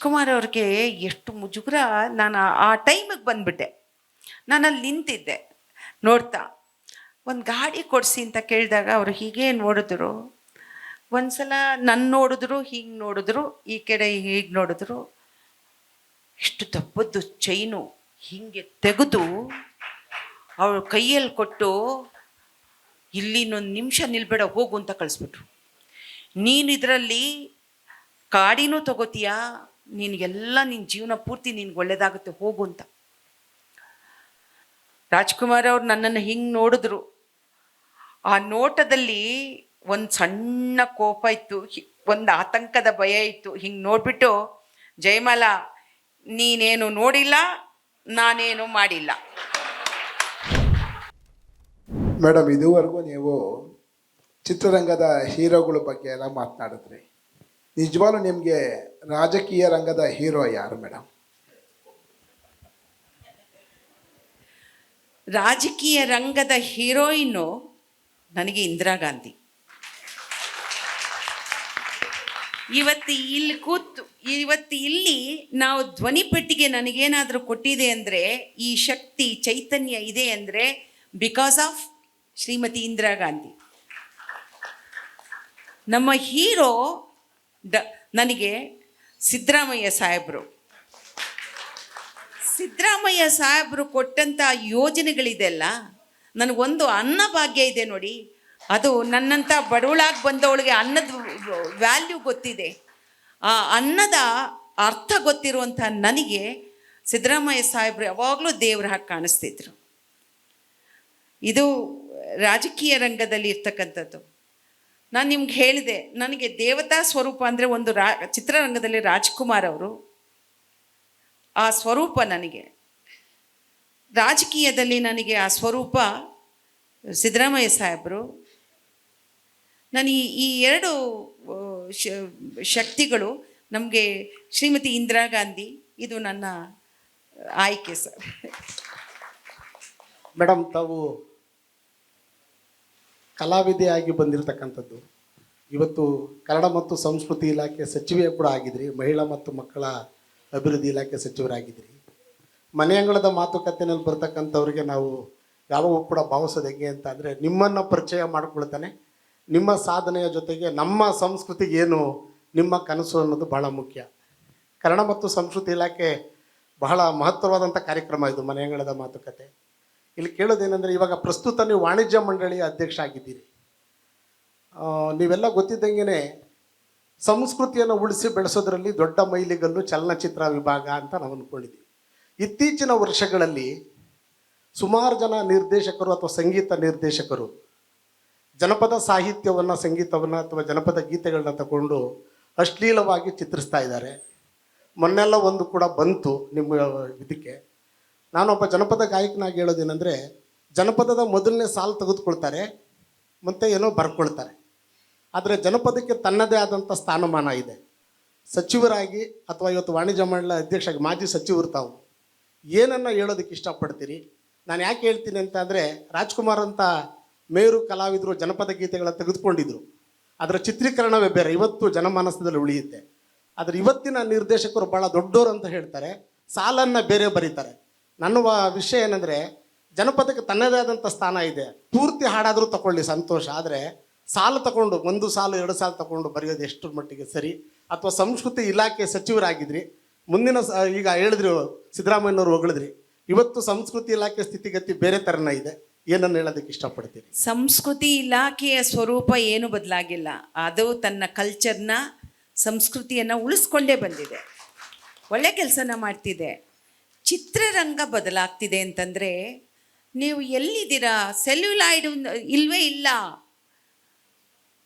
ರಾಜ್ಕುಮಾರ್ ಅವ್ರಿಗೆ ಎಷ್ಟು ಮುಜುಗರ. ನಾನು ಆ ಟೈಮಿಗೆ ಬಂದ್ಬಿಟ್ಟೆ. ನಾನು ಅಲ್ಲಿ ನಿಂತಿದ್ದೆ ನೋಡ್ತಾ. ಒಂದು ಗಾಡಿ ಕೊಡಿಸಿ ಅಂತ ಕೇಳಿದಾಗ ಅವರು ಹೀಗೆ ನೋಡಿದ್ರು. ಒಂದು ಸಲ ನನ್ನ ನೋಡಿದ್ರು, ಹೀಗೆ ನೋಡಿದ್ರು, ಈ ಕಡೆ ಹೀಗೆ ನೋಡಿದ್ರು. ಇಷ್ಟು ದಪ್ಪದ್ದು ಚೈನು ಹೀಗೆ ತೆಗೆದು ಅವಳ ಕೈಯಲ್ಲಿ ಕೊಟ್ಟು, ಇಲ್ಲಿನೊಂದು ನಿಮಿಷ ನಿಲ್ಬೇಡ ಹೋಗು ಅಂತ ಕಳಿಸ್ಬಿಟ್ರು. ನೀನು ಇದರಲ್ಲಿ ಗಾಡಿನೂ ತಗೋತೀಯಾ, ನಿನಗೆಲ್ಲ ನಿನ್ನ ಜೀವನ ಪೂರ್ತಿ ನಿನ್ಗೆ ಒಳ್ಳೇದಾಗುತ್ತೆ, ಹೋಗು ಅಂತ. ರಾಜ್ಕುಮಾರ್ ಅವ್ರು ನನ್ನನ್ನು ಹಿಂಗೆ ನೋಡಿದ್ರು. ಆ ನೋಟದಲ್ಲಿ ಒಂದು ಸಣ್ಣ ಕೋಪ ಇತ್ತು, ಒಂದು ಆತಂಕದ ಭಯ ಇತ್ತು. ಹಿಂಗೆ ನೋಡ್ಬಿಟ್ಟು, ಜಯಮಾಲಾ ನೀನೇನು ನೋಡಿಲ್ಲ, ನಾನೇನು ಮಾಡಿಲ್ಲ. ಮೇಡಮ್, ಇದುವರೆಗೂ ನೀವು ಚಿತ್ರರಂಗದ ಹೀರೋಗಳ ಬಗ್ಗೆ ಎಲ್ಲ ಮಾತನಾಡಿದ್ರಿ. ನಿಜವಾಗ್ಲೂ ನಿಮಗೆ ರಾಜಕೀಯ ರಂಗದ ಹೀರೋ ಯಾರು ಮೇಡಮ್? ರಾಜಕೀಯ ರಂಗದ ಹೀರೋಯಿನ್ನು ನನಗೆ ಇಂದಿರಾ ಗಾಂಧಿ. ಇವತ್ತು ಇಲ್ಲಿ ನಾವು ಧ್ವನಿಪೆಟ್ಟಿಗೆ ನನಗೇನಾದರೂ ಕೊಟ್ಟಿದೆ ಅಂದರೆ, ಈ ಶಕ್ತಿ ಚೈತನ್ಯ ಇದೆ ಅಂದರೆ ಬಿಕಾಸ್ ಆಫ್ ಶ್ರೀಮತಿ ಇಂದಿರಾ ಗಾಂಧಿ. ನಮ್ಮ ಹೀರೋ ನನಗೆ ಸಿದ್ದರಾಮಯ್ಯ ಸಾಹೇಬರು ಕೊಟ್ಟಂಥ ಯೋಜನೆಗಳಿದೆಲ್ಲ. ನನಗೊಂದು ಅನ್ನ ಭಾಗ್ಯ ಇದೆ ನೋಡಿ, ಅದು ನನ್ನಂಥ ಬಡವಳಾಗಿ ಬಂದವಳಿಗೆ ಅನ್ನದ ವ್ಯಾಲ್ಯೂ ಗೊತ್ತಿದೆ. ಆ ಅನ್ನದ ಅರ್ಥ ಗೊತ್ತಿರುವಂಥ ನನಗೆ ಸಿದ್ದರಾಮಯ್ಯ ಸಾಹೇಬರು ಯಾವಾಗಲೂ ದೇವ್ರ ಹಾಕಿ ಕಾಣಿಸ್ತಿದ್ರು. ಇದು ರಾಜಕೀಯ ರಂಗದಲ್ಲಿ ಇರ್ತಕ್ಕಂಥದ್ದು. ನಾನು ನಿಮ್ಗೆ ಹೇಳಿದೆ, ನನಗೆ ದೇವತಾ ಸ್ವರೂಪ ಅಂದರೆ ಒಂದು ಚಿತ್ರರಂಗದಲ್ಲಿ ರಾಜ್ಕುಮಾರ್ ಅವರು ಆ ಸ್ವರೂಪ ನನಗೆ. ರಾಜಕೀಯದಲ್ಲಿ ನನಗೆ ಆ ಸ್ವರೂಪ ಸಿದ್ದರಾಮಯ್ಯ ಸಾಹೇಬರು. ನಾನು ಈ ಎರಡು ಶಕ್ತಿಗಳು ನಮಗೆ ಶ್ರೀಮತಿ ಇಂದಿರಾ ಗಾಂಧಿ, ಇದು ನನ್ನ ಆಯ್ಕೆ ಸರ್. ಮೇಡಮ್, ತಾವು ಕಲಾವಿದೆಯಾಗಿ ಬಂದಿರತಕ್ಕಂಥದ್ದು, ಇವತ್ತು ಕನ್ನಡ ಮತ್ತು ಸಂಸ್ಕೃತಿ ಇಲಾಖೆ ಸಚಿವೆ ಕೂಡ ಆಗಿದ್ರಿ, ಮಹಿಳಾ ಮತ್ತು ಮಕ್ಕಳ ಅಭಿವೃದ್ಧಿ ಇಲಾಖೆ ಸಚಿವರಾಗಿದ್ರಿ. ಮನೆ ಅಂಗಳದ ಮಾತುಕತೆಯಲ್ಲಿ ಬರ್ತಕ್ಕಂಥವ್ರಿಗೆ ನಾವು ಯಾವಾಗ ಕೂಡ ಭಾವಿಸೋದು ಹೆಂಗೆ ಅಂತ ಅಂದರೆ, ನಿಮ್ಮನ್ನು ಪರಿಚಯ ಮಾಡಿಕೊಳ್ತಾನೆ ನಿಮ್ಮ ಸಾಧನೆಯ ಜೊತೆಗೆ ನಮ್ಮ ಸಂಸ್ಕೃತಿಗೆ ಏನು ನಿಮ್ಮ ಕನಸು ಅನ್ನೋದು ಬಹಳ ಮುಖ್ಯ. ಕನ್ನಡ ಮತ್ತು ಸಂಸ್ಕೃತಿ ಇಲಾಖೆ ಬಹಳ ಮಹತ್ತರವಾದಂಥ ಕಾರ್ಯಕ್ರಮ ಇದು, ಮನೆ ಅಂಗಳದ ಮಾತುಕತೆ. ಇಲ್ಲಿ ಕೇಳೋದೇನೆಂದರೆ, ಇವಾಗ ಪ್ರಸ್ತುತ ನೀವು ವಾಣಿಜ್ಯ ಮಂಡಳಿಯ ಅಧ್ಯಕ್ಷ ಆಗಿದ್ದೀರಿ. ನೀವೆಲ್ಲ ಗೊತ್ತಿದ್ದಂಗೆ ಸಂಸ್ಕೃತಿಯನ್ನು ಉಳಿಸಿ ಬೆಳೆಸೋದ್ರಲ್ಲಿ ದೊಡ್ಡ ಮೈಲಿಗಲ್ಲು ಚಲನಚಿತ್ರ ವಿಭಾಗ ಅಂತ ನಾವು ಅಂದ್ಕೊಂಡಿದ್ದೀವಿ. ಇತ್ತೀಚಿನ ವರ್ಷಗಳಲ್ಲಿ ಸುಮಾರು ಜನ ನಿರ್ದೇಶಕರು ಅಥವಾ ಸಂಗೀತ ನಿರ್ದೇಶಕರು ಜನಪದ ಸಾಹಿತ್ಯವನ್ನು, ಸಂಗೀತವನ್ನು ಅಥವಾ ಜನಪದ ಗೀತೆಗಳನ್ನ ತಗೊಂಡು ಅಶ್ಲೀಲವಾಗಿ ಚಿತ್ರಿಸ್ತಾ ಇದ್ದಾರೆ. ಮೊನ್ನೆಲ್ಲ ಒಂದು ಕೂಡ ಬಂತು ನಿಮ್ಮ ಇದಕ್ಕೆ. ನಾನೊಬ್ಬ ಜನಪದ ಗಾಯಕನಾಗಿ ಹೇಳೋದೇನೆಂದರೆ, ಜನಪದದ ಮೊದಲನೇ ಸಾಲು ತೆಗೆದುಕೊಳ್ತಾರೆ ಮತ್ತು ಏನೋ ಬರ್ಕೊಳ್ತಾರೆ. ಆದರೆ ಜನಪದಕ್ಕೆ ತನ್ನದೇ ಆದಂಥ ಸ್ಥಾನಮಾನ ಇದೆ. ಸಚಿವರಾಗಿ ಅಥವಾ ಇವತ್ತು ವಾಣಿಜ್ಯ ಮಂಡಳಿ ಅಧ್ಯಕ್ಷರಾಗಿ ಮಾಜಿ ಸಚಿವರು ತಾವು ಏನನ್ನು ಹೇಳೋದಕ್ಕೆ ಇಷ್ಟಪಡ್ತೀರಿ? ನಾನು ಯಾಕೆ ಹೇಳ್ತೀನಿ ಅಂತ ಅಂದರೆ, ರಾಜ್ಕುಮಾರ್ ಅಂತ ಮೇರು ಕಲಾವಿದರು ಜನಪದ ಗೀತೆಗಳನ್ನು ತೆಗೆದುಕೊಂಡಿದ್ರು, ಅದರ ಚಿತ್ರೀಕರಣವೇ ಬೇರೆ ಇವತ್ತು ಜನಮಾನಸದಲ್ಲಿ ಉಳಿಯುತ್ತೆ. ಆದರೆ ಇವತ್ತಿನ ನಿರ್ದೇಶಕರು ಭಾಳ ದೊಡ್ಡೋರು ಅಂತ ಹೇಳ್ತಾರೆ, ಸಾಲನ್ನು ಬೇರೆ ಬರೀತಾರೆ. ನನ್ನ ವಿಷಯ ಏನಂದರೆ, ಜನಪದಕ್ಕೆ ತನ್ನದೇ ಆದಂಥ ಸ್ಥಾನ ಇದೆ. ಪೂರ್ತಿ ಹಾಡಾದರೂ ತಗೊಳ್ಳಿ ಸಂತೋಷ, ಆದರೆ ಸಾಲು ತಗೊಂಡು ಒಂದು ಸಾಲು ಎರಡು ಸಾಲು ತಗೊಂಡು ಬರೆಯೋದು ಎಷ್ಟರ ಮಟ್ಟಿಗೆ ಸರಿ? ಅಥವಾ ಸಂಸ್ಕೃತಿ ಇಲಾಖೆ ಸಚಿವರಾಗಿದ್ರಿ, ಮುಂದಿನ ಈಗ ಹೇಳಿದ್ರು ಸಿದ್ದರಾಮಯ್ಯನವರು ಹೊಗಳಿದ್ರಿ, ಇವತ್ತು ಸಂಸ್ಕೃತಿ ಇಲಾಖೆ ಸ್ಥಿತಿಗತಿ ಬೇರೆ ಥರನ ಇದೆ. ಏನನ್ನು ಹೇಳೋದಕ್ಕೆ ಇಷ್ಟಪಡ್ತೀರಿ? ಸಂಸ್ಕೃತಿ ಇಲಾಖೆಯ ಸ್ವರೂಪ ಏನು ಬದಲಾಗಿಲ್ಲ. ಅದು ತನ್ನ ಕಲ್ಚರ್ನ, ಸಂಸ್ಕೃತಿಯನ್ನು ಉಳಿಸ್ಕೊಂಡೇ ಬಂದಿದೆ, ಒಳ್ಳೆ ಕೆಲಸನ ಮಾಡ್ತಿದೆ. ಚಿತ್ರರಂಗ ಬದಲಾಗ್ತಿದೆ ಅಂತಂದರೆ ನೀವು ಎಲ್ಲಿದ್ದೀರಾ? ಸೆಲ್ಯುಲಾಯ್ಡ್ ಇಲ್ವೇ ಇಲ್ಲ,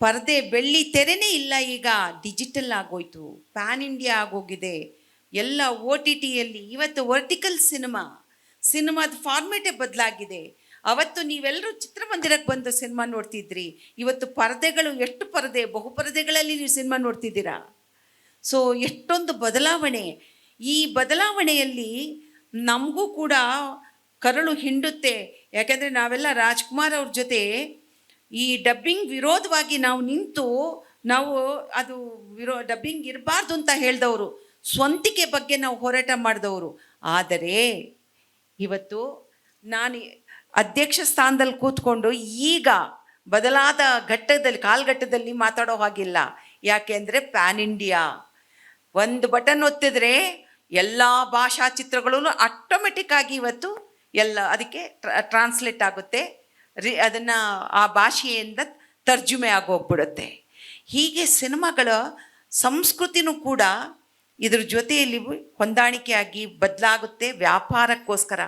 ಪರದೆ ಬೆಳ್ಳಿ ತೆರೆನೇ ಇಲ್ಲ. ಈಗ ಡಿಜಿಟಲ್ ಆಗೋಯ್ತು, ಪ್ಯಾನ್ ಇಂಡಿಯಾ ಆಗೋಗಿದೆ ಎಲ್ಲ. OTTಯಲ್ಲಿ ಇವತ್ತು ವರ್ಟಿಕಲ್ ಸಿನಿಮಾದ ಫಾರ್ಮೇಟೇ ಬದಲಾಗಿದೆ. ಅವತ್ತು ನೀವೆಲ್ಲರೂ ಚಿತ್ರಮಂದಿರಕ್ಕೆ ಬಂದು ಸಿನಿಮಾ ನೋಡ್ತಿದ್ರಿ, ಇವತ್ತು ಪರದೆಗಳು ಎಷ್ಟು ಪರದೆ, ಬಹುಪರದೆಗಳಲ್ಲಿ ನೀವು ಸಿನಿಮಾ ನೋಡ್ತಿದ್ದೀರಾ. ಸೊ ಎಷ್ಟೊಂದು ಬದಲಾವಣೆ. ಈ ಬದಲಾವಣೆಯಲ್ಲಿ ನಮಗೂ ಕೂಡ ಕರಳು ಹಿಂಡುತ್ತೆ. ಯಾಕೆಂದರೆ ನಾವೆಲ್ಲ ರಾಜ್ಕುಮಾರ್ ಅವ್ರ ಜೊತೆ ಈ ಡಬ್ಬಿಂಗ್ ವಿರೋಧವಾಗಿ ನಾವು ನಿಂತು, ನಾವು ಅದು ಡಬ್ಬಿಂಗ್ ಇರಬಾರ್ದು ಅಂತ ಹೇಳಿದವರು. ಸ್ವಂತಿಕೆ ಬಗ್ಗೆ ನಾವು ಹೋರಾಟ ಮಾಡಿದವರು. ಆದರೆ ಇವತ್ತು ನಾನು ಅಧ್ಯಕ್ಷ ಸ್ಥಾನದಲ್ಲಿ ಕೂತ್ಕೊಂಡು ಈಗ ಬದಲಾದ ಘಟ್ಟದಲ್ಲಿ ಕಾಲ್ಘಟ್ಟದಲ್ಲಿ ಮಾತಾಡೋ ಹಾಗಿಲ್ಲ. ಯಾಕೆಂದರೆ ಪ್ಯಾನ್ ಇಂಡಿಯಾ ಒಂದು ಬಟನ್ ಒತ್ತಿದ್ರೆ ಎಲ್ಲ ಭಾಷಾ ಚಿತ್ರಗಳು ಆಟೋಮೆಟಿಕ್ ಆಗಿ ಇವತ್ತು ಎಲ್ಲ ಅದಕ್ಕೆ ಟ್ರಾನ್ಸ್ಲೇಟ್ ಆಗುತ್ತೆ, ಅದನ್ನು ಆ ಭಾಷೆಯಿಂದ ತರ್ಜುಮೆ ಆಗೋಗ್ಬಿಡುತ್ತೆ. ಹೀಗೆ ಸಿನಿಮಾಗಳ ಸಂಸ್ಕೃತಿನೂ ಕೂಡ ಇದ್ರ ಜೊತೆಯಲ್ಲಿ ಹೊಂದಾಣಿಕೆಯಾಗಿ ಬದಲಾಗುತ್ತೆ ವ್ಯಾಪಾರಕ್ಕೋಸ್ಕರ.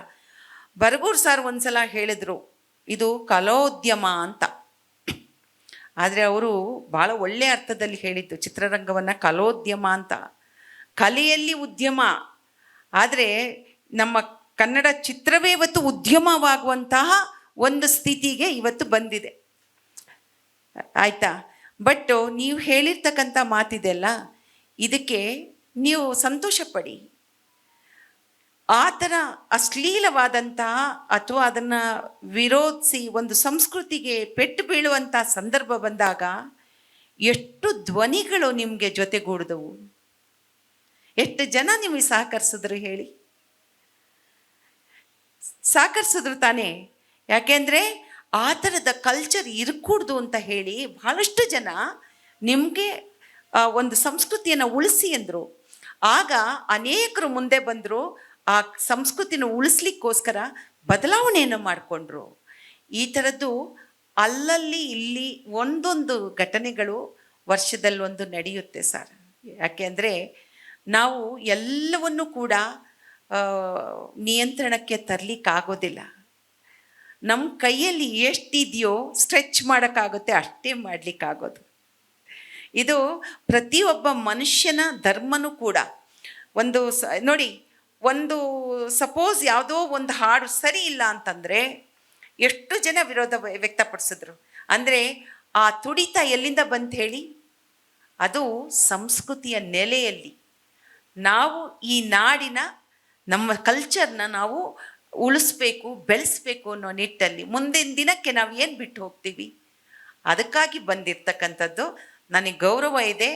ಬರಗೂರು ಸರ್ ಒಂದ್ಸಲ ಹೇಳಿದರು, ಇದು ಕಲೋದ್ಯಮ ಅಂತ. ಆದರೆ ಅವರು ಭಾಳ ಒಳ್ಳೆಯ ಅರ್ಥದಲ್ಲಿ ಹೇಳಿದ್ದು ಚಿತ್ರರಂಗವನ್ನು ಕಲೋದ್ಯಮ ಅಂತ. ಕಲೆಯಲ್ಲಿ ಉದ್ಯಮ, ಆದರೆ ನಮ್ಮ ಕನ್ನಡ ಚಿತ್ರವೇ ಇವತ್ತು ಉದ್ಯಮವಾಗುವಂತಹ ಒಂದು ಸ್ಥಿತಿಗೆ ಇವತ್ತು ಬಂದಿದೆ, ಆಯಿತಾ. ಬಟ್ ನೀವು ಹೇಳಿರ್ತಕ್ಕಂಥ ಮಾತಿದೆಲ್ಲ, ಇದಕ್ಕೆ ನೀವು ಸಂತೋಷ ಪಡಿ. ಆ ಥರ ಅಶ್ಲೀಲವಾದಂತಹ ಅಥವಾ ಅದನ್ನು ವಿರೋಧಿಸಿ ಒಂದು ಸಂಸ್ಕೃತಿಗೆ ಪೆಟ್ಟು ಬೀಳುವಂಥ ಸಂದರ್ಭ ಬಂದಾಗ ಎಷ್ಟು ಧ್ವನಿಗಳು ನಿಮಗೆ ಜೊತೆಗೂಡಿದವು, ಎಷ್ಟು ಜನ ನಿಮಗೆ ಸಹಕರಿಸಿದ್ರು ಹೇಳಿ? ಸಹಕರಿಸಿದ್ರು ತಾನೇ? ಯಾಕೆಂದರೆ ಆ ಥರದ ಕಲ್ಚರ್ ಇರಕೂಡ್ದು ಅಂತ ಹೇಳಿ ಬಹಳಷ್ಟು ಜನ ನಿಮಗೆ ಒಂದು ಸಂಸ್ಕೃತಿಯನ್ನು ಉಳಿಸಿ ಅಂದರು. ಆಗ ಅನೇಕರು ಮುಂದೆ ಬಂದರು, ಆ ಸಂಸ್ಕೃತಿನ ಉಳಿಸ್ಲಿಕ್ಕೋಸ್ಕರ ಬದಲಾವಣೆಯನ್ನು ಮಾಡಿಕೊಂಡ್ರು. ಈ ಥರದ್ದು ಅಲ್ಲಲ್ಲಿ ಇಲ್ಲಿ ಒಂದೊಂದು ಘಟನೆಗಳು ವರ್ಷದಲ್ಲೊಂದು ನಡೆಯುತ್ತೆ ಸರ್. ಯಾಕೆಂದರೆ ನಾವು ಎಲ್ಲವನ್ನೂ ಕೂಡ ನಿಯಂತ್ರಣಕ್ಕೆ ತರಲಿಕ್ಕಾಗೋದಿಲ್ಲ. ನಮ್ಮ ಕೈಯಲ್ಲಿ ಎಷ್ಟಿದೆಯೋ ಸ್ಟ್ರೆಚ್ ಮಾಡೋಕ್ಕಾಗುತ್ತೆ, ಅಷ್ಟೇ ಮಾಡಲಿಕ್ಕಾಗೋದು. ಇದು ಪ್ರತಿಯೊಬ್ಬ ಮನುಷ್ಯನ ಧರ್ಮನೂ ಕೂಡ. ಒಂದು ನೋಡಿ, ಒಂದು ಸಪೋಸ್ ಯಾವುದೋ ಒಂದು ಹಾಡು ಸರಿ ಇಲ್ಲ ಅಂತಂದರೆ ಎಷ್ಟು ಜನ ವಿರೋಧ ವ್ಯಕ್ತಪಡಿಸಿದ್ರು. ಅಂದರೆ ಆ ತುಡಿತ ಎಲ್ಲಿಂದ ಬಂತು ಹೇಳಿ? ಅದು ಸಂಸ್ಕೃತಿಯ ನೆಲೆಯಲ್ಲಿ ನಾವು ಈ ನಾಡಿನ ನಮ್ಮ ಕಲ್ಚರ್ನ ನಾವು ಉಳಿಸ್ಬೇಕು, ಬೆಳೆಸ್ಬೇಕು ಅನ್ನೋ ನಿಟ್ಟಲ್ಲಿ ಮುಂದಿನ ದಿನಕ್ಕೆ ನಾವು ಏನು ಬಿಟ್ಟು ಹೋಗ್ತೀವಿ, ಅದಕ್ಕಾಗಿ ಬಂದಿರ್ತಕ್ಕಂಥದ್ದು. ನನಗೆ ಗೌರವ ಇದೆ,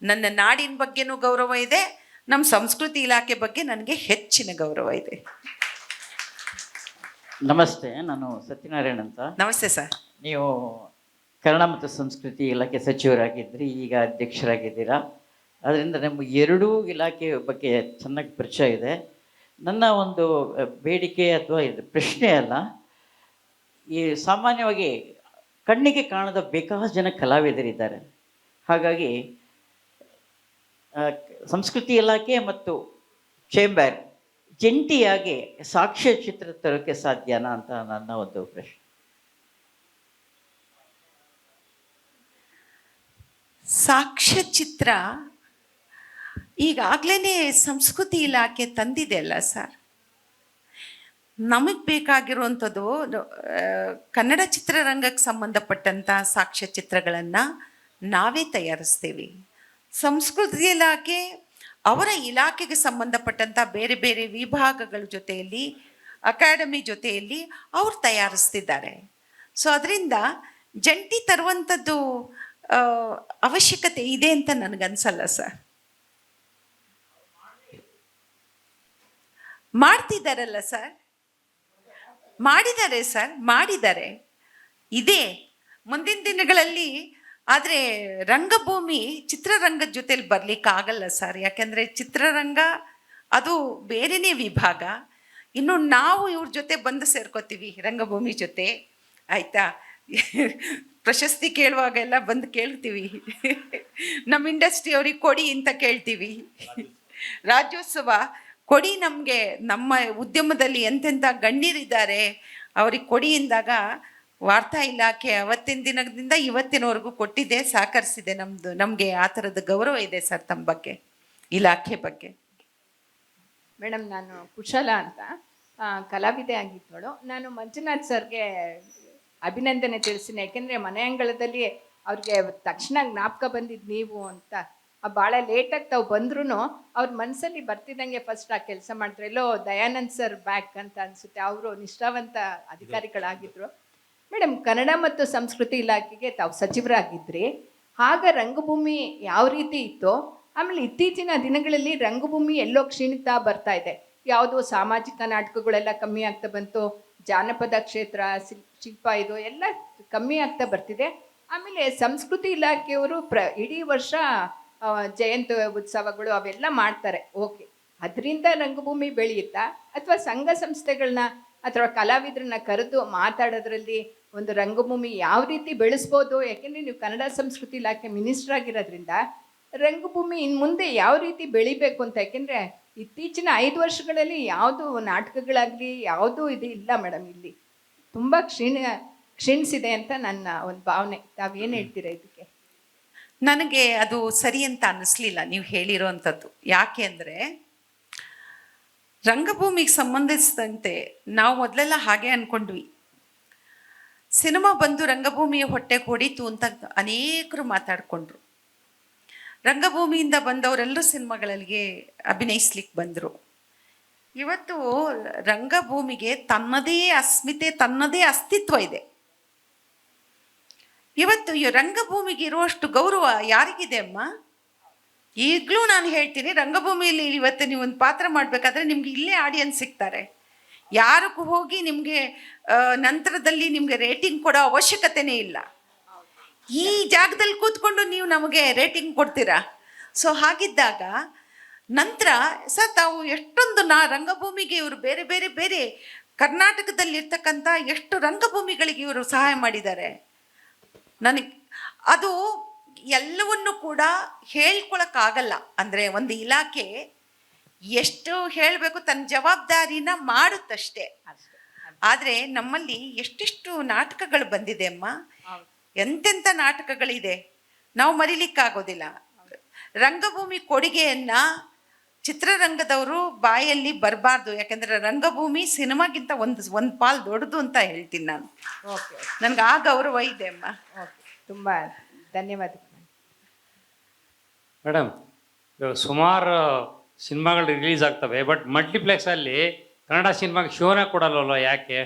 ನನ್ನ ನಾಡಿನ ಬಗ್ಗೆನೂ ಗೌರವ ಇದೆ, ನಮ್ಮ ಸಂಸ್ಕೃತಿ ಇಲಾಖೆ ಬಗ್ಗೆ ನನಗೆ ಹೆಚ್ಚಿನ ಗೌರವ ಇದೆ. ನಮಸ್ತೆ, ನಾನು ಸತ್ಯನಾರಾಯಣ್ ಅಂತ. ನಮಸ್ತೆ ಸರ್. ನೀವು ಕನ್ನಡ ಮತ್ತು ಸಂಸ್ಕೃತಿ ಇಲಾಖೆ ಸಚಿವರಾಗಿದ್ದಿರಿ, ಈಗ ಅಧ್ಯಕ್ಷರಾಗಿದ್ದೀರಾ. ಅದರಿಂದ ನಮಗೆ ಎರಡೂ ಇಲಾಖೆ ಬಗ್ಗೆ ಚೆನ್ನಾಗಿ ಪರಿಚಯ ಇದೆ. ನನ್ನ ಒಂದು ಬೇಡಿಕೆ ಅಥವಾ ಪ್ರಶ್ನೆ ಅಲ್ಲ, ಈ ಸಾಮಾನ್ಯವಾಗಿ ಕಣ್ಣಿಗೆ ಕಾಣದ ಬೇಕಾದಷ್ಟು ಜನ ಕಲಾವಿದರಿದ್ದಾರೆ. ಹಾಗಾಗಿ ಸಂಸ್ಕೃತಿ ಇಲಾಖೆ ಮತ್ತು ಚೇಂಬರ್ ಜಂಟಿಯಾಗಿ ಸಾಕ್ಷ್ಯ ಚಿತ್ರ ತರೋಕ್ಕೆ ಸಾಧ್ಯನಾ ಅಂತ ನನ್ನ ಒಂದು ಪ್ರಶ್ನೆ. ಸಾಕ್ಷ್ಯ ಚಿತ್ರ ಈಗಾಗಲೇ ಸಂಸ್ಕೃತಿ ಇಲಾಖೆ ತಂದಿದೆ ಅಲ್ಲ ಸರ್. ನಮಗೆ ಬೇಕಾಗಿರುವಂಥದ್ದು ಕನ್ನಡ ಚಿತ್ರರಂಗಕ್ಕೆ ಸಂಬಂಧಪಟ್ಟಂಥ ಸಾಕ್ಷ್ಯ ಚಿತ್ರಗಳನ್ನು ನಾವೇ ತಯಾರಿಸ್ತೀವಿ. ಸಂಸ್ಕೃತಿ ಇಲಾಖೆ ಅವರ ಇಲಾಖೆಗೆ ಸಂಬಂಧಪಟ್ಟಂಥ ಬೇರೆ ಬೇರೆ ವಿಭಾಗಗಳ ಜೊತೆಯಲ್ಲಿ, ಅಕಾಡೆಮಿ ಜೊತೆಯಲ್ಲಿ ಅವ್ರು ತಯಾರಿಸ್ತಿದ್ದಾರೆ. ಸೊ ಅದರಿಂದ ಜಂಟಿ ತರುವಂಥದ್ದು ಅವಶ್ಯಕತೆ ಇದೆ ಅಂತ ನನಗನ್ಸಲ್ಲ ಸರ್. ಮಾಡ್ತಿದ್ದಾರಲ್ಲ ಸರ್, ಮಾಡಿದ್ದಾರೆ ಸರ್, ಮಾಡಿದ್ದಾರೆ, ಇದೆ ಮುಂದಿನ ದಿನಗಳಲ್ಲಿ. ಆದರೆ ರಂಗಭೂಮಿ ಚಿತ್ರರಂಗದ ಜೊತೆಲಿ ಬರಲಿಕ್ಕಾಗಲ್ಲ ಸರ್. ಯಾಕೆಂದರೆ ಚಿತ್ರರಂಗ ಅದು ಬೇರೆಯೇ ವಿಭಾಗ. ಇನ್ನು ನಾವು ಇವ್ರ ಜೊತೆ ಬಂದು ಸೇರ್ಕೋತೀವಿ ರಂಗಭೂಮಿ ಜೊತೆ, ಆಯಿತಾ. ಪ್ರಶಸ್ತಿ ಕೇಳುವಾಗೆಲ್ಲ ಬಂದು ಕೇಳ್ತೀವಿ, ನಮ್ಮ ಇಂಡಸ್ಟ್ರಿ ಅವ್ರಿಗೆ ಕೊಡಿ ಅಂತ ಕೇಳ್ತೀವಿ. ರಾಜ್ಯೋತ್ಸವ ಕೊಡಿ, ನಮಗೆ ನಮ್ಮ ಉದ್ಯಮದಲ್ಲಿ ಎಂತೆಂಥ ಗಣ್ಯರಿದ್ದಾರೆ ಅವ್ರಿಗೆ ಕೊಡಿ ಎಂದಾಗ ವಾರ್ತಾ ಇಲಾಖೆ ಅವತ್ತಿನ ದಿನದಿಂದ ಇವತ್ತಿನವರೆಗೂ ಕೊಟ್ಟಿದೆ, ಸಹಕರಿಸಿದೆ. ನಮಗೆ ಆ ಥರದ ಗೌರವ ಇದೆ ಸರ್ ತಮ್ಮ ಬಗ್ಗೆ, ಇಲಾಖೆ ಬಗ್ಗೆ. ಮೇಡಮ್, ನಾನು ಕುಶಲ ಅಂತ ಕಲಾವಿದೆ ಆಗಿದ್ದವಳು. ನಾನು ಮಂಜುನಾಥ್ ಸರ್ಗೆ ಅಭಿನಂದನೆ ತಿಳಿಸ್ತೀನಿ. ಯಾಕೆಂದರೆ ಮನೆ ಅಂಗಳದಲ್ಲಿ ಅವ್ರಿಗೆ ತಕ್ಷಣ ಜ್ಞಾಪಕ ಬಂದಿದ್ದು ನೀವು ಅಂತ. ಭಾಳ ಲೇಟಾಗಿ ತಾವು ಬಂದ್ರೂ ಅವ್ರ ಮನಸ್ಸಲ್ಲಿ ಬರ್ತಿದ್ದಂಗೆ ಫಸ್ಟ್ ಆ ಕೆಲಸ ಮಾಡ್ತಾರೆ. ಎಲ್ಲೋ ದಯಾನಂದ್ ಸರ್ ಬ್ಯಾಕ್ ಅಂತ ಅನಿಸುತ್ತೆ, ಅವರು ನಿಷ್ಠಾವಂತ ಅಧಿಕಾರಿಗಳಾಗಿದ್ದರು. ಮೇಡಮ್, ಕನ್ನಡ ಮತ್ತು ಸಂಸ್ಕೃತಿ ಇಲಾಖೆಗೆ ತಾವು ಸಚಿವರಾಗಿದ್ರಿ. ಆಗ ರಂಗಭೂಮಿ ಯಾವ ರೀತಿ ಇತ್ತೋ ಆಮೇಲೆ ಇತ್ತೀಚಿನ ದಿನಗಳಲ್ಲಿ ರಂಗಭೂಮಿ ಎಲ್ಲೋ ಕ್ಷೀಣಿತಾ ಬರ್ತಾ ಇದೆ. ಯಾವುದೋ ಸಾಮಾಜಿಕ ನಾಟಕಗಳೆಲ್ಲ ಕಮ್ಮಿ ಆಗ್ತಾ ಬಂತು, ಜಾನಪದ ಕ್ಷೇತ್ರ, ಶಿಲ್ಪ ಇದು ಎಲ್ಲ ಕಮ್ಮಿ ಆಗ್ತಾ ಬರ್ತಿದೆ. ಆಮೇಲೆ ಸಂಸ್ಕೃತಿ ಇಲಾಖೆಯವರು ಇಡೀ ವರ್ಷ ಜಯಂತಿ ಉತ್ಸವಗಳು ಅವೆಲ್ಲ ಮಾಡ್ತಾರೆ. ಓಕೆ, ಅದರಿಂದ ರಂಗಭೂಮಿ ಬೆಳೆಯುತ್ತಾ ಅಥವಾ ಸಂಘ ಸಂಸ್ಥೆಗಳನ್ನ ಅಥವಾ ಕಲಾವಿದರನ್ನ ಕರೆದು ಮಾತಾಡೋದ್ರಲ್ಲಿ ಒಂದು ರಂಗಭೂಮಿ ಯಾವ ರೀತಿ ಬೆಳೆಸ್ಬೋದು? ಯಾಕೆಂದರೆ ನೀವು ಕನ್ನಡ ಸಂಸ್ಕೃತಿ ಇಲಾಖೆ ಮಿನಿಸ್ಟರ್ ಆಗಿರೋದ್ರಿಂದ ರಂಗಭೂಮಿ ಇನ್ನು ಮುಂದೆ ಯಾವ ರೀತಿ ಬೆಳಿಬೇಕು ಅಂತ. ಯಾಕೆಂದರೆ ಇತ್ತೀಚಿನ 5 ವರ್ಷಗಳಲ್ಲಿ ಯಾವುದು ನಾಟಕಗಳಾಗಲಿ ಯಾವುದೂ ಇದು ಇಲ್ಲ ಮೇಡಮ್. ಇಲ್ಲಿ ತುಂಬ ಕ್ಷೀಣಿಸಿದೆ ಅಂತ ನನ್ನ ಒಂದು ಭಾವನೆ. ತಾವೇನು ಹೇಳ್ತೀರಾ ಇದಕ್ಕೆ? ನನಗೆ ಅದು ಸರಿ ಅಂತ ಅನ್ನಿಸ್ಲಿಲ್ಲ ನೀವು ಹೇಳಿರೋ ಅಂಥದ್ದು. ಯಾಕೆ ಅಂದರೆ ರಂಗಭೂಮಿಗೆ ಸಂಬಂಧಿಸಿದಂತೆ ನಾವು ಮೊದಲೆಲ್ಲ ಹಾಗೆ ಅಂದ್ಕೊಂಡ್ವಿ, ಸಿನಿಮಾ ಬಂದು ರಂಗಭೂಮಿಯ ಹೊಟ್ಟೆ ಹೊಡಿತು ಅಂತ ಅನೇಕರು ಮಾತಾಡಿಕೊಂಡ್ರು. ರಂಗಭೂಮಿಯಿಂದ ಬಂದವರೆಲ್ಲರೂ ಸಿನಿಮಾಗಳಿಗೆ ಅಭಿನಯಿಸ್ಲಿಕ್ಕೆ ಬಂದರು. ಇವತ್ತು ರಂಗಭೂಮಿಗೆ ತನ್ನದೇ ಅಸ್ಮಿತೆ, ತನ್ನದೇ ಅಸ್ತಿತ್ವ ಇದೆ. ಇವತ್ತು ಈ ರಂಗಭೂಮಿಗೆ ಇರುವಷ್ಟು ಗೌರವ ಯಾರಿಗಿದೆ ಅಮ್ಮ? ಈಗಲೂ ನಾನು ಹೇಳ್ತೀನಿ, ರಂಗಭೂಮಿಯಲ್ಲಿ ಇವತ್ತು ನೀವು ಒಂದು ಪಾತ್ರ ಮಾಡಬೇಕಾದ್ರೆ ನಿಮ್ಗೆ ಇಲ್ಲೇ ಆಡಿಯನ್ಸ್ ಸಿಗ್ತಾರೆ. ಯಾರಿಗೂ ಹೋಗಿ ನಿಮಗೆ ನಂತರದಲ್ಲಿ ನಿಮಗೆ ರೇಟಿಂಗ್ ಕೊಡೋ ಅವಶ್ಯಕತೆನೇ ಇಲ್ಲ. ಈ ಜಾಗದಲ್ಲಿ ಕೂತ್ಕೊಂಡು ನೀವು ನಮಗೆ ರೇಟಿಂಗ್ ಕೊಡ್ತೀರಾ. ಸೊ ಹಾಗಿದ್ದಾಗ ನಂತರ ಸರ್ ತಾವು ಎಷ್ಟೊಂದು ರಂಗಭೂಮಿಗೆ ಇವರು ಬೇರೆ ಬೇರೆ ಬೇರೆ ಕರ್ನಾಟಕದಲ್ಲಿರ್ತಕ್ಕಂಥ ಎಷ್ಟು ರಂಗಭೂಮಿಗಳಿಗೆ ಇವರು ಸಹಾಯ ಮಾಡಿದ್ದಾರೆ. ನನಗೆ ಅದು ಎಲ್ಲವನ್ನು ಕೂಡ ಹೇಳ್ಕೊಳಕ್ಕಾಗಲ್ಲ. ಅಂದರೆ ಒಂದು ಇಲಾಖೆ ಎಷ್ಟು ಹೇಳಬೇಕು ತನ್ನ ಜವಾಬ್ದಾರಿನ ಮಾಡುತ್ತಷ್ಟೇ. ಆದರೆ ನಮ್ಮಲ್ಲಿ ಎಷ್ಟೆಷ್ಟು ನಾಟಕಗಳು ಬಂದಿದೆ ಅಮ್ಮ, ಎಂತೆಂಥ ನಾಟಕಗಳಿದೆ, ನಾವು ಮರಿಲಿಕ್ಕಾಗೋದಿಲ್ಲ. ರಂಗಭೂಮಿ ಕೊಡುಗೆಯನ್ನು ಚಿತ್ರರಂಗದವರು ಬಾಯಲ್ಲಿ ಬರಬಾರ್ದು. ಯಾಕೆಂದರೆ ರಂಗಭೂಮಿ ಸಿನಿಮಾಗಿಂತ ಒಂದು ಪಾಲು ದೊಡ್ಡದು ಅಂತ ಹೇಳ್ತೀನಿ ನಾನು. ನನಗೆ ಆ ಗೌರವ ಇದೆ ಅಮ್ಮ. ತುಂಬ ಧನ್ಯವಾದ ಮೇಡಮ್. ಸುಮಾರು ಸಿನಿಮಾಗಳು ರಿಲೀಸ್ ಆಗ್ತವೆ, ಬಟ್ ಮಲ್ಟಿಪ್ಲೆಕ್ಸಲ್ಲಿ ಕನ್ನಡ ಸಿನಿಮಾಗೆ ಶೋನೇ ಕೊಡಲ್ವಲ್ಲ, ಯಾಕೆ?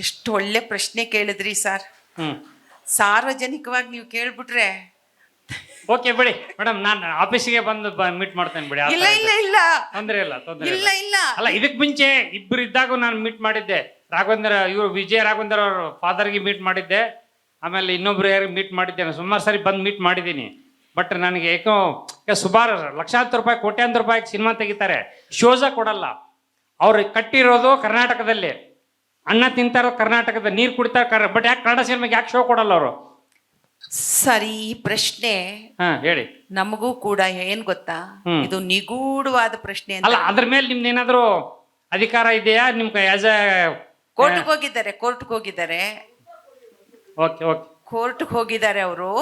ಎಷ್ಟು ಒಳ್ಳೆ ಪ್ರಶ್ನೆ ಕೇಳಿದ್ರಿ ಸರ್. ಸಾರ್ವಜನಿಕವಾಗಿ ನೀವು ಕೇಳ್ಬಿಟ್ರೆ ಓಕೆ ಬಿಡಿ ಮೇಡಮ್, ನಾನು ಆಫೀಸಿಗೆ ಬಂದು ಮೀಟ್ ಮಾಡ್ತೇನೆ ಬಿಡಿ. ಇಲ್ಲ ಇಲ್ಲ ಇಲ್ಲ ತೊಂದರೆ ಇಲ್ಲ, ತೊಂದರೆ ಇಲ್ಲ ಇಲ್ಲ. ಅಲ್ಲ, ಇದಕ್ಕೆ ಮುಂಚೆ ಇಬ್ಬರು ಇದ್ದಾಗ ನಾನು ಮೀಟ್ ಮಾಡಿದ್ದೆ. ರಾಘವೇಂದ್ರ, ಇವರು ವಿಜಯ ರಾಘವೇಂದ್ರ ಅವ್ರ ಫಾದರ್ಗೆ ಮೀಟ್ ಮಾಡಿದ್ದೆ. ಆಮೇಲೆ ಇನ್ನೊಬ್ರು ಯಾರಿಗೆ ಮೀಟ್ ಮಾಡಿದ್ದೇನೆ, ಸುಮಾರು ಸಾರಿ ಬಂದು ಮೀಟ್ ಮಾಡಿದ್ದೀನಿ. ಬಟ್ ನನಗೆ ಏಕೋ ಸುಮಾರು ಲಕ್ಷಾಂತರ ರೂಪಾಯಿ, ಕೋಟ್ಯಾಂತರ ರೂಪಾಯಿಗೆ ಸಿನಿಮಾ ತೆಗಿತಾರೆ, ಶೋಜ ಕೊಡಲ್ಲ. ಅವ್ರು ಕಟ್ಟಿರೋದು ಕರ್ನಾಟಕದಲ್ಲಿ, ಅನ್ನ ತಿಂತಾರೋ ಕರ್ನಾಟಕದ, ನೀರು ಕುಡಿತಾರೆ, ಬಟ್ ಯಾಕೆ ಕನ್ನಡ ಸಿನಿಮಾಗೆ ಯಾಕೆ ಶೋ ಕೊಡಲ್ಲ ಅವರು? ಸರಿ, ಈ ಪ್ರಶ್ನೆ ಹೇಳಿ. ನಮಗೂ ಕೂಡ ಏನ್ ಗೊತ್ತಾ, ಇದು ನಿಗೂಢವಾದ ಪ್ರಶ್ನೆ ಅಲ್ಲ, ಅದ್ರ ಮೇಲೆ ನಿಮ್ದು ಏನಾದ್ರು ಅಧಿಕಾರ ಇದೆಯಾ? ನಿಮ್ಗೆ ಆಸ್ ಎ ಕೋರ್ಟ್ಗೆ ಹೋಗಿದ್ದಾರೆ. ಓಕೆ ಓಕೆ, ಕೋರ್ಟ್ಗೆ ಹೋಗಿದ್ದಾರೆ ಅವರು.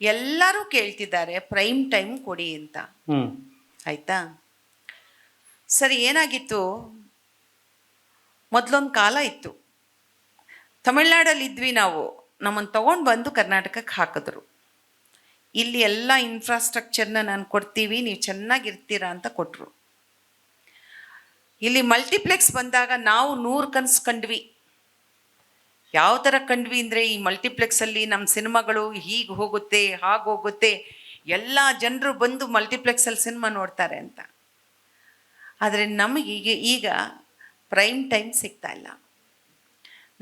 ಎಲ್ಲರೂ ಕೇಳ್ತಿದ್ದಾರೆ ಪ್ರೈಮ್ ಟೈಮ್ ಕೊಡಿ ಅಂತ. ಆಯ್ತಾ? ಸರಿ, ಏನಾಗಿತ್ತು, ಮೊದಲೊಂದು ಕಾಲ ಇತ್ತು, ತಮಿಳ್ನಾಡಲ್ಲಿ ಇದ್ವಿ ನಾವು, ನಮ್ಮನ್ನು ತೊಗೊಂಡು ಬಂದು ಕರ್ನಾಟಕಕ್ಕೆ ಹಾಕಿದ್ರು. ಇಲ್ಲಿ ಎಲ್ಲ ಇನ್ಫ್ರಾಸ್ಟ್ರಕ್ಚರ್ನ ನಾನು ಕೊಡ್ತೀವಿ, ನೀವು ಚೆನ್ನಾಗಿರ್ತೀರಾ ಅಂತ ಕೊಟ್ಟರು. ಇಲ್ಲಿ ಮಲ್ಟಿಪ್ಲೆಕ್ಸ್ ಬಂದಾಗ ನಾವು 100 ಕನಸು ಕಂಡ್ವಿ. ಯಾವ ಥರ ಕಂಡ್ವಿ ಅಂದರೆ, ಈ ಮಲ್ಟಿಪ್ಲೆಕ್ಸಲ್ಲಿ ನಮ್ಮ ಸಿನಿಮಾಗಳು ಹೀಗೆ ಹೋಗುತ್ತೆ, ಹಾಗೆ ಹೋಗುತ್ತೆ, ಎಲ್ಲ ಜನರು ಬಂದು ಮಲ್ಟಿಪ್ಲೆಕ್ಸಲ್ಲಿ ಸಿನಿಮಾ ನೋಡ್ತಾರೆ ಅಂತ. ಆದರೆ ನಮಗೆ ಈಗ ಪ್ರೈಮ್ ಟೈಮ್ ಸಿಗ್ತಾ ಇಲ್ಲ.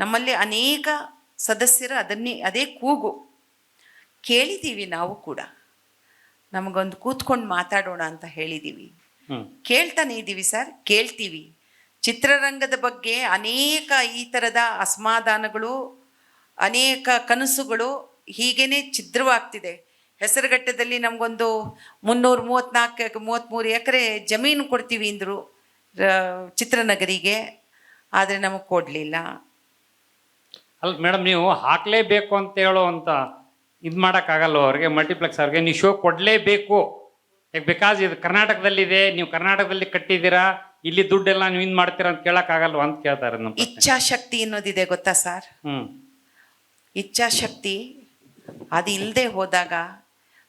ನಮ್ಮಲ್ಲಿ ಅನೇಕ ಸದಸ್ಯರು ಅದೇ ಕೂಗು ಕೇಳಿದ್ದೀವಿ. ನಾವು ಕೂಡ ನಮಗೊಂದು ಕೂತ್ಕೊಂಡು ಮಾತಾಡೋಣ ಅಂತ ಹೇಳಿದ್ದೀವಿ. ಕೇಳ್ತಾನೆ ಇದ್ದೀವಿ ಸರ್, ಕೇಳ್ತೀವಿ. ಚಿತ್ರರಂಗದ ಬಗ್ಗೆ ಅನೇಕ ಈ ಥರದ ಅಸಮಾಧಾನಗಳು, ಅನೇಕ ಕನಸುಗಳು ಹೀಗೇ ಛಿದ್ರವಾಗ್ತಿದೆ. ಹೆಸರುಘಟ್ಟದಲ್ಲಿ ನಮಗೊಂದು 334-33 ಎಕರೆ ಜಮೀನು ಕೊಡ್ತೀವಿ ಅಂದರು ಚಿತ್ರನಗರಿಗೆ, ಆದರೆ ನಮಗೆ ಕೊಡಲಿಲ್ಲ. ಅಲ್ಲ ಮೇಡಮ್, ನೀವು ಹಾಕಲೇಬೇಕು ಅಂತ ಹೇಳುವಂತ ಇದು ಮಾಡೋಕ್ಕಾಗಲ್ಲ ಅವ್ರಿಗೆ, ಮಲ್ಟಿಪ್ಲೆಕ್ಸ್ ಅವ್ರಿಗೆ ನೀವು ಶೋ ಕೊಡಲೇಬೇಕು. ಬಿಕಾಸ್ ಇದು ಕರ್ನಾಟಕದಲ್ಲಿದೆ, ನೀವು ಕರ್ನಾಟಕದಲ್ಲಿ ಕಟ್ಟಿದ್ದೀರಾ, ಇಲ್ಲಿ ದುಡ್ಡೆಲ್ಲ ನೀವು ಇದು ಮಾಡ್ತೀರಾ ಅಂತ ಕೇಳೋಕ್ಕಾಗಲ್ವ ಅಂತ ಕೇಳ್ತಾರೆ. ನಮ್ಮ ಇಚ್ಛಾಶಕ್ತಿ ಅನ್ನೋದಿದೆ ಗೊತ್ತಾ ಸರ್? ಇಚ್ಛಾಶಕ್ತಿ ಅದು ಇಲ್ಲದೆ ಹೋದಾಗ,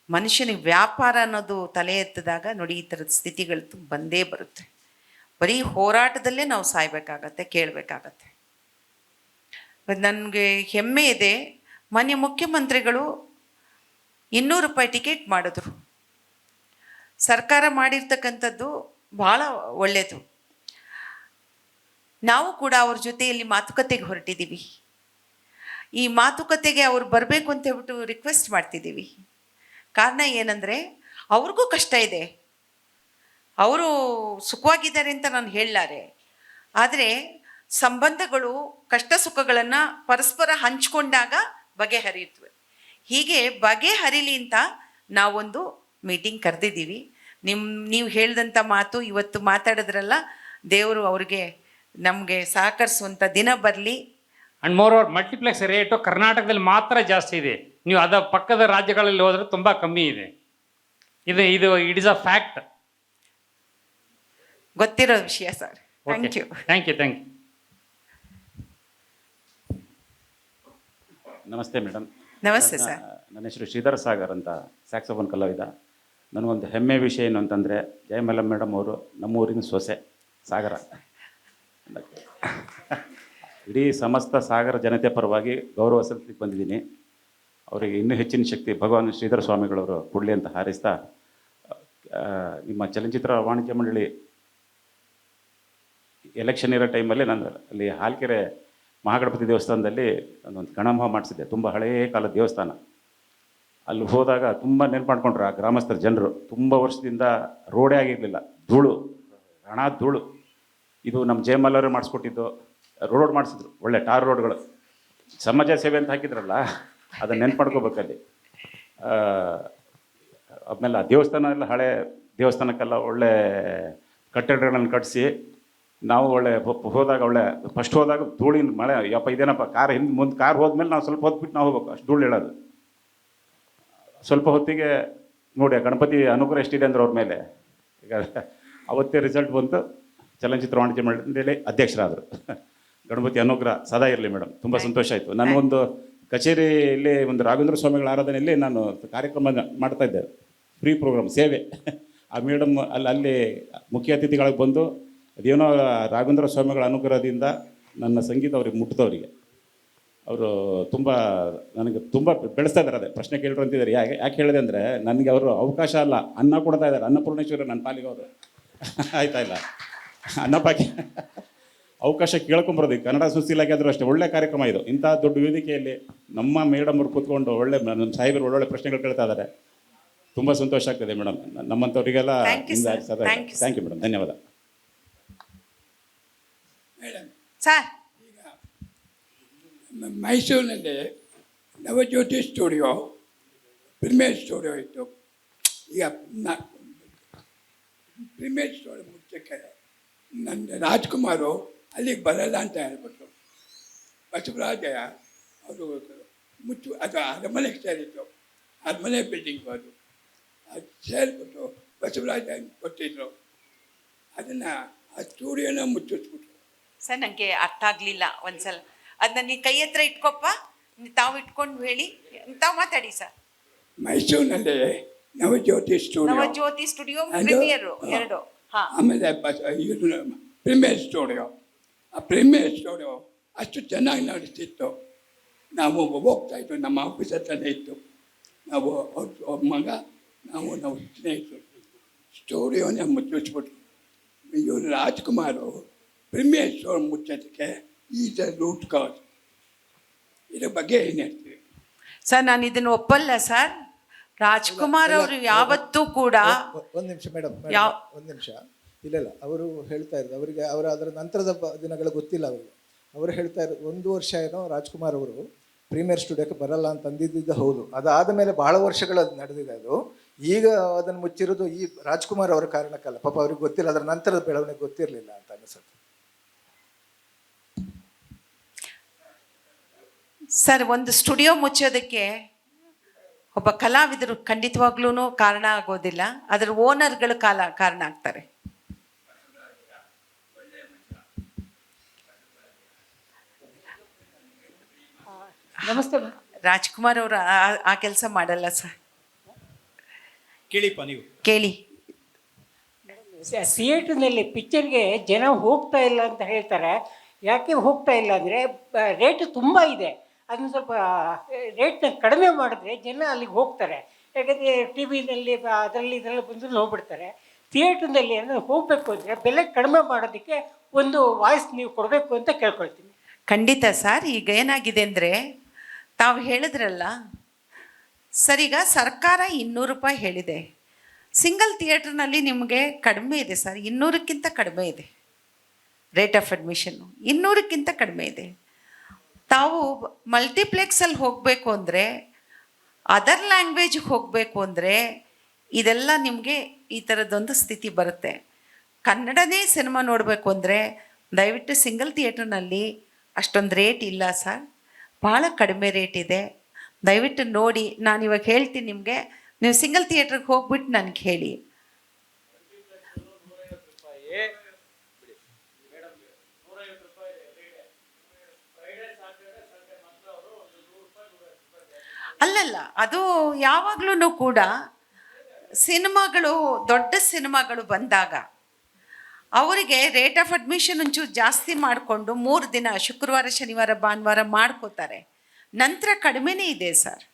ಮನುಷ್ಯನಿಗೆ ವ್ಯಾಪಾರ ಅನ್ನೋದು ತಲೆ ಎತ್ತಿದಾಗ ನೋಡಿ ಈ ಥರದ ಸ್ಥಿತಿಗಳು ಬಂದೇ ಬರುತ್ತೆ. ಬರೀ ಹೋರಾಟದಲ್ಲೇ ನಾವು ಸಾಯ್ಬೇಕಾಗತ್ತೆ, ಕೇಳಬೇಕಾಗತ್ತೆ. ನನಗೆ ಹೆಮ್ಮೆ ಇದೆ, ಮಾನ್ಯ ಮುಖ್ಯಮಂತ್ರಿಗಳು 200 ರೂಪಾಯಿ ಟಿಕೆಟ್ ಮಾಡಿದ್ರು. ಸರ್ಕಾರ ಮಾಡಿರ್ತಕ್ಕಂಥದ್ದು ಭಾಳ ಒಳ್ಳೆಯದು. ನಾವು ಕೂಡ ಅವ್ರ ಜೊತೆಯಲ್ಲಿ ಮಾತುಕತೆಗೆ ಹೊರಟಿದ್ದೀವಿ. ಈ ಮಾತುಕತೆಗೆ ಅವ್ರು ಬರಬೇಕು ಅಂತ ಹೇಳ್ಬಿಟ್ಟು ರಿಕ್ವೆಸ್ಟ್ ಮಾಡ್ತಿದ್ದೀವಿ. ಕಾರಣ ಏನಂದರೆ ಅವ್ರಿಗೂ ಕಷ್ಟ ಇದೆ, ಅವರು ಸುಖವಾಗಿದ್ದಾರೆ ಅಂತ ನಾನು ಹೇಳಲಾರೆ. ಆದರೆ ಸಂಬಂಧಗಳು ಕಷ್ಟ ಸುಖಗಳನ್ನು ಪರಸ್ಪರ ಹಂಚ್ಕೊಂಡಾಗ ಬಗೆಹರಿಯುತ್ತವೆ. ಹೀಗೆ ಬಗೆಹರಿಲಿ ಅಂತ ನಾವೊಂದು ಮೀಟಿಂಗ್ ಕರೆದಿದ್ದೀವಿ. ನೀವು ಹೇಳಿದಂಥ ಮಾತು ಇವತ್ತು ಮಾತಾಡಿದ್ರಲ್ಲ, ದೇವರು ಅವ್ರಿಗೆ ನಮಗೆ ಸಹಕರಿಸುವಂಥ ದಿನ ಬರಲಿ. And more over multiplex rate ಕರ್ನಾಟಕದಲ್ಲಿ ಮಾತ್ರ ಜಾಸ್ತಿ ಇದೆ. ನೀವು ಅದ ಪಕ್ಕದ ರಾಜ್ಯಗಳಲ್ಲಿ ಹೋದರೆ ತುಂಬ ಕಮ್ಮಿ ಇದೆ. ಇದು ಇಟ್ ಇಸ್ ಅ ಫ್ಯಾಕ್ಟ್. ಗೊತ್ತಿರೋ ವಿಷಯ sir. Thank you. Thank you. ನಮಸ್ತೆ ಮೇಡಮ್. ನಮಸ್ತೆ ಸರ್. ನನ್ನ ಹೆಸರು ಶ್ರೀಧರ್ ಸಾಗರ್ ಅಂತ, ಸ್ಯಾಕ್ಸೋಫೋನ್ ಕಲಾವಿದ. ನನಗೊಂದು ಹೆಮ್ಮೆ ವಿಷಯ ಏನು ಅಂತಂದರೆ, ಜಯಮಲ್ಲ ಮೇಡಮ್ ಅವರು ನಮ್ಮೂರಿನ ಸೊಸೆ ಸಾಗರ. ಇಡೀ ಸಮಸ್ತ ಸಾಗರ ಜನತೆ ಪರವಾಗಿ ಗೌರವ ಸಲ್ಲಿಸಲಿಕ್ಕೆ ಬಂದಿದ್ದೀನಿ. ಅವರಿಗೆ ಇನ್ನೂ ಹೆಚ್ಚಿನ ಶಕ್ತಿ ಭಗವಾನ್ ಶ್ರೀಧರ ಸ್ವಾಮಿಗಳವರು ಕೊಡಲಿ ಅಂತ ಹಾರೈಸ್ತಾ, ನಿಮ್ಮ ಚಲನಚಿತ್ರ ವಾಣಿಜ್ಯ ಮಂಡಳಿ ಎಲೆಕ್ಷನ್ ಇರೋ ಟೈಮಲ್ಲಿ ನಾನು ಅಲ್ಲಿ ಹಾಲ್ಕೆರೆ ಮಹಾಗಣಪತಿ ದೇವಸ್ಥಾನದಲ್ಲಿ ಒಂದು ಗಣಮ ಮಾಡಿಸಿದ್ದೆ. ತುಂಬ ಹಳೆಯ ಕಾಲದ ದೇವಸ್ಥಾನ. ಅಲ್ಲಿ ಹೋದಾಗ ತುಂಬ ನೆನ್ಪು ಮಾಡ್ಕೊಂಡ್ರು ಆ ಗ್ರಾಮಸ್ಥರ ಜನರು. ತುಂಬ ವರ್ಷದಿಂದ ರೋಡೇ ಆಗಿರಲಿಲ್ಲ, ಧೂಳು, ಹಣ ಧೂಳು. ಇದು ನಮ್ಮ ಜಯಮಲ್ಲರು ಮಾಡಿಸ್ಕೊಟ್ಟಿದ್ದು. ರೋಡ್ ಮಾಡಿಸಿದ್ರು, ಒಳ್ಳೆ ಟಾರ್ ರೋಡ್ಗಳು. ಸಮಾಜ ಸೇವೆ ಅಂತ ಹಾಕಿದ್ರಲ್ಲ, ಅದನ್ನು ನೆನ್ಪು ಮಾಡ್ಕೋಬೇಕಲ್ಲಿ. ಆಮೇಲೆ ಆ ದೇವಸ್ಥಾನ ಎಲ್ಲ ಹಳೆ ದೇವಸ್ಥಾನಕ್ಕೆಲ್ಲ ಒಳ್ಳೆ ಕಟ್ಟಡಗಳನ್ನು ಕಟ್ಟಿಸಿ, ನಾವು ಒಳ್ಳೆ ಹೋದಾಗ ಒಳ್ಳೆ ಫಸ್ಟ್ ಹೋದಾಗ ಧೂಳಿನ ಮಳೆ, ಯಪ್ಪ ಇದೇನಪ್ಪ ಕಾರ್ ಹಿಂದೆ ಮುಂದೆ ಕಾರ್ ಹೋದ್ಮೇಲೆ ನಾವು ಸ್ವಲ್ಪ ಹೊತ್ಬಿಟ್ಟು ನಾವು ಹೋಗ್ಬೇಕು, ಅಷ್ಟು ಧೂಳು ಹೇಳೋದು. ಸ್ವಲ್ಪ ಹೊತ್ತಿಗೆ ನೋಡಿ ಗಣಪತಿ ಅನುಗ್ರಹ ಎಷ್ಟಿದೆ ಅಂದ್ರೆ ಅವ್ರ ಮೇಲೆ. ಈಗ ಅವತ್ತೇ ರಿಸಲ್ಟ್ ಬಂತು, ಚಲನಚಿತ್ರ ವಾಣಿಜ್ಯ ಮಂಡಳಿ ಅಧ್ಯಕ್ಷರಾದರು. ಗಣಪತಿ ಅನುಗ್ರಹ ಸದಾ ಇರಲಿ ಮೇಡಮ್. ತುಂಬ ಸಂತೋಷ ಆಯಿತು. ನನಗೊಂದು ಕಚೇರಿಯಲ್ಲಿ ಒಂದು ರಾಘವೇಂದ್ರ ಸ್ವಾಮಿಗಳ ಆರಾಧನೆಯಲ್ಲಿ ನಾನು ಕಾರ್ಯಕ್ರಮ ಮಾಡ್ತಾ ಇದ್ದೆ, ಫ್ರೀ ಪ್ರೋಗ್ರಾಮ್ ಸೇವೆ. ಆ ಮೇಡಮ್ ಅಲ್ಲಿ ಮುಖ್ಯ ಅತಿಥಿಗಳಿಗೆ ಬಂದು ಅದೇನೋ ರಾಘವೇಂದ್ರ ಸ್ವಾಮಿಗಳ ಅನುಗ್ರಹದಿಂದ ನನ್ನ ಸಂಗೀತ ಅವ್ರಿಗೆ ಮುಟ್ಟಿದವರಿಗೆ ಅವರು ತುಂಬ ನನಗೆ ತುಂಬ ಬೆಳೆಸ್ತಾ ಇದ್ದಾರೆ. ಅದೇ ಪ್ರಶ್ನೆ ಕೇಳಿದ್ರು ಅಂತಿದ್ದಾರೆ. ಯಾಕೆ ಹೇಳಿದೆ ಅಂದರೆ, ನನಗೆ ಅವರು ಅವಕಾಶ ಅಲ್ಲ, ಅನ್ನ ಕೊಡ್ತಾ ಇದ್ದಾರೆ. ಅನ್ನಪೂರ್ಣೇಶ್ವರಿ ನನ್ನ ಪಾಲಿಗೆ ಅವರು ಆಯ್ತಾ ಇಲ್ಲ, ಅನ್ನಪಾಕಿ ಅವಕಾಶ ಕೇಳ್ಕೊಂಬರೋದು. ಕನ್ನಡ ಸುದ್ದಿ ಇಲಾಖೆ ಆದರೂ ಅಷ್ಟೇ ಒಳ್ಳೆ ಕಾರ್ಯಕ್ರಮ ಇದು. ಇಂಥ ದೊಡ್ಡ ವೇದಿಕೆಯಲ್ಲಿ ನಮ್ಮ ಮೇಡಮ್ ಅವರು ಕೂತ್ಕೊಂಡು ಒಳ್ಳೆ ನಮ್ಮ ಸಾಹೇಬರು ಒಳ್ಳೊಳ್ಳೆ ಪ್ರಶ್ನೆಗಳು ಕೇಳ್ತಾ ಇದ್ದಾರೆ. ತುಂಬ ಸಂತೋಷ ಆಗ್ತದೆ ಮೇಡಮ್. ನಮ್ಮಂಥವ್ರಿಗೆಲ್ಲ ಥ್ಯಾಂಕ್ ಯು ಮೇಡಮ್. ಧನ್ಯವಾದ ಮೇಡಮ್. ಸರ್, ಮೈಸೂರಿನಲ್ಲಿ ನವಜ್ಯೋತಿ ಸ್ಟುಡಿಯೋ, ಪ್ರಿಮೇರ್ ಸ್ಟುಡಿಯೋ ಇತ್ತು. ಈಗ ಪ್ರಿಮೇರ್ ಸ್ಟುಡಿಯೋ ಮುಚ್ಚಕ್ಕೆ ನನ್ನ ರಾಜ್ಕುಮಾರು ಅಲ್ಲಿಗೆ ಬರಲ್ಲ ಅಂತ ಹೇಳ್ಬಿಟ್ರು. ಬಸವರಾಜಯ್ಯ ಅವರು ಅದು ಅರಮನೆಗೆ ಸೇರಿತ್ತು, ಅರಮನೆ ಬಿಲ್ಡಿಂಗು ಅದು ಸೇರಿಬಿಟ್ಟು ಬಸವರಾಜ ಕೊಟ್ಟಿದ್ರು. ಅದನ್ನು ಆ ಸ್ಟುಡಿಯೋನ ಮುಚ್ಚಿಸ್ಬಿಟ್ರು. ಸರ್ ನನಗೆ ಅರ್ಥ ಆಗಲಿಲ್ಲ ಒಂದ್ಸಲ. ಅದನ್ನ ನೀ ಕೈ ಹತ್ರ ಇಟ್ಕೊಪ್ಪ, ತಾವು ಇಟ್ಕೊಂಡು ಹೇಳಿ, ತಾವು ಮಾತಾಡಿ ಸರ್. ಮೈಸೂರಿನಲ್ಲಿ ನವಜ್ಯೋತಿ ಸ್ಟುಡಿಯೋ ಪ್ರೀಮಿಯರ್ ಎರಡು. ಆಮೇಲೆ ಪ್ರೀಮಿಯರ್ ಸ್ಟುಡಿಯೋ. ಆ ಪ್ರೀಮಿಯರ್ ಸ್ಟುಡಿಯೋ ಅಷ್ಟು ಚೆನ್ನಾಗಿ ನಡೆಸ್ತಿತ್ತು. ನಾವು ಹೋಗ್ತಾಯಿತ್ತು, ನಮ್ಮ ಆಫೀಸ್ ಹತ್ರನೇ ಇತ್ತು. ನಾವು ಅವ್ರ ಮಗ ನಾವು ಸ್ನೇಹಿತರು. ಸ್ಟುಡಿಯೋನೇ ಮುಚ್ಚಿಸ್ಬಿಟ್ರು. ಇವರು ರಾಜ್ಕುಮಾರು ಪ್ರೀಮಿಯರ್ ಸ್ಟೋರ್ ಮುಚ್ಚೋದಕ್ಕೆ ಈಸ್ ಅ ರೂಟ್ ಕಾಸ್. ಇದ್ರ ಬಗ್ಗೆ ಏನು ಹೇಳ್ತೀವಿ ಸರ್? ನಾನು ಇದನ್ನು ಒಪ್ಪಲ್ಲ ಸರ್. ರಾಜ್ಕುಮಾರ್ ಅವರು ಯಾವತ್ತೂ ಕೂಡ ಒಂದು ನಿಮಿಷ ಮೇಡಮ್, ಒಂದು ನಿಮಿಷ. ಇಲ್ಲ ಅವರು ಹೇಳ್ತಾ ಇರೋದು, ಅವರಿಗೆ ಅದರ ನಂತರದ ದಿನಗಳು ಗೊತ್ತಿಲ್ಲ ಅವರಿಗೆ. ಅವರು ಹೇಳ್ತಾ ಇರೋದು 1 ವರ್ಷ ಏನೋ ರಾಜ್ಕುಮಾರ್ ಅವರು ಪ್ರೀಮಿಯರ್ ಸ್ಟುಡಿಯೋಕ್ಕೆ ಬರಲ್ಲ ಅಂತ ಅಂದಿದ್ದು ಹೌದು. ಅದಾದ ಮೇಲೆ ಬಹಳ ವರ್ಷಗಳು ಅದು ನಡೆದಿದೆ. ಅದು ಈಗ ಅದನ್ನು ಮುಚ್ಚಿರೋದು ಈ ರಾಜ್ಕುಮಾರ್ ಅವರ ಕಾರಣಕ್ಕಲ್ಲ. ಪಾಪ ಅವ್ರಿಗೆ ಗೊತ್ತಿಲ್ಲ, ಅದರ ನಂತರದ ಬೆಳವಣಿಗೆ ಗೊತ್ತಿರಲಿಲ್ಲ ಅಂತ ಅನಿಸುತ್ತೆ. ಸರ್, ಒಂದು ಸ್ಟುಡಿಯೋ ಮುಚ್ಚೋದಕ್ಕೆ ಒಬ್ಬ ಕಲಾವಿದರು ಖಂಡಿತವಾಗ್ಲೂ ಕಾರಣ ಆಗೋದಿಲ್ಲ, ಅದರ ಓನರ್ಗಳು ಕಾರಣ ಆಗ್ತಾರೆ. ನಮಸ್ತೆ. ರಾಜ್ಕುಮಾರ್ ಅವರು ಆ ಕೆಲಸ ಮಾಡಲ್ಲ ಸರ್. ಕೇಳಿಪ್ಪ ನೀವು ಕೇಳಿ. ಥಿಯೇಟರ್ನಲ್ಲಿ ಪಿಕ್ಚರ್ಗೆ ಜನ ಹೋಗ್ತಾ ಇಲ್ಲ ಅಂತ ಹೇಳ್ತಾರೆ. ಯಾಕೆ ಹೋಗ್ತಾ ಇಲ್ಲ ಅಂದರೆ ರೇಟ್ ತುಂಬ ಇದೆ. ಅದನ್ನು ಸ್ವಲ್ಪ ರೇಟ್ನ ಕಡಿಮೆ ಮಾಡಿದ್ರೆ ಜನ ಅಲ್ಲಿಗೆ ಹೋಗ್ತಾರೆ. ಯಾಕಂದರೆ ಟಿ ವಿನಲ್ಲಿ ಅದರಲ್ಲಿ ಇದರಲ್ಲಿ ಬಂದು ನೋಡ್ಬಿಡ್ತಾರೆ. ಥಿಯೇಟ್ರ್ನಲ್ಲಿ ಅಂದರೆ ಹೋಗಬೇಕು ಅಂದರೆ ಬೆಲೆ ಕಡಿಮೆ ಮಾಡೋದಕ್ಕೆ ಒಂದು ವಾಯ್ಸ್ ನೀವು ಕೊಡಬೇಕು ಅಂತ ಕೇಳ್ಕೊಳ್ತೀನಿ. ಖಂಡಿತ ಸರ್. ಈಗ ಏನಾಗಿದೆ ಅಂದರೆ ತಾವು ಹೇಳಿದ್ರಲ್ಲ ಸರ್, ಈಗ ಸರ್ಕಾರ 200 ರೂಪಾಯಿ ಹೇಳಿದೆ. ಸಿಂಗಲ್ ಥಿಯೇಟ್ರ್ನಲ್ಲಿ ನಿಮಗೆ ಕಡಿಮೆ ಇದೆ ಸರ್, 200ಕ್ಕಿಂತ ಕಡಿಮೆ ಇದೆ ರೇಟ್ ಆಫ್ ಅಡ್ಮಿಷನ್ನು, 200ಕ್ಕಿಂತ ಕಡಿಮೆ ಇದೆ. ತಾವು ಮಲ್ಟಿಪ್ಲೆಕ್ಸಲ್ಲಿ ಹೋಗಬೇಕು ಅಂದರೆ, ಅದರ್ ಲ್ಯಾಂಗ್ವೇಜಿಗೆ ಹೋಗಬೇಕು ಅಂದರೆ ಇದೆಲ್ಲ ನಿಮಗೆ ಈ ಥರದ್ದೊಂದು ಸ್ಥಿತಿ ಬರುತ್ತೆ. ಕನ್ನಡನೇ ಸಿನಿಮಾ ನೋಡಬೇಕು ಅಂದರೆ ದಯವಿಟ್ಟು ಸಿಂಗಲ್ ಥಿಯೇಟ್ರ್ನಲ್ಲಿ ಅಷ್ಟೊಂದು ರೇಟ್ ಇಲ್ಲ ಸರ್, ಭಾಳ ಕಡಿಮೆ ರೇಟ್ ಇದೆ. ದಯವಿಟ್ಟು ನೋಡಿ. ನಾನು ಇವಾಗ ಹೇಳ್ತೀನಿ ನಿಮಗೆ, ನೀವು ಸಿಂಗಲ್ ಥಿಯೇಟ್ರಿಗೆ ಹೋಗ್ಬಿಟ್ಟು ನನಗೆ ಹೇಳಿ. ಅಲ್ಲಲ್ಲ, ಅದು ಯಾವಾಗಲೂ ಕೂಡ ಸಿನಿಮಾಗಳು, ದೊಡ್ಡ ಸಿನಿಮಾಗಳು ಬಂದಾಗ ಅವರಿಗೆ ರೇಟ್ ಆಫ್ ಅಡ್ಮಿಷನ್ ಒಂಚೂರು ಜಾಸ್ತಿ ಮಾಡಿಕೊಂಡು 3 ದಿನ ಶುಕ್ರವಾರ ಶನಿವಾರ ಭಾನುವಾರ ಮಾಡ್ಕೋತಾರೆ. ನಂತರ ಕಡಿಮೆನೇ ಇದೆ ಸರ್.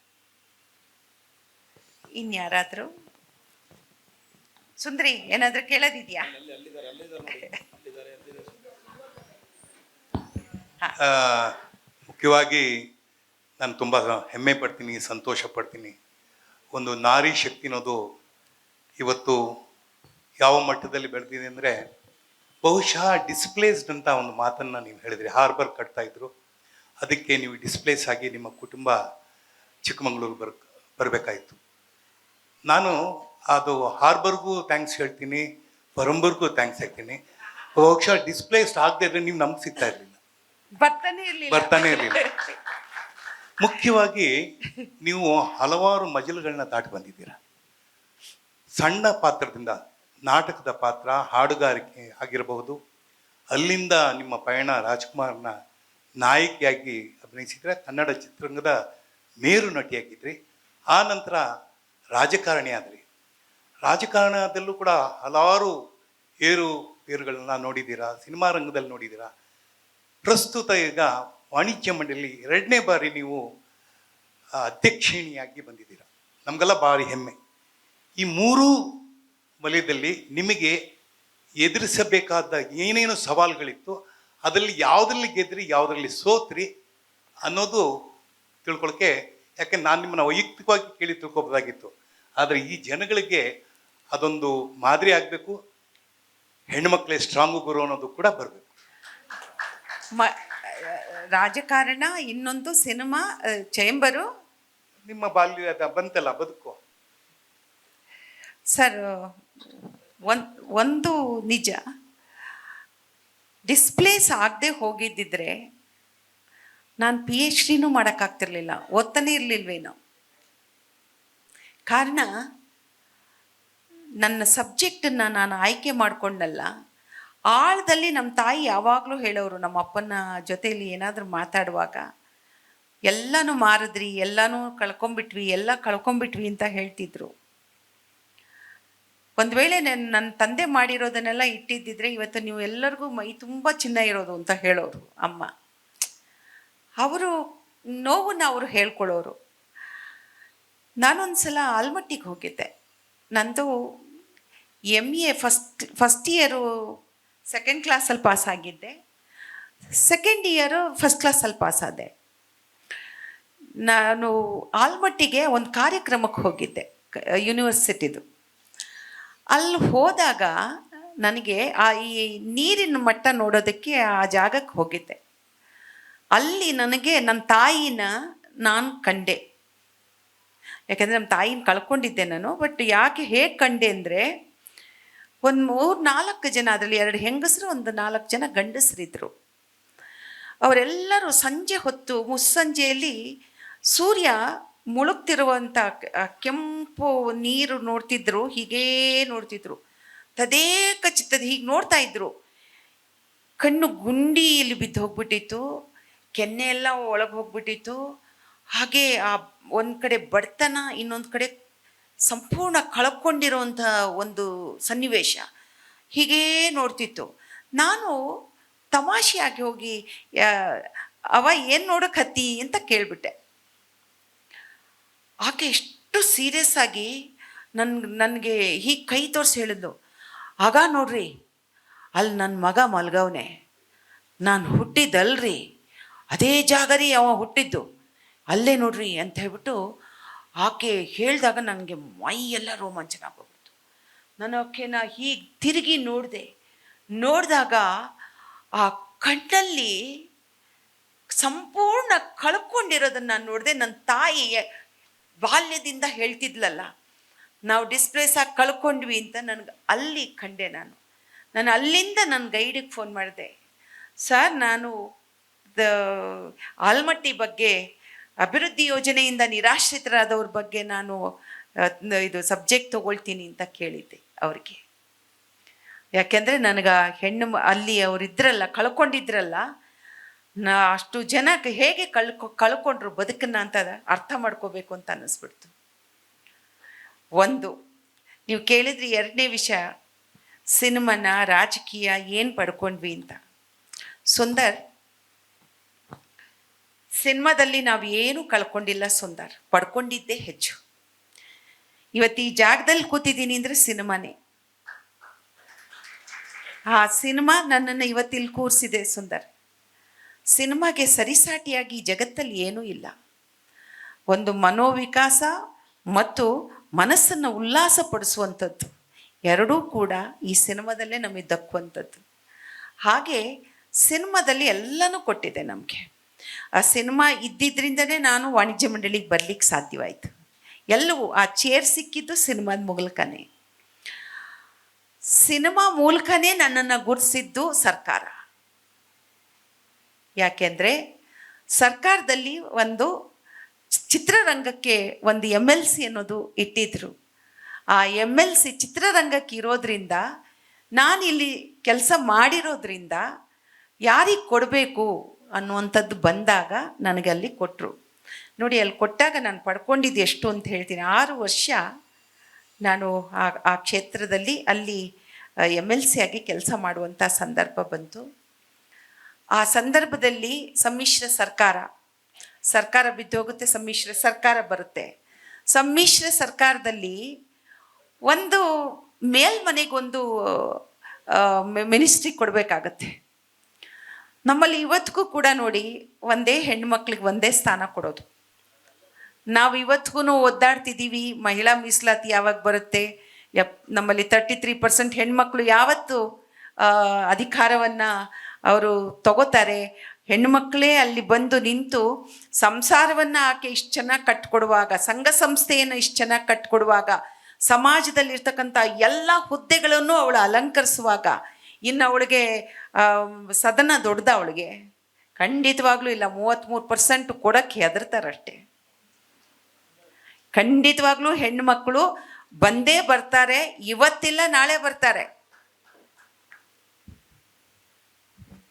ಇನ್ಯಾರಾದರೂ ಸುಂದರಿ ಏನಾದರೂ ಕೇಳೋದಿದೆಯಾ? ಮುಖ್ಯವಾಗಿ ನಾನು ತುಂಬ ಹೆಮ್ಮೆ ಪಡ್ತೀನಿ, ಸಂತೋಷ ಪಡ್ತೀನಿ. ಒಂದು ನಾರಿ ಶಕ್ತಿ ಅನ್ನೋದು ಇವತ್ತು ಯಾವ ಮಟ್ಟದಲ್ಲಿ ಬೆಳೆದಿದೆ ಅಂದರೆ, ಬಹುಶಃ ಡಿಸ್ಪ್ಲೇಸ್ಡ್ ಅಂತ ಒಂದು ಮಾತನ್ನು ನೀವು ಹೇಳಿದ್ರಿ. ಹಾರ್ಬರ್ ಕಟ್ತಾ ಇದ್ರು, ಅದಕ್ಕೆ ನೀವು ಡಿಸ್ಪ್ಲೇಸ್ ಆಗಿ ನಿಮ್ಮ ಕುಟುಂಬ ಚಿಕ್ಕಮಗಳೂರು ಬರಬೇಕಾಯಿತು. ನಾನು ಅದು ಹಾರ್ಬರ್ಗೂ ಥ್ಯಾಂಕ್ಸ್ ಹೇಳ್ತೀನಿ, ಪರಂಬರ್ಗೂ ಥ್ಯಾಂಕ್ಸ್ ಹೇಳ್ತೀನಿ. ಬಹುಶಃ ಡಿಸ್ಪ್ಲೇಸ್ಡ್ ಆಗದೆ ಇದ್ರೆ ನೀವು ನಮ್ಗೆ ಸಿಗ್ತಾ ಇರಲಿಲ್ಲ, ಬರ್ತಾನೆ ಇರಲಿಲ್ಲ. ಮುಖ್ಯವಾಗಿ ನೀವು ಹಲವಾರು ಮಜಲುಗಳನ್ನ ದಾಟಿ ಬಂದಿದ್ದೀರ. ಸಣ್ಣ ಪಾತ್ರದಿಂದ ನಾಟಕದ ಪಾತ್ರ, ಹಾಡುಗಾರಿಕೆ ಆಗಿರಬಹುದು, ಅಲ್ಲಿಂದ ನಿಮ್ಮ ಪಯಣ ರಾಜ್ಕುಮಾರ್ನ ನಾಯಕಿಯಾಗಿ ಅಭಿನಯಿಸಿದರೆ, ಕನ್ನಡ ಚಿತ್ರರಂಗದ ಮೇರು ನಟಿಯಾಗಿದ್ರಿ. ಆ ನಂತರ ರಾಜಕಾರಣಿ ಆದ್ರಿ. ರಾಜಕಾರಣದಲ್ಲೂ ಕೂಡ ಹಲವಾರು ಏರುಪೇರುಗಳನ್ನ ನೋಡಿದ್ದೀರಾ, ಸಿನಿಮಾ ರಂಗದಲ್ಲಿ ನೋಡಿದ್ದೀರಾ. ಪ್ರಸ್ತುತ ಈಗ ವಾಣಿಜ್ಯ ಮಂಡಳಿ 2ನೇ ಬಾರಿ ನೀವು ಅಧ್ಯಕ್ಷಿಣಿಯಾಗಿ ಬಂದಿದ್ದೀರಾ. ನಮಗೆಲ್ಲ ಭಾರಿ ಹೆಮ್ಮೆ. ಈ 3 ವಲಯದಲ್ಲಿ ನಿಮಗೆ ಎದುರಿಸಬೇಕಾದ ಏನೇನು ಸವಾಲುಗಳಿತ್ತು, ಅದರಲ್ಲಿ ಯಾವುದರಲ್ಲಿ ಗೆದ್ರಿ, ಯಾವುದರಲ್ಲಿ ಸೋತ್ರಿ ಅನ್ನೋದು ತಿಳ್ಕೊಳಕ್ಕೆ, ಯಾಕೆ ನಾನು ನಿಮ್ಮನ್ನು ವೈಯಕ್ತಿಕವಾಗಿ ಕೇಳಿ ತಿಳ್ಕೊಬೋದಾಗಿತ್ತು. ಆದರೆ ಈ ಜನಗಳಿಗೆ ಅದೊಂದು ಮಾದರಿ ಆಗಬೇಕು. ಹೆಣ್ಮಕ್ಳೇ ಸ್ಟ್ರಾಂಗು ಗುರು ಅನ್ನೋದು ಕೂಡ ಬರಬೇಕು. ರಾಜಕಾರಣ, ಇನ್ನೊಂದು ಸಿನಿಮಾ, ಚೇಂಬರು. ನಿಮ್ಮ ಬಾಲ್ಯದ ಬಂತಲ್ಲ ಬದುಕು ಸರ್, ಒಂದು ನಿಜ, ಡಿಸ್ಪ್ಲೇಸ್ ಆಗದೆ ಹೋಗಿದ್ದಿದ್ರೆ ನಾನು PhD ಮಾಡೋಕ್ಕಾಗ್ತಿರ್ಲಿಲ್ಲ, ಓದ್ತಾನೆ ಇರಲಿಲ್ವೇನೋ. ಕಾರಣ ನನ್ನ ಸಬ್ಜೆಕ್ಟನ್ನು ನಾನು ಆಯ್ಕೆ ಮಾಡಿಕೊಂಡಲ್ಲ, ಆಳದಲ್ಲಿ ನಮ್ಮ ತಾಯಿ ಯಾವಾಗಲೂ ಹೇಳೋರು, ನಮ್ಮ ಅಪ್ಪನ ಜೊತೆಯಲ್ಲಿ ಏನಾದರೂ ಮಾತಾಡುವಾಗ, ಎಲ್ಲನೂ ಮಾರಿದ್ರಿ, ಎಲ್ಲನೂ ಕಳ್ಕೊಂಬಿಟ್ವಿ ಅಂತ ಹೇಳ್ತಿದ್ರು. ಒಂದು ವೇಳೆ ನನ್ನ ತಂದೆ ಮಾಡಿರೋದನ್ನೆಲ್ಲ ಇಟ್ಟಿದ್ದಿದ್ರೆ ಇವತ್ತು ನೀವು ಎಲ್ಲರಿಗೂ ಮೈ ತುಂಬ ಚಿನ್ನ ಇರೋದು ಅಂತ ಹೇಳೋರು ಅಮ್ಮ. ಅವರು ನೋವನ್ನು ಅವರು ಹೇಳ್ಕೊಳ್ಳೋರು. ನಾನೊಂದು ಸಲ ಆಲ್ಮಟ್ಟಿಗೆ ಹೋಗಿದ್ದೆ. ನಂದು MA ಫಸ್ಟ್ ಇಯರು 2nd ಕ್ಲಾಸಲ್ಲಿ ಪಾಸಾಗಿದ್ದೆ, 2nd ಇಯರು 1st ಕ್ಲಾಸಲ್ಲಿ ಪಾಸಾದೆ. ನಾನು ಆಲ್ಮಟ್ಟಿಗೆ ಒಂದು ಕಾರ್ಯಕ್ರಮಕ್ಕೆ ಹೋಗಿದ್ದೆ, ಯೂನಿವರ್ಸಿಟಿದು. ಅಲ್ಲಿ ಹೋದಾಗ ನನಗೆ ಈ ನೀರಿನ ಮಟ್ಟ ನೋಡೋದಕ್ಕೆ ಆ ಜಾಗಕ್ಕೆ ಹೋಗಿದ್ದೆ. ಅಲ್ಲಿ ನನಗೆ ನನ್ನ ತಾಯಿನ ನಾನು ಕಂಡೆ. ಯಾಕೆಂದರೆ ನಮ್ಮ ತಾಯಿನ ಕಳ್ಕೊಂಡಿದ್ದೆ ನಾನು. ಬಟ್ ಹೇಗೆ ಕಂಡೆ ಅಂದರೆ, ಒಂದು 3-4 ಜನ, ಅದರಲ್ಲಿ 2 ಹೆಂಗಸರು, ಒಂದು 4 ಜನ ಗಂಡಸರಿದ್ದರು. ಅವರೆಲ್ಲರೂ ಸಂಜೆ ಹೊತ್ತು, ಮುಸ್ಸಂಜೆಯಲ್ಲಿ ಸೂರ್ಯ ಮುಳುಗ್ತಿರುವಂಥ ಕೆಂಪು ನೀರು ನೋಡ್ತಿದ್ರು, ಹೀಗೇ ನೋಡ್ತಿದ್ರು, ತದೇಕ ಚಿತ್ತದ ಹೀಗೆ ನೋಡ್ತಾ ಇದ್ರು. ಕಣ್ಣು ಗುಂಡಿಯಲ್ಲಿ ಬಿದ್ದು ಹೋಗ್ಬಿಟ್ಟಿತ್ತು, ಕೆನ್ನೆ ಎಲ್ಲ ಒಳಗೆ ಹೋಗ್ಬಿಟ್ಟಿತ್ತು. ಹಾಗೆ ಆ ಒಂದು ಕಡೆ ಬಡತನ, ಇನ್ನೊಂದು ಕಡೆ ಸಂಪೂರ್ಣ ಕಳ್ಕೊಂಡಿರೋಂಥ ಒಂದು ಸನ್ನಿವೇಶ ಹೀಗೇ ನೋಡ್ತಿತ್ತು. ನಾನು ತಮಾಷೆಯಾಗಿ ಹೋಗಿ, ಅವ ಏನು ನೋಡೋಕೆ ಹತ್ತಿ ಅಂತ ಕೇಳಿಬಿಟ್ಟೆ. ಆಕೆ ಎಷ್ಟು ಅಷ್ಟು ಸೀರಿಯಸ್ ಆಗಿ ನನಗೆ ಹೀಗೆ ಕೈ ತೋರಿಸಿ ಹೇಳಿದ್ಲು, ಆಗ ನೋಡ್ರಿ ಅಲ್ಲಿ ನನ್ನ ಮಗ ಮಲ್ಗವನೆ, ನಾನು ಹುಟ್ಟಿದ್ದಲ್ರಿ, ಅದೇ ಜಾಗ ರೀ ಅವ ಹುಟ್ಟಿದ್ದು, ಅಲ್ಲೇ ನೋಡ್ರಿ ಅಂತ ಹೇಳ್ಬಿಟ್ಟು ಆಕೆ ಹೇಳಿದಾಗ ನನಗೆ ಮೈ ಎಲ್ಲ ರೋಮಾಂಚನ ಆಗೋಗ್ಬಿಡ್ತು. ನಾನು ಆಕೆನ ಹೀಗೆ ತಿರುಗಿ ನೋಡಿದಾಗ ಆ ಕಣ್ಣಲ್ಲಿ ಸಂಪೂರ್ಣ ಕಳ್ಕೊಂಡಿರೋದನ್ನು ನಾನು ನೋಡಿದೆ. ನನ್ನ ತಾಯಿ ಬಾಲ್ಯದಿಂದ ಹೇಳ್ತಿದ್ಲಲ್ಲ, ನಾವು ಡಿಸ್ಪ್ಲೇಸ್ ಆಗಿ ಕಳ್ಕೊಂಡ್ವಿ ಅಂತ ನನಗೆ ಅಲ್ಲಿ ಕಂಡೆ. ನಾನು ಅಲ್ಲಿಂದ ನನ್ನ ಗೈಡಿಗೆ ಫೋನ್ ಮಾಡಿದೆ, ಸರ್ ನಾನು ಆಲ್ಮಟ್ಟಿ ಬಗ್ಗೆ ಅಭಿವೃದ್ಧಿ ಯೋಜನೆಯಿಂದ ನಿರಾಶ್ರಿತರಾದವ್ರ ಬಗ್ಗೆ ನಾನು ಇದು ಸಬ್ಜೆಕ್ಟ್ ತೊಗೊಳ್ತೀನಿ ಅಂತ ಕೇಳಿದ್ದೆ ಅವ್ರಿಗೆ. ಯಾಕೆಂದರೆ ನನಗೆ ಅಲ್ಲಿ ಅವರಿದ್ರಲ್ಲ, ಕಳ್ಕೊಂಡಿದ್ರಲ್ಲ, ಅಷ್ಟು ಜನಕ್ಕೆ ಹೇಗೆ ಕಳ್ಕೊಂಡ್ರು ಬದುಕನ್ನ ಅಂತ ಅರ್ಥ ಮಾಡ್ಕೋಬೇಕು ಅಂತ ಅನ್ನಿಸ್ಬಿಡ್ತು. ಒಂದು ನೀವು ಕೇಳಿದ್ರಿ. ಎರಡನೇ ವಿಷಯ, ಸಿನಿಮಾನ ರಾಜಕೀಯ ಏನು ಪಡ್ಕೊಂಡ್ವಿ ಅಂತ. ಸುಂದರ್, ಸಿನಿಮಾದಲ್ಲಿ ನಾವು ಏನೂ ಕಳ್ಕೊಂಡಿಲ್ಲ ಸುಂದರ್, ಪಡ್ಕೊಂಡಿದ್ದೇ ಹೆಚ್ಚು. ಇವತ್ತು ಈ ಜಾಗದಲ್ಲಿ ಕೂತಿದ್ದೀನಿ ಅಂದರೆ ಸಿನಿಮಾನೇ. ಆ ಸಿನಿಮಾ ನನ್ನನ್ನು ಇವತ್ತಿಲ್ಲಿ ಕೂರಿಸಿದೆ ಸುಂದರ್. ಸಿನಿಮಾಗೆ ಸರಿಸಾಟಿಯಾಗಿ ಈ ಜಗತ್ತಲ್ಲಿ ಏನೂ ಇಲ್ಲ. ಒಂದು ಮನೋವಿಕಾಸ ಮತ್ತು ಮನಸ್ಸನ್ನು ಉಲ್ಲಾಸಪಡಿಸುವಂಥದ್ದು ಎರಡೂ ಕೂಡ ಈ ಸಿನಿಮಾದಲ್ಲೇ ನಮಗೆ ದಕ್ಕುವಂಥದ್ದು. ಹಾಗೆ ಸಿನಿಮಾದಲ್ಲಿ ಎಲ್ಲನೂ ಕೊಟ್ಟಿದೆ ನಮಗೆ. ಆ ಸಿನಿಮಾ ಇದ್ದಿದ್ದರಿಂದನೇ ನಾನು ವಾಣಿಜ್ಯ ಮಂಡಳಿಗೆ ಬರಲಿಕ್ಕೆ ಸಾಧ್ಯವಾಯಿತು. ಎಲ್ಲವೂ ಆ ಚೇರ್ ಸಿಕ್ಕಿದ್ದು ಸಿನಿಮಾದ ಮೂಲಕನೇ. ಸಿನಿಮಾ ಮೂಲಕನೇ ನನ್ನನ್ನು ಗುರುತಿಸಿದ್ದು ಸರ್ಕಾರ. ಯಾಕೆಂದರೆ ಸರ್ಕಾರದಲ್ಲಿ ಒಂದು ಚಿತ್ರರಂಗಕ್ಕೆ ಒಂದು MLC ಅನ್ನೋದು ಇಟ್ಟಿದ್ರು. ಆ MLC ಚಿತ್ರರಂಗಕ್ಕೆ ಇರೋದ್ರಿಂದ, ನಾನಿಲ್ಲಿ ಕೆಲಸ ಮಾಡಿರೋದ್ರಿಂದ ಯಾರಿಗೆ ಕೊಡಬೇಕು ಅನ್ನುವಂಥದ್ದು ಬಂದಾಗ ನನಗೆ ಅಲ್ಲಿ ಕೊಟ್ಟರು. ನೋಡಿ, ಅಲ್ಲಿ ಕೊಟ್ಟಾಗ ನಾನು ಪಡ್ಕೊಂಡಿದ್ದು ಎಷ್ಟು ಅಂತ ಹೇಳ್ತೀನಿ. 6 ವರ್ಷ ನಾನು ಆ ಕ್ಷೇತ್ರದಲ್ಲಿ ಅಲ್ಲಿ MLC ಆಗಿ ಕೆಲಸ ಮಾಡುವಂಥ ಸಂದರ್ಭ ಬಂತು. ಆ ಸಂದರ್ಭದಲ್ಲಿ ಸಮ್ಮಿಶ್ರ ಸರ್ಕಾರ ಬಿದ್ದೋಗುತ್ತೆ, ಸಮ್ಮಿಶ್ರ ಸರ್ಕಾರ ಬರುತ್ತೆ. ಸಮ್ಮಿಶ್ರ ಸರ್ಕಾರದಲ್ಲಿ ಒಂದು ಮೇಲ್ಮನೆಗೊಂದು ಮಿನಿಸ್ಟ್ರಿ ಕೊಡಬೇಕಾಗತ್ತೆ. ನಮ್ಮಲ್ಲಿ ಇವತ್ತಿಗೂ ಕೂಡ ನೋಡಿ, ಒಂದೇ ಹೆಣ್ಮಕ್ಳಿಗೆ ಒಂದೇ ಸ್ಥಾನ ಕೊಡೋದು. ನಾವು ಇವತ್ತಿಗೂ ಒದ್ದಾಡ್ತಿದ್ದೀವಿ, ಮಹಿಳಾ ಮೀಸಲಾತಿ ಯಾವಾಗ ಬರುತ್ತೆ. ನಮ್ಮಲ್ಲಿ 33% ಹೆಣ್ಮಕ್ಳು ಯಾವತ್ತು ಅಧಿಕಾರವನ್ನು ಅವರು ತಗೋತಾರೆ. ಹೆಣ್ಣುಮಕ್ಕಳೇ ಅಲ್ಲಿ ಬಂದು ನಿಂತು ಸಂಸಾರವನ್ನು ಆಕೆ ಇಷ್ಟು ಚೆನ್ನಾಗಿ ಕಟ್ಕೊಡುವಾಗ, ಸಂಘ ಸಂಸ್ಥೆಯನ್ನು ಇಷ್ಟು ಚೆನ್ನಾಗಿ ಕಟ್ಕೊಡುವಾಗ, ಸಮಾಜದಲ್ಲಿರ್ತಕ್ಕಂಥ ಎಲ್ಲ ಹುದ್ದೆಗಳನ್ನು ಅವಳು ಅಲಂಕರಿಸುವಾಗ, ಇನ್ನು ಅವಳಿಗೆ ಸದನ ದೊಡ್ಡದ ಅವಳಿಗೆ? ಖಂಡಿತವಾಗ್ಲೂ ಇಲ್ಲ. 33% ಕೊಡೋಕ್ಕೆ ಹೆದರ್ತಾರಷ್ಟೇ. ಖಂಡಿತವಾಗ್ಲೂ ಹೆಣ್ಣುಮಕ್ಕಳು ಬಂದೇ ಬರ್ತಾರೆ, ಇವತ್ತಿಲ್ಲ ನಾಳೆ ಬರ್ತಾರೆ.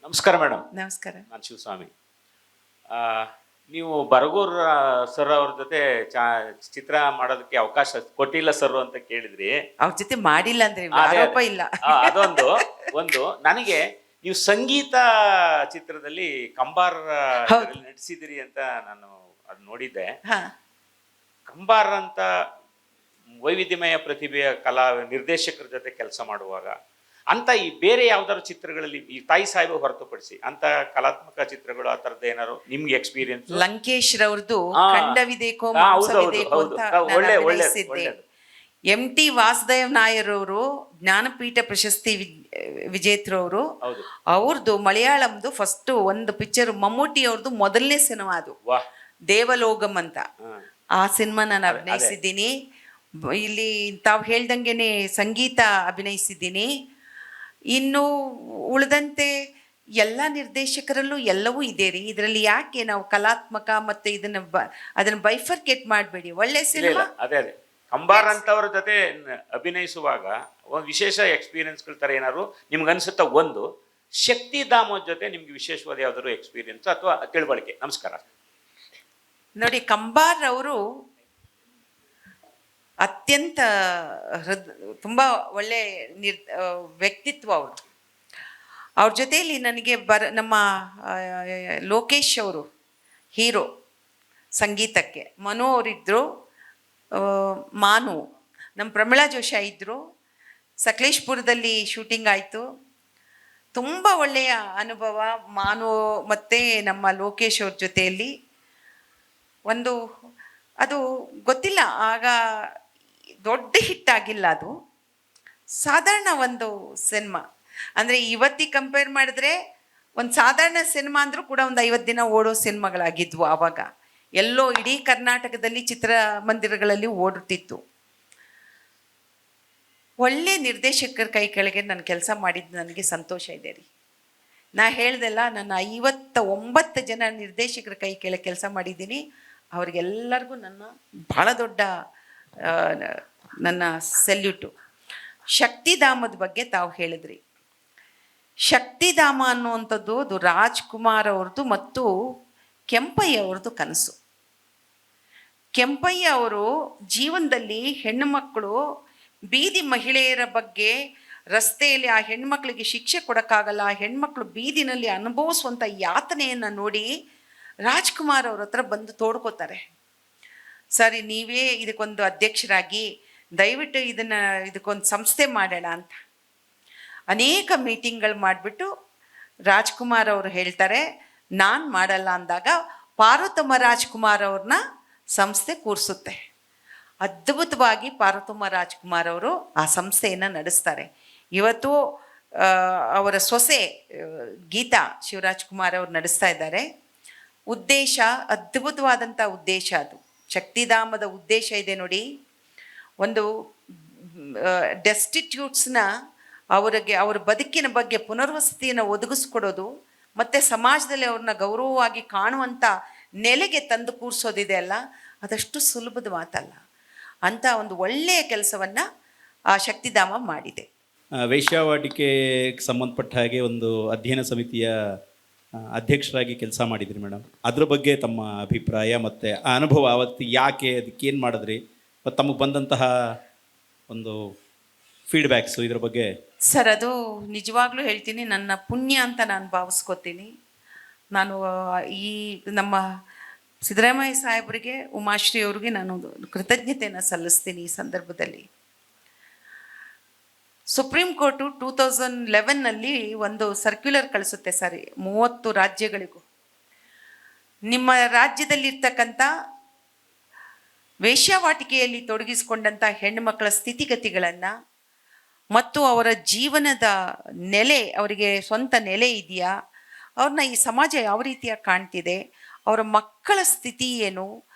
ನಮಸ್ಕಾರ ಮೇಡಮ್. ನಮಸ್ಕಾರ. ನಾನು ಶಿವಸ್ವಾಮಿ. ನೀವು ಬರಗೂರ್ ಸರ್ ಅವ್ರ ಜೊತೆ ಚಿತ್ರ ಮಾಡೋದಕ್ಕೆ ಅವಕಾಶ ಕೊಟ್ಟಿಲ್ಲ ಸರ್ ಅಂತ ಕೇಳಿದ್ರಿ. ಅವ್ರ ಜೊತೆ ಮಾಡಿಲ್ಲ ಅಂದ್ರೆ ಆರೋಪ ಇಲ್ಲ. ಒಂದು ನನಗೆ ನೀವು ಸಂಗೀತ ಚಿತ್ರದಲ್ಲಿ ಕಂಬಾರ್ ನಟಿಸಿದಿರಿ ಅಂತ ನಾನು ಅದು ನೋಡಿದ್ದೆ. ಕಂಬಾರ್ ಅಂತ ವೈವಿಧ್ಯಮಯ ಪ್ರತಿಭೆಯ ಕಲಾ ನಿರ್ದೇಶಕರ ಜೊತೆ ಕೆಲಸ ಮಾಡುವಾಗ ಅಂತ ಈ ಬೇರೆ ಯಾವ್ದಾದ್ರು ಚಿತ್ರಗಳಲ್ಲಿ ಈ ತಾಯಿ ಸಾಹೇಬ ಹೊರತುಪಡಿಸಿ ಅಂತ ಕಲಾತ್ಮಕ ಚಿತ್ರಗಳು ಆ ಥರದ್ದು ಏನಾರು ನಿಮ್ಗೆ ಎಕ್ಸ್ಪೀರಿಯನ್ಸ್? ಲಂಕೇಶ್ ರವ್ರದ್ದು ಖಂಡವಿದೇಕೋ MT ವಾಸುದೇವ್ ನಾಯರ್ ಅವರು ಜ್ಞಾನಪೀಠ ಪ್ರಶಸ್ತಿ ವಿಜೇತರವರು. ಅವ್ರದ್ದು ಮಲಯಾಳಂದು ಫಸ್ಟ್ ಒಂದು ಪಿಕ್ಚರ್, ಮಮ್ಮೂಟಿ ಅವ್ರದ್ದು ಮೊದಲನೇ ಸಿನಿಮಾ ಅದು, ದೇವಲೋಗಂ ಅಂತ. ಆ ಸಿನಿಮಾ ನಾನು ಅಭಿನಯಿಸಿದ್ದೀನಿ. ಇಲ್ಲಿ ತಾವು ಹೇಳ್ದಂಗೆನೆ ಸಂಗೀತ ಅಭಿನಯಿಸಿದ್ದೀನಿ. ಇನ್ನು ಉಳಿದಂತೆ ಎಲ್ಲ ನಿರ್ದೇಶಕರಲ್ಲೂ ಎಲ್ಲವೂ ಇದೆ ರೀ. ಇದರಲ್ಲಿ ಯಾಕೆ ನಾವು ಕಲಾತ್ಮಕ ಮತ್ತು ಅದನ್ನ ಬೈಫರ್ಕೇಟ್ ಮಾಡಬೇಡಿ. ಒಳ್ಳೆ ಸಿನಿಮಾ. ಅದೇ ಕಂಬಾರ್ ಅಂತವ್ರ ಜೊತೆ ಅಭಿನಯಿಸುವಾಗ ಒಂದು ವಿಶೇಷ ಎಕ್ಸ್ಪೀರಿಯನ್ಸ್ಗಳ ಥರ ಏನಾದ್ರು ನಿಮ್ಗೆ ಅನ್ಸುತ್ತಾ? ಒಂದು ಶಕ್ತಿ ಧಾಮೋದ್ ಜೊತೆ ನಿಮ್ಗೆ ವಿಶೇಷವಾದ ಯಾವ್ದಾದ್ರು ಎಕ್ಸ್ಪೀರಿಯನ್ಸ್ ಅಥವಾ ತಿಳುವಳಿಕೆ? ನಮಸ್ಕಾರ. ನೋಡಿ, ಕಂಬಾರ್ ಅವರು ಅತ್ಯಂತ ತುಂಬ ಒಳ್ಳೆ ವ್ಯಕ್ತಿತ್ವ ಅವ್ರದ್ದು. ಅವ್ರ ಜೊತೆಯಲ್ಲಿ ನನಗೆ ನಮ್ಮ ಲೋಕೇಶ್ ಅವರು ಹೀರೋ ಸಂಗೀತಕ್ಕೆ, ಮನು ಅವರಿದ್ದರು, ಮಾನು, ನಮ್ಮ ಪ್ರಮಿಳಾ ಜೋಶಿ ಇದ್ದರು, ಸಕಲೇಶ್ಪುರದಲ್ಲಿ ಶೂಟಿಂಗ್ ಆಯಿತು. ತುಂಬ ಒಳ್ಳೆಯ ಅನುಭವ. ಮಾನು ಮತ್ತು ನಮ್ಮ ಲೋಕೇಶ್ ಅವ್ರ ಜೊತೆಯಲ್ಲಿ ಒಂದು, ಅದು ಗೊತ್ತಿಲ್ಲ, ಆಗ ದೊಡ್ಡ ಹಿಟ್ ಆಗಿಲ್ಲ, ಅದು ಸಾಧಾರಣ ಒಂದು ಸಿನಿಮಾ. ಅಂದರೆ ಇವತ್ತಿಗೆ ಕಂಪೇರ್ ಮಾಡಿದ್ರೆ ಒಂದು ಸಾಧಾರಣ ಸಿನಿಮಾ ಅಂದರೂ ಕೂಡ ಒಂದು 50 ದಿನ ಓಡೋ ಸಿನಿಮಾಗಳಾಗಿದ್ವು ಆವಾಗ. ಎಲ್ಲೋ ಇಡೀ ಕರ್ನಾಟಕದಲ್ಲಿ ಚಿತ್ರಮಂದಿರಗಳಲ್ಲಿ ಓಡುತ್ತಿತ್ತು. ಒಳ್ಳೆ ನಿರ್ದೇಶಕರ ಕೈ ಕೆಳಗೆ ನಾನು ಕೆಲಸ ಮಾಡಿದ್ದು ನನಗೆ ಸಂತೋಷ ಇದೆ ರೀ. ನಾ ಹೇಳ್ದೆಲ್ಲ, ನನ್ನ 59 ಜನ ನಿರ್ದೇಶಕರ ಕೈ ಕೆಳಗೆ ಕೆಲಸ ಮಾಡಿದ್ದೀನಿ. ಅವ್ರಿಗೆಲ್ಲರಿಗೂ ನನ್ನ ಭಾಳ ದೊಡ್ಡ ನನ್ನ ಸೆಲ್ಯೂಟು. ಶಕ್ತಿಧಾಮದ ಬಗ್ಗೆ ತಾವು ಹೇಳಿದ್ರಿ. ಶಕ್ತಿಧಾಮ ಅನ್ನುವಂಥದ್ದು ಅದು ರಾಜ್ಕುಮಾರ್ ಅವ್ರದ್ದು ಮತ್ತು ಕೆಂಪಯ್ಯ ಅವ್ರದ್ದು ಕನಸು. ಕೆಂಪಯ್ಯ ಅವರು ಜೀವನದಲ್ಲಿ ಹೆಣ್ಣುಮಕ್ಕಳು, ಬೀದಿ ಮಹಿಳೆಯರ ಬಗ್ಗೆ, ರಸ್ತೆಯಲ್ಲಿ ಆ ಹೆಣ್ಮಕ್ಳಿಗೆ ಶಿಕ್ಷೆ ಕೊಡೋಕ್ಕಾಗಲ್ಲ, ಹೆಣ್ಮಕ್ಳು ಬೀದಿನಲ್ಲಿ ಅನುಭವಿಸುವಂಥ ಯಾತನೆಯನ್ನು ನೋಡಿ ರಾಜ್ಕುಮಾರ್ ಅವ್ರ ಹತ್ರ ಬಂದು ತೋಡ್ಕೋತಾರೆ. ಸರಿ, ನೀವೇ ಇದಕ್ಕೊಂದು ಅಧ್ಯಕ್ಷರಾಗಿ ದಯವಿಟ್ಟು ಇದಕ್ಕೊಂದು ಸಂಸ್ಥೆ ಮಾಡೋಣ ಅಂತ ಅನೇಕ ಮೀಟಿಂಗ್ಗಳು ಮಾಡಿಬಿಟ್ಟು ರಾಜ್ಕುಮಾರ್ ಅವರು ಹೇಳ್ತಾರೆ ನಾನು ಮಾಡಲ್ಲ ಅಂದಾಗ ಪಾರ್ವತಮ್ಮ ರಾಜ್ಕುಮಾರ್ ಅವ್ರನ್ನ ಸಂಸ್ಥೆ ಕೂರಿಸುತ್ತೆ. ಅದ್ಭುತವಾಗಿ ಪಾರ್ವತಮ್ಮ ರಾಜ್ಕುಮಾರ್ ಅವರು ಆ ಸಂಸ್ಥೆಯನ್ನು ನಡೆಸ್ತಾರೆ. ಇವತ್ತು ಅವರ ಸೊಸೆ ಗೀತಾ ಶಿವರಾಜ್ಕುಮಾರ್ ಅವರು ನಡೆಸ್ತಾ ಇದ್ದಾರೆ. ಉದ್ದೇಶ ಅದ್ಭುತವಾದಂಥ ಉದ್ದೇಶ. ಅದು ಶಕ್ತಿಧಾಮದ ಉದ್ದೇಶ ಇದೆ ನೋಡಿ. ಒಂದು ಡೆಸ್ಟಿಟ್ಯೂಟ್ಸ್ನ ಅವ್ರ ಬದುಕಿನ ಬಗ್ಗೆ ಪುನರ್ವಸತಿಯನ್ನು ಒದಗಿಸ್ಕೊಡೋದು, ಮತ್ತು ಸಮಾಜದಲ್ಲಿ ಅವ್ರನ್ನ ಗೌರವವಾಗಿ ಕಾಣುವಂಥ ನೆಲೆಗೆ ತಂದು ಕೂರಿಸೋದಿದೆ ಅಲ್ಲ, ಅದಷ್ಟು ಸುಲಭದ ಮಾತಲ್ಲ. ಅಂಥ ಒಂದು ಒಳ್ಳೆಯ ಕೆಲಸವನ್ನು ಆ ಶಕ್ತಿಧಾಮ ಮಾಡಿದೆ. ವೇಶ್ಯಾವಾಟಿಕೆಗೆ ಸಂಬಂಧಪಟ್ಟ ಹಾಗೆ ಒಂದು ಅಧ್ಯಯನ ಸಮಿತಿಯ ಅಧ್ಯಕ್ಷರಾಗಿ ಕೆಲಸ ಮಾಡಿದ್ರಿ ಮೇಡಮ್. ಅದ್ರ ಬಗ್ಗೆ ತಮ್ಮ ಅಭಿಪ್ರಾಯ ಮತ್ತು ಆ ಅನುಭವ, ಅವತ್ತು ಯಾಕೆ, ಅದಕ್ಕೇನು ಮಾಡಿದ್ರಿ, ಮತ್ತು ತಮಗೆ ಬಂದಂತಹ ಒಂದು ಫೀಡ್ಬ್ಯಾಕ್ಸು ಇದ್ರ ಬಗ್ಗೆ? ಸರ್, ಅದು ನಿಜವಾಗ್ಲೂ ಹೇಳ್ತೀನಿ, ನನ್ನ ಪುಣ್ಯ ಅಂತ ನಾನು ಭಾವಿಸ್ಕೋತೀನಿ. ನಾನು ಈ ನಮ್ಮ ಸಿದ್ದರಾಮಯ್ಯ ಸಾಹೇಬರಿಗೆ, ಉಮಾಶ್ರೀ ಅವ್ರಿಗೆ ನಾನು ಕೃತಜ್ಞತೆಯನ್ನು ಸಲ್ಲಿಸ್ತೀನಿ ಈ ಸಂದರ್ಭದಲ್ಲಿ. ಸುಪ್ರೀಂ ಕೋರ್ಟು 2011ನಲ್ಲಿ ಒಂದು ಸರ್ಕ್ಯುಲರ್ ಕಳಿಸುತ್ತೆ ಸರ್ 30 ರಾಜ್ಯಗಳಿಗೂ. ನಿಮ್ಮ ರಾಜ್ಯದಲ್ಲಿರ್ತಕ್ಕಂಥ ವೇಶ್ಯಾವಾಟಿಕೆಯಲ್ಲಿ ತೊಡಗಿಸಿಕೊಂಡಂಥ ಹೆಣ್ಣುಮಕ್ಕಳ ಸ್ಥಿತಿಗತಿಗಳನ್ನು ಮತ್ತು ಅವರ ಜೀವನದ ನೆಲೆ, ಅವರಿಗೆ ಸ್ವಂತ ನೆಲೆ ಇದೆಯಾ, ಅವ್ರನ್ನ ಈ ಸಮಾಜ ಯಾವ ರೀತಿಯಾಗಿ ಕಾಣ್ತಿದೆ, ಅವರ ಮಕ್ಕಳ ಸ್ಥಿತಿ ಏನು,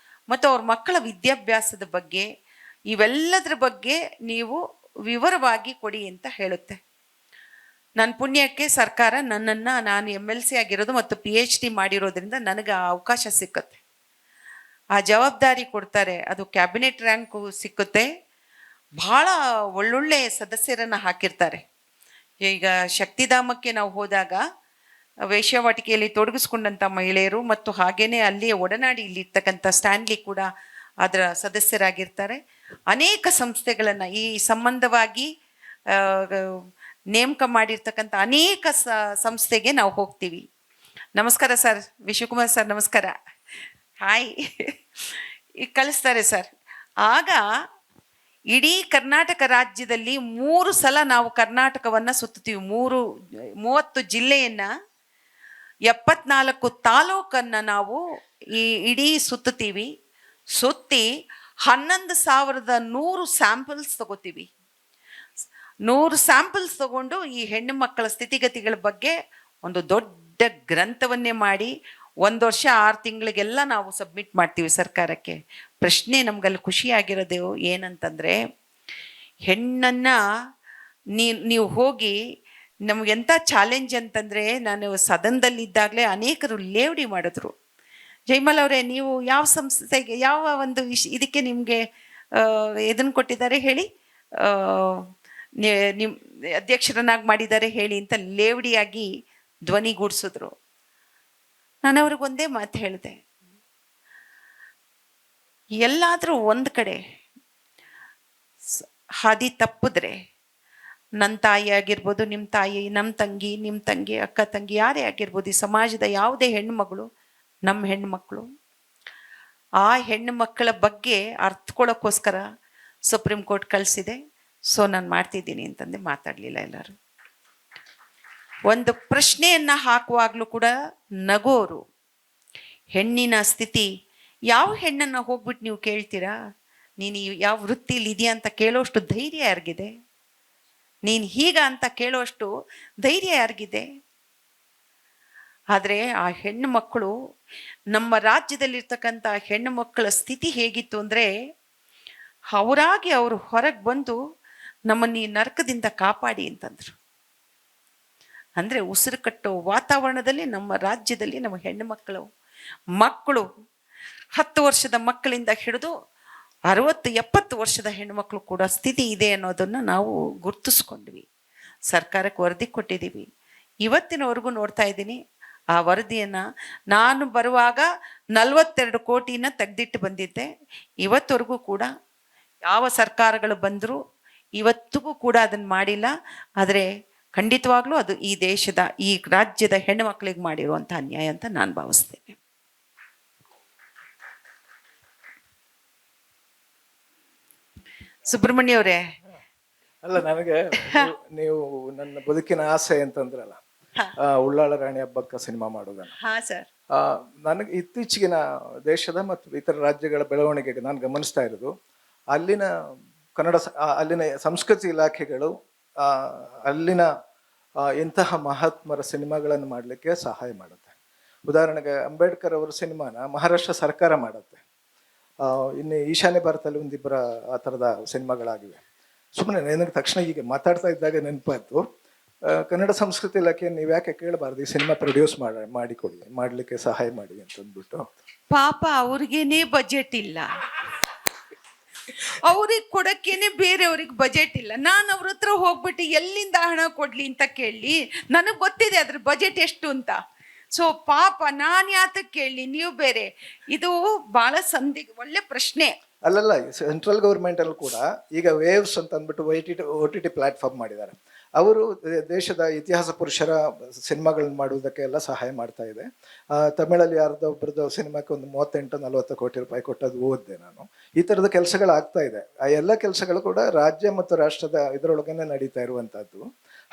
ಮತ್ತು ಅವ್ರ ಮಕ್ಕಳ ವಿದ್ಯಾಭ್ಯಾಸದ ಬಗ್ಗೆ, ಇವೆಲ್ಲದರ ಬಗ್ಗೆ ನೀವು ವಿವರವಾಗಿ ಕೊಡಿ ಅಂತ ಹೇಳುತ್ತೆ. ನನ್ನ ಪುಣ್ಯಕ್ಕೆ ಸರ್ಕಾರ ನನ್ನನ್ನು, ನಾನು MLC ಆಗಿರೋದು ಮತ್ತು PhD ಮಾಡಿರೋದ್ರಿಂದ ನನಗೆ ಆ ಅವಕಾಶ ಸಿಕ್ಕುತ್ತೆ, ಆ ಜವಾಬ್ದಾರಿ ಕೊಡ್ತಾರೆ. ಅದು ಕ್ಯಾಬಿನೆಟ್ ರ್ಯಾಂಕು ಸಿಕ್ಕುತ್ತೆ. ಭಾಳ ಒಳ್ಳೊಳ್ಳೆ ಸದಸ್ಯರನ್ನು ಹಾಕಿರ್ತಾರೆ. ಈಗ ಶಕ್ತಿಧಾಮಕ್ಕೆ ನಾವು ಹೋದಾಗ ವೇಶ್ಯಾವಾಟಿಕೆಯಲ್ಲಿ ತೊಡಗಿಸ್ಕೊಂಡಂಥ ಮಹಿಳೆಯರು ಮತ್ತು ಹಾಗೇನೆ ಅಲ್ಲಿಯ ಒಡನಾಡಿ ಇಲ್ಲಿರ್ತಕ್ಕಂಥ ಸ್ಟ್ಯಾನ್ಲಿ ಕೂಡ ಅದರ ಸದಸ್ಯರಾಗಿರ್ತಾರೆ. ಅನೇಕ ಸಂಸ್ಥೆಗಳನ್ನು ಈ ಸಂಬಂಧವಾಗಿ ನೇಮಕ ಮಾಡಿರ್ತಕ್ಕಂಥ ಅನೇಕ ಸಂಸ್ಥೆಗೆ ನಾವು ಹೋಗ್ತೀವಿ. ನಮಸ್ಕಾರ ಸರ್, ವಿಶ್ವಕುಮಾರ್ ಸರ್ ನಮಸ್ಕಾರ, ಹಾಯ್ ಈಗ ಕಳಿಸ್ತಾರೆ ಸರ್. ಆಗ ಇಡೀ ಕರ್ನಾಟಕ ರಾಜ್ಯದಲ್ಲಿ 3 ಸಲ ನಾವು ಕರ್ನಾಟಕವನ್ನು ಸುತ್ತುತ್ತೀವಿ. 30 ಜಿಲ್ಲೆಯನ್ನು, 74 ತಾಲೂಕನ್ನು ನಾವು ಇಡೀ ಸುತ್ತುತ್ತೀವಿ. ಸುತ್ತಿ 11,100 ಸ್ಯಾಂಪಲ್ಸ್ ತಗೋತೀವಿ. 100 ಸ್ಯಾಂಪಲ್ಸ್ ತಗೊಂಡು ಈ ಹೆಣ್ಣು ಮಕ್ಕಳ ಸ್ಥಿತಿಗತಿಗಳ ಬಗ್ಗೆ ಒಂದು ದೊಡ್ಡ ಗ್ರಂಥವನ್ನೇ ಮಾಡಿ 1 ವರ್ಷ 6 ತಿಂಗಳಿಗೆಲ್ಲ ನಾವು ಸಬ್ಮಿಟ್ ಮಾಡ್ತೀವಿ ಸರ್ಕಾರಕ್ಕೆ. ಪ್ರಶ್ನೆ ನಮಗಲ್ಲಿ ಖುಷಿಯಾಗಿರೋದು ಏನಂತಂದರೆ, ಹೆಣ್ಣನ್ನು ನೀವು ಹೋಗಿ, ನಮಗೆಂಥ ಚಾಲೆಂಜ್ ಅಂತಂದರೆ, ನಾನು ಸದನದಲ್ಲಿದ್ದಾಗಲೇ ಅನೇಕರು ಲೇವಡಿ ಮಾಡಿದ್ರು, ಜೈಮಲ್ ಅವರೇ ನೀವು ಯಾವ ಸಂಸ್ಥೆಗೆ, ಯಾವ ಒಂದು ಇದಕ್ಕೆ ನಿಮಗೆ ಇದನ್ನು ಕೊಟ್ಟಿದ್ದಾರೆ ಹೇಳಿ, ನಿಮ್ಮ ಅಧ್ಯಕ್ಷರನ್ನಾಗಿ ಮಾಡಿದ್ದಾರೆ ಹೇಳಿ ಅಂತ ಲೇವಡಿಯಾಗಿ ಧ್ವನಿಗೂಡಿಸಿದ್ರು. ನಾನು ಅವ್ರಿಗೊಂದೇ ಮಾತು ಹೇಳಿದೆ, ಎಲ್ಲಾದರೂ ಒಂದು ಕಡೆ ಹಾದಿ ತಪ್ಪಿದ್ರೆ, ನನ್ನ ತಾಯಿ ಆಗಿರ್ಬೋದು, ನಿಮ್ಮ ತಾಯಿ, ನಮ್ಮ ತಂಗಿ, ನಿಮ್ಮ ತಂಗಿ, ಅಕ್ಕ ತಂಗಿ, ಯಾರೇ ಆಗಿರ್ಬೋದು, ಈ ಸಮಾಜದ ಯಾವುದೇ ಹೆಣ್ಣುಮಗಳು ನಮ್ಮ ಹೆಣ್ಣುಮಕ್ಕಳು, ಆ ಹೆಣ್ಣು ಮಕ್ಕಳ ಬಗ್ಗೆ ಅರ್ಥಕೊಳ್ಳೋಕ್ಕೋಸ್ಕರ ಸುಪ್ರೀಂ ಕೋರ್ಟ್ ಕಳಿಸಿದೆ. ಸೊ ನಾನು ಮಾಡ್ತಿದ್ದೀನಿ ಅಂತಂದು ಮಾತಾಡಲಿಲ್ಲ. ಎಲ್ಲರೂ ಒಂದು ಪ್ರಶ್ನೆಯನ್ನು ಹಾಕುವಾಗಲೂ ಕೂಡ ನಗೋರು. ಹೆಣ್ಣಿನ ಸ್ಥಿತಿ, ಯಾವ ಹೆಣ್ಣನ್ನು ಹೋಗ್ಬಿಟ್ಟು ನೀವು ಕೇಳ್ತೀರಾ, ನೀನು ಯಾವ ವೃತ್ತಿಲಿ ಇದೆಯಾ ಅಂತ ಕೇಳೋಷ್ಟು ಧೈರ್ಯ ಯಾರಿಗಿದೆ? ನೀನು ಹೀಗ ಅಂತ ಕೇಳೋಷ್ಟು ಧೈರ್ಯ ಯಾರಿಗಿದೆ? ಆದರೆ ಆ ಹೆಣ್ಣು ಮಕ್ಕಳು, ನಮ್ಮ ರಾಜ್ಯದಲ್ಲಿರ್ತಕ್ಕಂಥ ಹೆಣ್ಣು ಮಕ್ಕಳ ಸ್ಥಿತಿ ಹೇಗಿತ್ತು ಅಂದರೆ, ಅವರಾಗಿ ಅವರು ಹೊರಗೆ ಬಂದು ನಮ್ಮನ್ನು ಈ ನರಕದಿಂದ ಕಾಪಾಡಿ ಅಂತಂದರು. ಅಂದರೆ ಉಸಿರು ಕಟ್ಟೋ ವಾತಾವರಣದಲ್ಲಿ ನಮ್ಮ ರಾಜ್ಯದಲ್ಲಿ ನಮ್ಮ ಹೆಣ್ಣು ಮಕ್ಕಳು 10 ವರ್ಷದ ಮಕ್ಕಳಿಂದ ಹಿಡಿದು 60-70 ವರ್ಷದ ಹೆಣ್ಣುಮಕ್ಕಳು ಕೂಡ ಸ್ಥಿತಿ ಇದೆ ಅನ್ನೋದನ್ನು ನಾವು ಗುರ್ತಿಸ್ಕೊಂಡ್ವಿ. ಸರ್ಕಾರಕ್ಕೆ ವರದಿ ಕೊಟ್ಟಿದ್ದೀವಿ. ಇವತ್ತಿನವರೆಗೂ ನೋಡ್ತಾ ಇದ್ದೀನಿ ಆ ವರದಿಯನ್ನು. ನಾನು ಬರುವಾಗ 42 ಕೋಟಿನ ತೆಗೆದಿಟ್ಟು ಬಂದಿದ್ದೆ. ಇವತ್ತವರೆಗೂ ಕೂಡ ಯಾವ ಸರ್ಕಾರಗಳು ಬಂದರೂ ಇವತ್ತಿಗೂ ಕೂಡ ಅದನ್ನು ಮಾಡಿಲ್ಲ. ಆದರೆ ಖಂಡಿತವಾಗ್ಲೂ ಅದು ಈ ದೇಶದ, ಈ ರಾಜ್ಯದ ಹೆಣ್ಣು ಮಕ್ಕಳಿಗೆ ಮಾಡಿರುವಂಥ ಅನ್ಯಾಯ ಅಂತ ನಾನು ಭಾವಿಸ್ತೇನೆ. ಸುಬ್ರಹ್ಮಣ್ಯ ಅವರೇ, ಅಲ್ಲ, ನನಗೆ ನೀವು ನನ್ನ ಬದುಕಿನ ಆಸೆ ಅಂತಂದ್ರಲ್ಲ, ಉಳ್ಳಾಳ ರಾಣಿ ಹಬ್ಬಕ್ಕ ಸಿನಿಮಾ ಮಾಡೋದನ್ನು. ಹಾ ಸರ್. ನನಗೆ ಇತ್ತೀಚೆಗಿನ ದೇಶದ ಮತ್ತು ಇತರ ರಾಜ್ಯಗಳ ಬೆಳವಣಿಗೆಗೆ ನಾನು ಗಮನಿಸ್ತಾ ಇರೋದು, ಅಲ್ಲಿನ ಅಲ್ಲಿನ ಸಂಸ್ಕೃತಿ ಇಲಾಖೆಗಳು ಅಲ್ಲಿನ ಇಂತಹ ಮಹಾತ್ಮರ ಸಿನಿಮಾಗಳನ್ನು ಮಾಡಲಿಕ್ಕೆ ಸಹಾಯ ಮಾಡುತ್ತೆ. ಉದಾಹರಣೆಗೆ ಅಂಬೇಡ್ಕರ್ ಅವರ ಸಿನಿಮಾನ ಮಹಾರಾಷ್ಟ್ರ ಸರ್ಕಾರ ಮಾಡುತ್ತೆ. ಇನ್ನು ಈಶಾನ್ಯ ಭಾರತದಲ್ಲಿ ಒಂದಿಬ್ಬರ ಆ ಥರದ ಸಿನಿಮಾಗಳಾಗಿವೆ. ಸುಮ್ಮನೆ ನನಗೆ ತಕ್ಷಣ ಹೀಗೆ ಮಾತಾಡ್ತಾ ಇದ್ದಾಗ ನೆನಪಾಯ್ತು, ಕನ್ನಡ ಸಂಸ್ಕೃತಿ ಇಲಾಖೆ ನೀವು ಯಾಕೆ ಕೇಳಬಾರ್ದು ಈ ಸಿನಿಮಾ ಪ್ರೊಡ್ಯೂಸ್ ಮಾಡಿಕೊಡಿ, ಮಾಡಲಿಕ್ಕೆ ಸಹಾಯ ಮಾಡಿ ಅಂತಂದ್ಬಿಟ್ಟು. ಪಾಪ ಅವ್ರಿಗೇನೆ ಬಜೆಟ್ ಇಲ್ಲ, ಅವ್ರಿಗೆ ಕೊಡಕ್ಕೇನೆ ಬೇರೆಯವ್ರಿಗೆ ಬಜೆಟ್ ಇಲ್ಲ. ನಾನು ಅವ್ರ ಹತ್ರ ಹೋಗ್ಬಿಟ್ಟು ಎಲ್ಲಿಂದ ಹಣ ಕೊಡ್ಲಿ ಅಂತ ಕೇಳಿ, ನನಗೆ ಗೊತ್ತಿದೆ ಅದ್ರ ಬಜೆಟ್ ಎಷ್ಟು ಅಂತ. ಸೊ ಪಾಪ ನಾನು ಯಾತಕ್ಕೆ ಕೇಳಲಿ, ನೀವು ಬೇರೆ. ಇದು ಬಹಳ ಒಳ್ಳೆ ಪ್ರಶ್ನೆ. ಅಲ್ಲಲ್ಲ, ಸೆಂಟ್ರಲ್ ಗೌರ್ಮೆಂಟ್ ಅಲ್ಲಿ ಕೂಡ ಈಗ ವೇವ್ಸ್ ಅಂತ ಅಂದ್ಬಿಟ್ಟು OTT ಪ್ಲಾಟ್ಫಾರ್ಮ್ ಮಾಡಿದ್ದಾರೆ. ಅವರು ದೇಶದ ಇತಿಹಾಸ ಪುರುಷರ ಸಿನಿಮಾಗಳನ್ನ ಮಾಡುವುದಕ್ಕೆ ಎಲ್ಲ ಸಹಾಯ ಮಾಡ್ತಾ ಇದೆ. ತಮಿಳಲ್ಲಿ ಯಾರ್ದೊಬ್ಬರದ್ದು ಸಿನಿಮಾಕ್ಕೆ ಒಂದು 38-40 ಕೋಟಿ ರೂಪಾಯಿ ಕೊಟ್ಟದ್ದು ಓದಿದೆ ನಾನು. ಈ ಥರದ ಕೆಲಸಗಳಾಗ್ತಾ ಇದೆ. ಆ ಎಲ್ಲ ಕೆಲಸಗಳು ಕೂಡ ರಾಜ್ಯ ಮತ್ತು ರಾಷ್ಟ್ರದ ಇದರೊಳಗನೆ ನಡೀತಾ ಇರುವಂಥದ್ದು.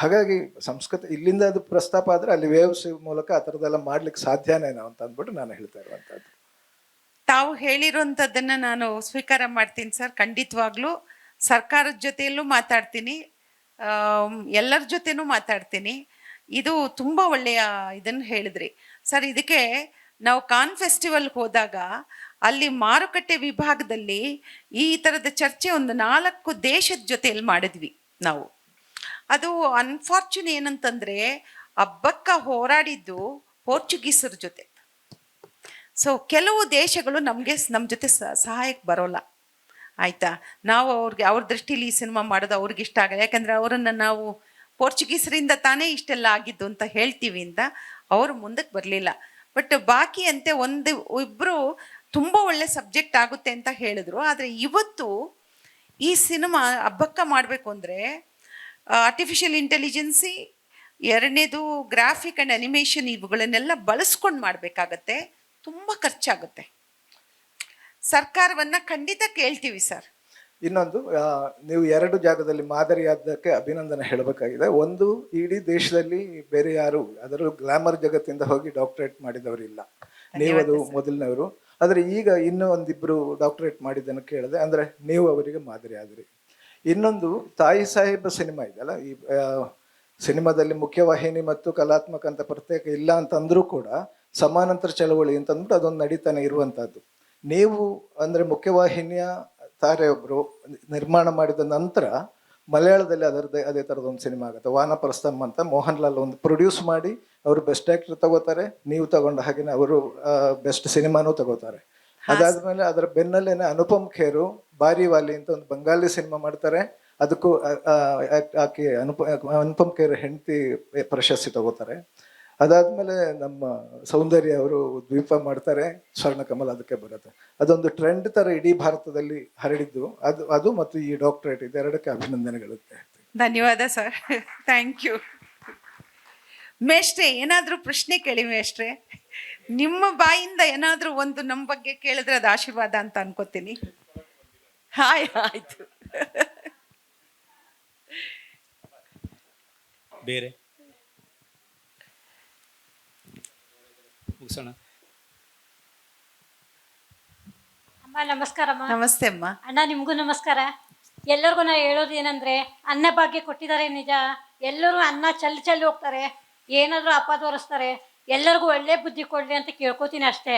ಹಾಗಾಗಿ ಸಂಸ್ಕೃತಿ ಇಲ್ಲಿಂದ ಅದು ಪ್ರಸ್ತಾಪ ಆದರೆ ಅಲ್ಲಿ ವೇವ್ಸ್ ಮೂಲಕ ಆ ಥರದ್ದೆಲ್ಲ ಮಾಡ್ಲಿಕ್ಕೆ ಸಾಧ್ಯನೇನೋ ಅಂತ ಅಂದ್ಬಿಟ್ಟು ನಾನು ಹೇಳ್ತಾ ಇರುವಂಥದ್ದು. ತಾವು ಹೇಳಿರುವಂಥದ್ದನ್ನು ನಾನು ಸ್ವೀಕಾರ ಮಾಡ್ತೀನಿ ಸರ್. ಖಂಡಿತವಾಗ್ಲೂ ಸರ್ಕಾರದ ಜೊತೆಯಲ್ಲೂ ಮಾತಾಡ್ತೀನಿ, ಎಲ್ಲರ ಜೊತೆನೂ ಮಾತಾಡ್ತೀನಿ. ಇದು ತುಂಬ ಒಳ್ಳೆಯ ಇದನ್ನು ಹೇಳಿದ್ರಿ ಸರ್. ಇದಕ್ಕೆ ನಾವು ಕಾನ್ ಫೆಸ್ಟಿವಲ್ಗೆ ಹೋದಾಗ ಅಲ್ಲಿ ಮಾರುಕಟ್ಟೆ ವಿಭಾಗದಲ್ಲಿ ಈ ಥರದ ಚರ್ಚೆ ಒಂದು 4 ದೇಶದ ಜೊತೆಯಲ್ಲಿ ಮಾಡಿದ್ವಿ ನಾವು. ಅದು ಅನ್ಫಾರ್ಚುನೇಟ್ ಏನಂತಂದರೆ, ಹಬ್ಬಕ್ಕ ಹೋರಾಡಿದ್ದು ಪೋರ್ಚುಗೀಸರ ಜೊತೆ. ಸೊ ಕೆಲವು ದೇಶಗಳು ನಮ್ಮ ಜೊತೆ ಸಹಾಯಕ್ಕೆ ಬರೋಲ್ಲ, ಆಯಿತಾ. ನಾವು ಅವ್ರ ದೃಷ್ಟಿಲಿ ಈ ಸಿನಿಮಾ ಮಾಡೋದು ಅವ್ರಿಗೆ ಇಷ್ಟ ಆಗಲ್ಲ. ಯಾಕಂದರೆ ಅವರನ್ನು ನಾವು ಪೋರ್ಚುಗೀಸರಿಂದ ತಾನೇ ಇಷ್ಟೆಲ್ಲ ಆಗಿದ್ದು ಅಂತ ಹೇಳ್ತೀವಿ ಅಂತ ಅವರು ಮುಂದಕ್ಕೆ ಬರಲಿಲ್ಲ. ಬಟ್ ಬಾಕಿ ಅಂತೆ ಇಬ್ಬರು ತುಂಬ ಒಳ್ಳೆ ಸಬ್ಜೆಕ್ಟ್ ಆಗುತ್ತೆ ಅಂತ ಹೇಳಿದ್ರು. ಆದರೆ ಇವತ್ತು ಈ ಸಿನಿಮಾ ಹಬ್ಬಕ್ಕ ಮಾಡಬೇಕು ಅಂದರೆ ಆರ್ಟಿಫಿಷಿಯಲ್ ಇಂಟೆಲಿಜೆನ್ಸಿ, ಎರಡನೇದು ಗ್ರಾಫಿಕ್ ಆ್ಯಂಡ್ ಅನಿಮೇಷನ್, ಇವುಗಳನ್ನೆಲ್ಲ ಬಳಸ್ಕೊಂಡು ಮಾಡಬೇಕಾಗತ್ತೆ. ತುಂಬ ಖರ್ಚಾಗುತ್ತೆ. ಸರ್ಕಾರವನ್ನು ಖಂಡಿತ ಕೇಳ್ತೀವಿ ಸರ್. ಇನ್ನೊಂದು, ನೀವು 2 ಜಾಗದಲ್ಲಿ ಮಾದರಿಯಾದ್ದಕ್ಕೆ ಅಭಿನಂದನೆ ಹೇಳಬೇಕಾಗಿದೆ. ಒಂದು, ಇಡೀ ದೇಶದಲ್ಲಿ ಬೇರೆ ಯಾರು ಅದರಲ್ಲೂ ಗ್ಲಾಮರ್ ಜಗತ್ತಿಂದ ಹೋಗಿ ಡಾಕ್ಟರೇಟ್ ಮಾಡಿದವರಿಲ್ಲ, ನೀವದು ಮೊದಲನೇವರು. ಆದರೆ ಈಗ ಇನ್ನೂ ಒಂದಿಬ್ಬರು ಡಾಕ್ಟರೇಟ್ ಮಾಡಿದ್ದನ್ನು ಕೇಳಿದೆ, ಅಂದರೆ ನೀವು ಅವರಿಗೆ ಮಾದರಿ ಆದ್ರಿ. ಇನ್ನೊಂದು, ತಾಯಿ ಸಾಹೇಬ ಸಿನಿಮಾ ಇದೆಯಲ್ಲ, ಈ ಸಿನಿಮಾದಲ್ಲಿ ಮುಖ್ಯವಾಹಿನಿ ಮತ್ತು ಕಲಾತ್ಮಕ ಅಂತ ಪ್ರತ್ಯೇಕ ಇಲ್ಲ ಅಂತಂದ್ರೂ ಕೂಡ ಸಮಾನಾಂತರ ಚಳವಳಿ ಅಂತಂದ್ಬಿಟ್ಟು ಅದೊಂದು ನಡೀತಾನೆ ಇರುವಂಥದ್ದು. ನೀವು ಅಂದರೆ ಮುಖ್ಯವಾಹಿನಿಯ ತಾರೆಯೊಬ್ಬರು ನಿರ್ಮಾಣ ಮಾಡಿದ ನಂತರ ಮಲಯಾಳದಲ್ಲಿ ಅದೇ ಥರದ ಒಂದು ಸಿನಿಮಾ ಆಗುತ್ತೆ, ವಾನಪ್ರಸ್ಥಂ ಅಂತ. ಮೋಹನ್ ಲಾಲ್ ಒಂದು ಪ್ರೊಡ್ಯೂಸ್ ಮಾಡಿ ಅವರು ಬೆಸ್ಟ್ ಆ್ಯಕ್ಟರ್ ತಗೋತಾರೆ, ನೀವು ತಗೊಂಡ ಹಾಗೆ ಅವರು ಬೆಸ್ಟ್ ಸಿನಿಮಾನೂ ತಗೋತಾರೆ. ಅದಾದ್ಮೇಲೆ ಅದರ ಬೆನ್ನಲ್ಲೇನೆ ಅನುಪಮ್ ಖೇರು ಬಾರಿವಾಲಿ ಅಂತ ಒಂದು ಬಂಗಾಲಿ ಸಿನಿಮಾ ಮಾಡ್ತಾರೆ, ಅದಕ್ಕೂ ಆಕೆ ಅನುಪಮ್ ಖೇರ್ ಹೆಂಡತಿ ಪ್ರಶಸ್ತಿ ತಗೋತಾರೆ. ಅದಾದ್ಮೇಲೆ ನಮ್ಮ ಸೌಂದರ್ಯ ಅವರು ದ್ವೀಪ ಮಾಡ್ತಾರೆ, ಸ್ವರ್ಣಕಮಲ ಅದಕ್ಕೆ ಬರುತ್ತೆ. ಅದೊಂದು ಟ್ರೆಂಡ್ ಥರ ಇಡೀ ಭಾರತದಲ್ಲಿ ಹರಡಿದ್ದು ಅದು ಮತ್ತು ಈ ಡಾಕ್ಟರೇಟ್ ಇದೆರಡಕ್ಕೆ ಅಭಿನಂದನೆಗಳು. ಧನ್ಯವಾದ ಸರ್, ಥ್ಯಾಂಕ್ ಯು. ಮೇಷ್ಟ್ರೆ ಏನಾದರೂ ಪ್ರಶ್ನೆ ಕೇಳಿ ಮೇಷ್ಟ್ರೆ. ನಿಮ್ಮ ಬಾಯಿಂದ ಏನಾದರೂ ಒಂದು ನಮ್ಮ ಬಗ್ಗೆ ಕೇಳಿದ್ರೆ ಅದು ಆಶೀರ್ವಾದ ಅಂತ ಅನ್ಕೋತೀನಿ. ಆಯ್ತು. ಬೇರೆ ಮುಗಿಸೋಣ. ಅಮ್ಮ ನಮಸ್ಕಾರಮ್ಮ. ನಮಸ್ತೆ ಅಮ್ಮ. ಅಣ್ಣ ನಿಮಗೂ ನಮಸ್ಕಾರ. ಎಲ್ಲರಿಗೂ ನಾ ಹೇಳೋದು ಏನಂದರೆ, ಅನ್ನ ಭಾಗ್ಯ ಕೊಟ್ಟಿದ್ದಾರೆ ನಿಜ, ಎಲ್ಲರೂ ಅನ್ನ ಚೆಲ್ಲಿ ಹೋಗ್ತಾರೆ, ಏನಾದರೂ ಅಪ್ಪ ತೋರಿಸ್ತಾರೆ, ಎಲ್ಲರಿಗೂ ಒಳ್ಳೆ ಬುದ್ಧಿ ಕೊಡಲಿ ಅಂತ ಕೇಳ್ಕೊತೀನಿ ಅಷ್ಟೇ.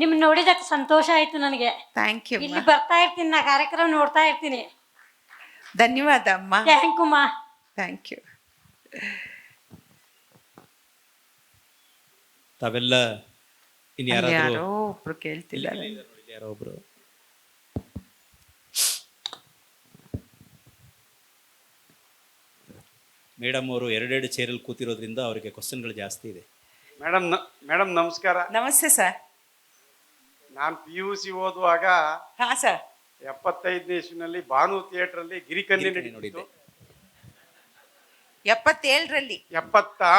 ನಿಮ್ ನೋಡಿದಕ್ಕೆ ಸಂತೋಷ ಆಯ್ತು ನನಗೆ. Thank you. ಇಲ್ಲಿ ಬರ್ತಾ ಇರ್ತೀನಿ, ನಾ ಕಾರ್ಯಕ್ರಮ ನೋಡ್ತಾ ಇರ್ತೀನಿ. ಧನ್ಯವಾದ ಅಮ್ಮ. ಥ್ಯಾಂಕ್ ಯು ಅಮ್ಮ. Thank you. ತಾವೆಲ್ಲ ಯಾರೋ ಒಬ್ರು ಕೇಳ್ತಿಲ್ಲ. ಯಾರೋ ಒಬ್ರು ಮೇಡಮ್ ಅವರು 2 ಚೇರಲ್ಲಿ ಕೂತಿರೋದ್ರಿಂದ ಅವರಿಗೆ ಕ್ವಶನ್ಗಳು ಜಾಸ್ತಿ ಇದೆ. ಮೇಡಮ್ ನಮಸ್ಕಾರ. ನಮಸ್ತೆ ಸರ್. ನಾನು PUC ಓದುವಾಗ ಹಾ ಸರ್ 75ನೇ ಇಸ್ವಿನಲ್ಲಿ ಭಾನು ಥಿಯೇಟರ್ ಅಲ್ಲಿ ಗಿರಿಕನ್ಯೆ ನೋಡಿದ್ದೆ. 77ರಲ್ಲಿ 70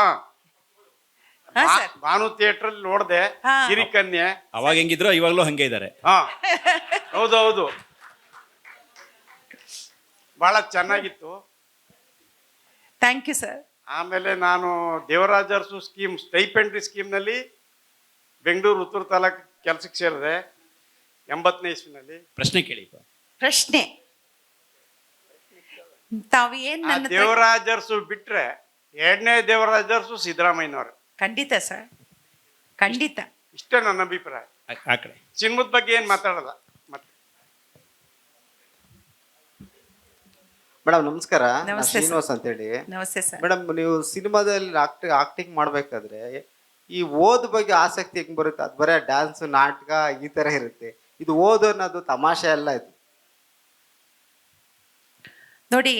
ಭಾನು ಥಿಯೇಟರ್ ಅಲ್ಲಿ ನೋಡ್ದೆ ಗಿರಿಕನ್ಯೆ. ಅವಾಗ ಹೆಂಗಿದ್ರು ಇವಾಗಲೂ ಹಂಗೆ ಇದ್ದಾರೆ. ಹೌದು ಬಹಳ ಚೆನ್ನಾಗಿತ್ತು. Thank you sir. ಆಮೇಲೆ ನಾನು ದೇವರಾಜ ಅರಸು ಸ್ಕೀಮ್ ಸ್ಟೈಪೆಂಡ್ರಿ ಸ್ಕೀಮ್ನಲ್ಲಿ ಬೆಂಗಳೂರು ಉತ್ತರ ತಾಲೂಕು ಕೆಲಸಕ್ಕೆ ಸೇರಿದೆ 80ನೇ ಇಸ್ವಿನಲ್ಲಿ. ಪ್ರಶ್ನೆ ಕೇಳಿ. ಪ್ರಶ್ನೆ ತಾವೇನ್ ದೇವರಾಜ ಅರಸು ಬಿಟ್ರೆ 2ನೇ ದೇವರಾಜ ಅರಸು ಸಿದ್ದರಾಮಯ್ಯನವರು. ಖಂಡಿತ ಸರ್, ಖಂಡಿತ. ಇಷ್ಟೇ ನನ್ನ ಅಭಿಪ್ರಾಯ. ಆ ಕಡೆ ಸಿನಿಮಾದ ಬಗ್ಗೆ ಏನು ಮಾತಾಡಲ್ಲ. ಮೇಡಮ್ ನಮಸ್ಕಾರ. ನಮಸ್ತೆ ಶ್ರೀನಿವಾಸ್ ಅಂತ ಹೇಳಿ. ನಮಸ್ತೆ ಸರ್. ಮೇಡಮ್ ನೀವು ಸಿನಿಮಾದಲ್ಲಿ ಆಕ್ಟಿಂಗ್ ಮಾಡ್ಬೇಕಾದ್ರೆ ಈ ಓದ್ ಬಗ್ಗೆ ಆಸಕ್ತಿ ಹೆಂಗ್ ಬರುತ್ತೆ? ಅದು ಬರೀ ಡ್ಯಾನ್ಸ್ ನಾಟಕ ಈ ತರ ಇರುತ್ತೆ, ಇದು ಓದು ಅನ್ನೋದು ತಮಾಷೆ ಅಲ್ಲ ಇದು. ನೋಡಿ,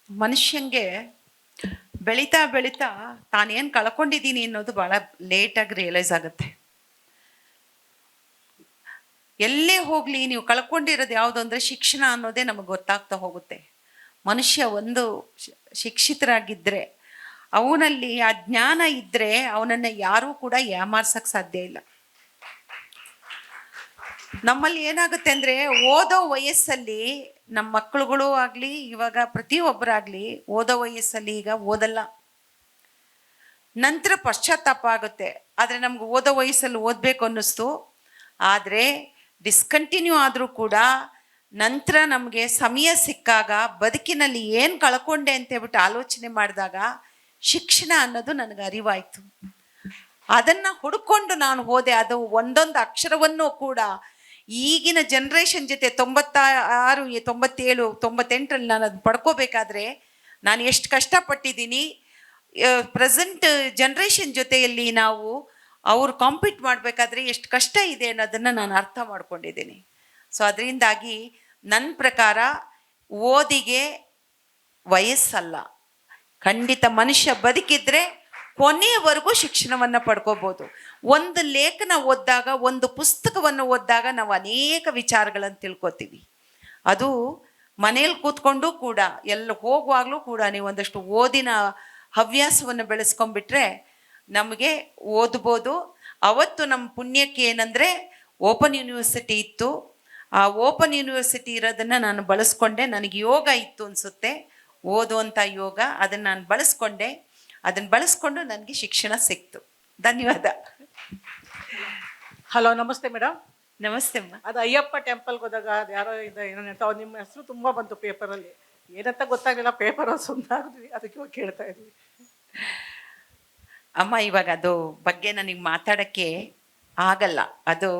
ಮನುಷ್ಯಂಗೆ ಬೆಳೀತಾ ಬೆಳೀತಾ ತಾನೇನು ಕಳ್ಕೊಂಡಿದ್ದೀನಿ ಅನ್ನೋದು ಭಾಳ ಲೇಟಾಗಿ ರಿಯಲೈಸ್ ಆಗುತ್ತೆ. ಎಲ್ಲೇ ಹೋಗಲಿ ನೀವು ಕಳ್ಕೊಂಡಿರೋದು ಯಾವುದು ಅಂದರೆ ಶಿಕ್ಷಣ ಅನ್ನೋದೇ ನಮಗೆ ಗೊತ್ತಾಗ್ತಾ ಹೋಗುತ್ತೆ. ಮನುಷ್ಯ ಒಂದು ಶಿಕ್ಷಿತರಾಗಿದ್ದರೆ, ಅವನಲ್ಲಿ ಆ ಜ್ಞಾನ ಇದ್ದರೆ ಅವನನ್ನು ಯಾರೂ ಕೂಡ ಯಾಮಾರ್ಸಕ್ಕೆ ಸಾಧ್ಯ ಇಲ್ಲ. ನಮ್ಮಲ್ಲಿ ಏನಾಗುತ್ತೆ ಅಂದರೆ, ಓದೋ ವಯಸ್ಸಲ್ಲಿ ನಮ್ಮ ಮಕ್ಕಳುಗಳು ಆಗಲಿ, ಇವಾಗ ಪ್ರತಿಯೊಬ್ಬರಾಗಲಿ ಓದೋ ವಯಸ್ಸಲ್ಲಿ ಈಗ ಓದಲ್ಲ, ನಂತರ ಪಶ್ಚಾತ್ತಾಪ ಆಗುತ್ತೆ. ಆದರೆ ನಮ್ಗೆ ಓದೋ ವಯಸ್ಸಲ್ಲಿ ಓದಬೇಕು ಅನ್ನಿಸ್ತು, ಆದರೆ ಡಿಸ್ಕಂಟಿನ್ಯೂ ಆದರೂ ಕೂಡ ನಂತರ ನಮಗೆ ಸಮಯ ಸಿಕ್ಕಾಗ ಬದುಕಿನಲ್ಲಿ ಏನು ಕಳ್ಕೊಂಡೆ ಅಂತೇಳ್ಬಿಟ್ಟು ಆಲೋಚನೆ ಮಾಡಿದಾಗ ಶಿಕ್ಷಣ ಅನ್ನೋದು ನನಗೆ ಅರಿವಾಯಿತು. ಅದನ್ನು ಹುಡ್ಕೊಂಡು ನಾನು ಹೋದೆ. ಅದು ಒಂದೊಂದು ಅಕ್ಷರವನ್ನು ಕೂಡ ಈಗಿನ ಜನ್ರೇಷನ್ ಜೊತೆ 96, 97, 98ರಲ್ಲಿ ನಾನು ಅದನ್ನು ಪಡ್ಕೋಬೇಕಾದ್ರೆ ನಾನು ಎಷ್ಟು ಕಷ್ಟಪಟ್ಟಿದ್ದೀನಿ. ಪ್ರೆಸೆಂಟ್ ಜನ್ರೇಷನ್ ಜೊತೆಯಲ್ಲಿ ನಾವು ಅವ್ರು ಕಾಂಪೀಟ್ ಮಾಡಬೇಕಾದ್ರೆ ಎಷ್ಟು ಕಷ್ಟ ಇದೆ ಅನ್ನೋದನ್ನು ನಾನು ಅರ್ಥ ಮಾಡ್ಕೊಂಡಿದ್ದೀನಿ. ಸೊ ಅದರಿಂದಾಗಿ ನನ್ನ ಪ್ರಕಾರ ಓದಿಗೆ ವಯಸ್ಸಲ್ಲ. ಖಂಡಿತ ಮನುಷ್ಯ ಬದುಕಿದ್ರೆ ಕೊನೆಯವರೆಗೂ ಶಿಕ್ಷಣವನ್ನು ಪಡ್ಕೋಬೋದು. ಒಂದು ಲೇಖನ ಓದಿದಾಗ, ಒಂದು ಪುಸ್ತಕವನ್ನು ಓದಿದಾಗ ನಾವು ಅನೇಕ ವಿಚಾರಗಳನ್ನು ತಿಳ್ಕೊತೀವಿ. ಅದು ಮನೇಲಿ ಕೂತ್ಕೊಂಡು ಕೂಡ ಎಲ್ಲ ಹೋಗುವಾಗಲೂ ಕೂಡ ನೀವು ಒಂದಷ್ಟು ಓದಿನ ಹವ್ಯಾಸವನ್ನು ಬೆಳೆಸ್ಕೊಂಡ್ಬಿಟ್ರೆ ನಮಗೆ ಓದ್ಬೋದು. ಅವತ್ತು ನಮ್ಮ ಪುಣ್ಯಕ್ಕೆ ಏನಂದರೆ ಓಪನ್ ಯೂನಿವರ್ಸಿಟಿ ಇತ್ತು. ಆ ಓಪನ್ ಯೂನಿವರ್ಸಿಟಿ ಇರೋದನ್ನು ನಾನು ಬಳಸ್ಕೊಂಡೆ. ನನಗೆ ಯೋಗ ಇತ್ತು ಅನಿಸುತ್ತೆ, ಓದುವಂಥ ಯೋಗ. ಅದನ್ನು ನಾನು ಬಳಸ್ಕೊಂಡೆ. ಅದನ್ನು ಬಳಸ್ಕೊಂಡು ನನಗೆ ಶಿಕ್ಷಣ ಸಿಕ್ತು. ಧನ್ಯವಾದ. ಹಲೋ, ನಮಸ್ತೆ ಮೇಡಮ್. ನಮಸ್ತೆ ಅಮ್ಮ. ಅದು ಅಯ್ಯಪ್ಪ ಟೆಂಪಲ್ಗೆ ಹೋದಾಗ ಅದು ಯಾರೋ ಏನೋ ಹೇಳ್ತಾವೆ, ನಿಮ್ಮ ಹೆಸರು ತುಂಬ ಬಂತು ಪೇಪರಲ್ಲಿ. ಏನಂತ ಗೊತ್ತಾಗಲಿಲ್ಲ, ಪೇಪರ್ ಸುಮ್ಮನಾದ್ವಿ, ಅದಕ್ಕೆ ಹೋಗಿ ಕೇಳ್ತಾ ಇದ್ವಿ. ಅಮ್ಮ, ಇವಾಗ ಅದು ಬಗ್ಗೆ ನನಗೆ ಮಾತಾಡೋಕ್ಕೆ ಆಗಲ್ಲ. ಅದು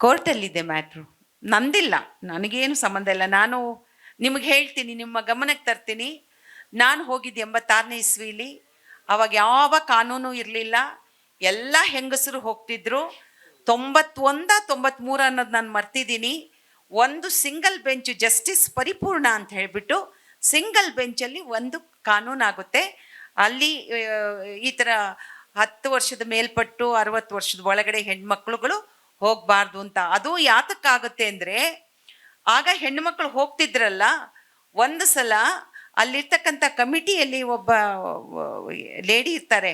ಕೋರ್ಟಲ್ಲಿದೆ ಮ್ಯಾಟ್ರು, ನಂದಿಲ್ಲ, ನನಗೇನು ಸಂಬಂಧ ಇಲ್ಲ. ನಾನು ನಿಮಗೆ ಹೇಳ್ತೀನಿ, ನಿಮ್ಮ ಗಮನಕ್ಕೆ ತರ್ತೀನಿ. ನಾನು ಹೋಗಿದ್ದೆ 86ನೇ ಇಸ್ವಿಲಿ. ಅವಾಗ ಯಾವ ಕಾನೂನು ಇರಲಿಲ್ಲ, ಎಲ್ಲ ಹೆಂಗಸರು ಹೋಗ್ತಿದ್ರು. 91, 93 ಅನ್ನೋದು ನಾನು ಮರ್ತಿದ್ದೀನಿ. ಒಂದು ಸಿಂಗಲ್ ಬೆಂಚು, ಜಸ್ಟಿಸ್ ಪರಿಪೂರ್ಣ ಅಂತ ಹೇಳಿಬಿಟ್ಟು ಸಿಂಗಲ್ ಬೆಂಚಲ್ಲಿ ಒಂದು ಕಾನೂನಾಗುತ್ತೆ. ಅಲ್ಲಿ ಈ ಥರ 10 ವರ್ಷದ ಮೇಲ್ಪಟ್ಟು 60 ವರ್ಷದ ಒಳಗಡೆ ಹೆಣ್ಮಕ್ಳುಗಳು ಹೋಗಬಾರ್ದು ಅಂತ. ಅದು ಯಾತಕ್ಕಾಗುತ್ತೆ ಅಂದರೆ, ಆಗ ಹೆಣ್ಮಕ್ಳು ಹೋಗ್ತಿದ್ರಲ್ಲ, ಒಂದು ಸಲ ಅಲ್ಲಿರ್ತಕ್ಕಂಥ ಕಮಿಟಿಯಲ್ಲಿ ಒಬ್ಬ ಲೇಡಿ ಇರ್ತಾರೆ,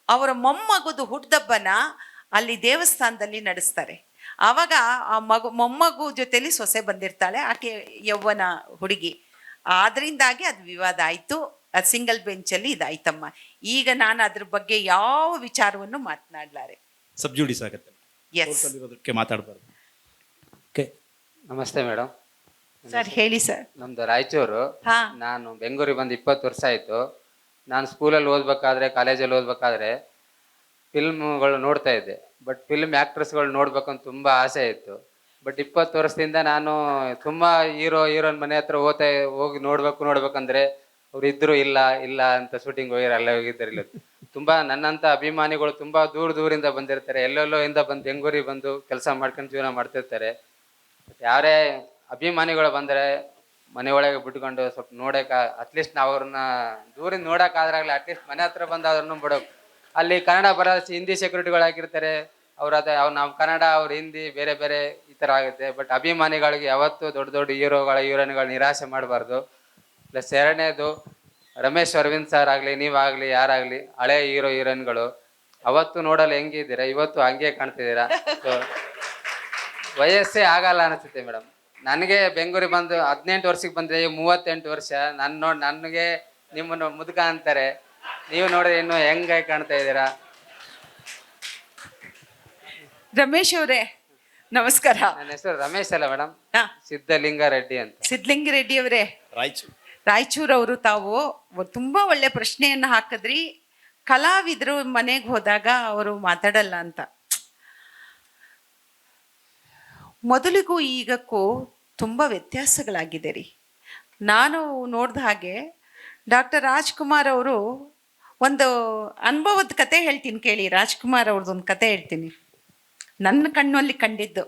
ಅವರ ಮೊಮ್ಮಗುದು ಹುಟ್ಟದಬ್ಬನ ಅಲ್ಲಿ ದೇವಸ್ಥಾನದಲ್ಲಿ ನಡೆಸ್ತಾರೆ. ಆವಾಗ ಆ ಮೊಮ್ಮಗು ಜೊತೆಲಿ ಸೊಸೆ ಬಂದಿರ್ತಾಳೆ, ಆಕೆ ಯೌವನ ಹುಡುಗಿ. ಆದ್ರಿಂದಾಗಿ ಅದು ವಿವಾದ ಆಯಿತು. ಅದು ಸಿಂಗಲ್ ಬೆಂಚಲ್ಲಿ ಇದಾಯ್ತಮ್ಮ. ಈಗ ನಾನು ಅದ್ರ ಬಗ್ಗೆ ಯಾವ ವಿಚಾರವನ್ನು ಮಾತನಾಡಲಾರೆ. ಸಬ್ಜುಡಿಸ್ ಆಗುತ್ತೆ. ಎಸ್, ಮಾತಾಡಬಾರ್ದು. ನಮಸ್ತೆ ಮೇಡಮ್. ಸರ್ ಹೇಳಿ ಸರ್. ನಮ್ದು ರಾಯಚೂರು. ಹಾ. ನಾನು ಬೆಂಗಳೂರಿಗೆ ಬಂದು 20 ವರ್ಷ ಆಯಿತು. ನಾನು ಸ್ಕೂಲಲ್ಲಿ ಓದ್ಬೇಕಾದ್ರೆ, ಕಾಲೇಜಲ್ಲಿ ಓದ್ಬೇಕಾದ್ರೆ ಫಿಲ್ಮ್ಗಳು ನೋಡ್ತಾ ಇದ್ದೆ. ಬಟ್ ಫಿಲ್ಮ್ ಆ್ಯಕ್ಟ್ರೆಸ್ಗಳು ನೋಡ್ಬೇಕಂತ ತುಂಬ ಆಸೆ ಇತ್ತು. ಬಟ್ 20 ವರ್ಷದಿಂದ ನಾನು ತುಂಬ ಹೀರೋಯಿನ್ ಮನೆ ಹತ್ರ ಹೋಗಿ ನೋಡ್ಬೇಕಂದ್ರೆ ಅವ್ರು ಇದ್ರು ಇಲ್ಲ ಅಂತ ಶೂಟಿಂಗ್ ಹೋಗಿರೋ ಅಲ್ಲೇ ಹೋಗಿದ್ದರಿಂದ ತುಂಬ ನನ್ನಂಥ ಅಭಿಮಾನಿಗಳು ತುಂಬ ದೂರದಿಂದ ಬಂದಿರ್ತಾರೆ. ಎಲ್ಲೆಲ್ಲೋ ಇಂದ ಬಂದು ಬೆಂಗಳೂರಿಗೆ ಬಂದು ಕೆಲಸ ಮಾಡ್ಕೊಂಡು ಜೀವನ ಮಾಡ್ತಿರ್ತಾರೆ. ಯಾರೇ ಅಭಿಮಾನಿಗಳು ಬಂದರೆ ಮನೆಯೊಳಗೆ ಬಿಟ್ಕೊಂಡು ಸ್ವಲ್ಪ ನೋಡೋಕೆ, ಅಟ್ಲೀಸ್ಟ್ ನಾವು ಅವ್ರನ್ನ ದೂರಿಂದ ನೋಡೋಕ್ಕಾದ್ರಾಗಲಿ ಅಟ್ಲೀಸ್ಟ್ ಮನೆ ಹತ್ರ ಬಂದಾದ್ರೂ ಬಿಡೋಕೆ. ಅಲ್ಲಿ ಕನ್ನಡ ಬರೋ ಹಿಂದಿ ಸೆಕ್ಯೂರಿಟಿಗಳು ಹಾಕಿರ್ತಾರೆ. ಅವ್ರು ನಾವು ಕನ್ನಡ, ಅವ್ರು ಹಿಂದಿ, ಬೇರೆ ಬೇರೆ ಈ ಥರ ಆಗುತ್ತೆ. ಬಟ್ ಅಭಿಮಾನಿಗಳಿಗೆ ಯಾವತ್ತೂ ದೊಡ್ಡ ಹೀರೋಯಿನ್ಗಳು ನಿರಾಶೆ ಮಾಡಬಾರ್ದು. ಪ್ಲಸ್ ಎರಡನೇದು, ರಮೇಶ್ ಅರವಿಂದ್ ಸರ್ ಆಗಲಿ, ನೀವಾಗಲಿ, ಯಾರಾಗಲಿ ಹಳೆ ಹೀರೋಯಿನ್ಗಳು ಅವತ್ತು ನೋಡಲು ಹೆಂಗಿದ್ದೀರಾ, ಇವತ್ತು ಹಂಗೆ ಕಾಣ್ತಿದ್ದೀರಾ. ಸೊ ವಯಸ್ಸೇ ಆಗಲ್ಲ ಅನಿಸುತ್ತೆ ಮೇಡಮ್. ನನಗೆ ಬೆಂಗಳೂರಿಗೆ ಬಂದು 18 ವರ್ಷಕ್ಕೆ ಬಂದರೆ 38 ವರ್ಷ. ನನಗೆ ನಿಮ್ಮನ್ನು ಮುದುಕ ಅಂತಾರೆ. ನೀವು ನೋಡಿದ್ರೆ ಇನ್ನೂ ಹೆಂಗೆ ಕಾಣ್ತಾ ಇದ್ದೀರಾ. ರಮೇಶ್ ಅವರೇ ನಮಸ್ಕಾರ. ನನ್ನ ಹೆಸರು ರಮೇಶ್ ಅಲ್ಲ ಮೇಡಮ್, ಸಿದ್ಧಲಿಂಗ ರೆಡ್ಡಿ ಅಂತ. ಸಿದ್ಧಲಿಂಗ ರೆಡ್ಡಿ ಅವರೇ, ರಾಯಚೂರವರು. ತಾವು ತುಂಬಾ ಒಳ್ಳೆ ಪ್ರಶ್ನೆಯನ್ನು ಹಾಕಿದ್ರಿ. ಕಲಾವಿದರು ಮನೆಗೆ ಹೋದಾಗ ಅವರು ಮಾತಾಡಲ್ಲ ಅಂತ. ಮೊದಲಿಗೂ ಈಗಕ್ಕೂ ತುಂಬ ವ್ಯತ್ಯಾಸಗಳಾಗಿದೆ ರೀ. ನಾನು ನೋಡಿದ ಹಾಗೆ ಡಾಕ್ಟರ್ ರಾಜ್ಕುಮಾರ್ ಅವರು ಒಂದು ಅನುಭವದ ಕತೆ ಹೇಳ್ತೀನಿ ಕೇಳಿ. ರಾಜ್ಕುಮಾರ್ ಅವ್ರದ್ದೊಂದು ಕತೆ ಹೇಳ್ತೀನಿ, ನನ್ನ ಕಣ್ಣಲ್ಲಿ ಕಂಡಿದ್ದು.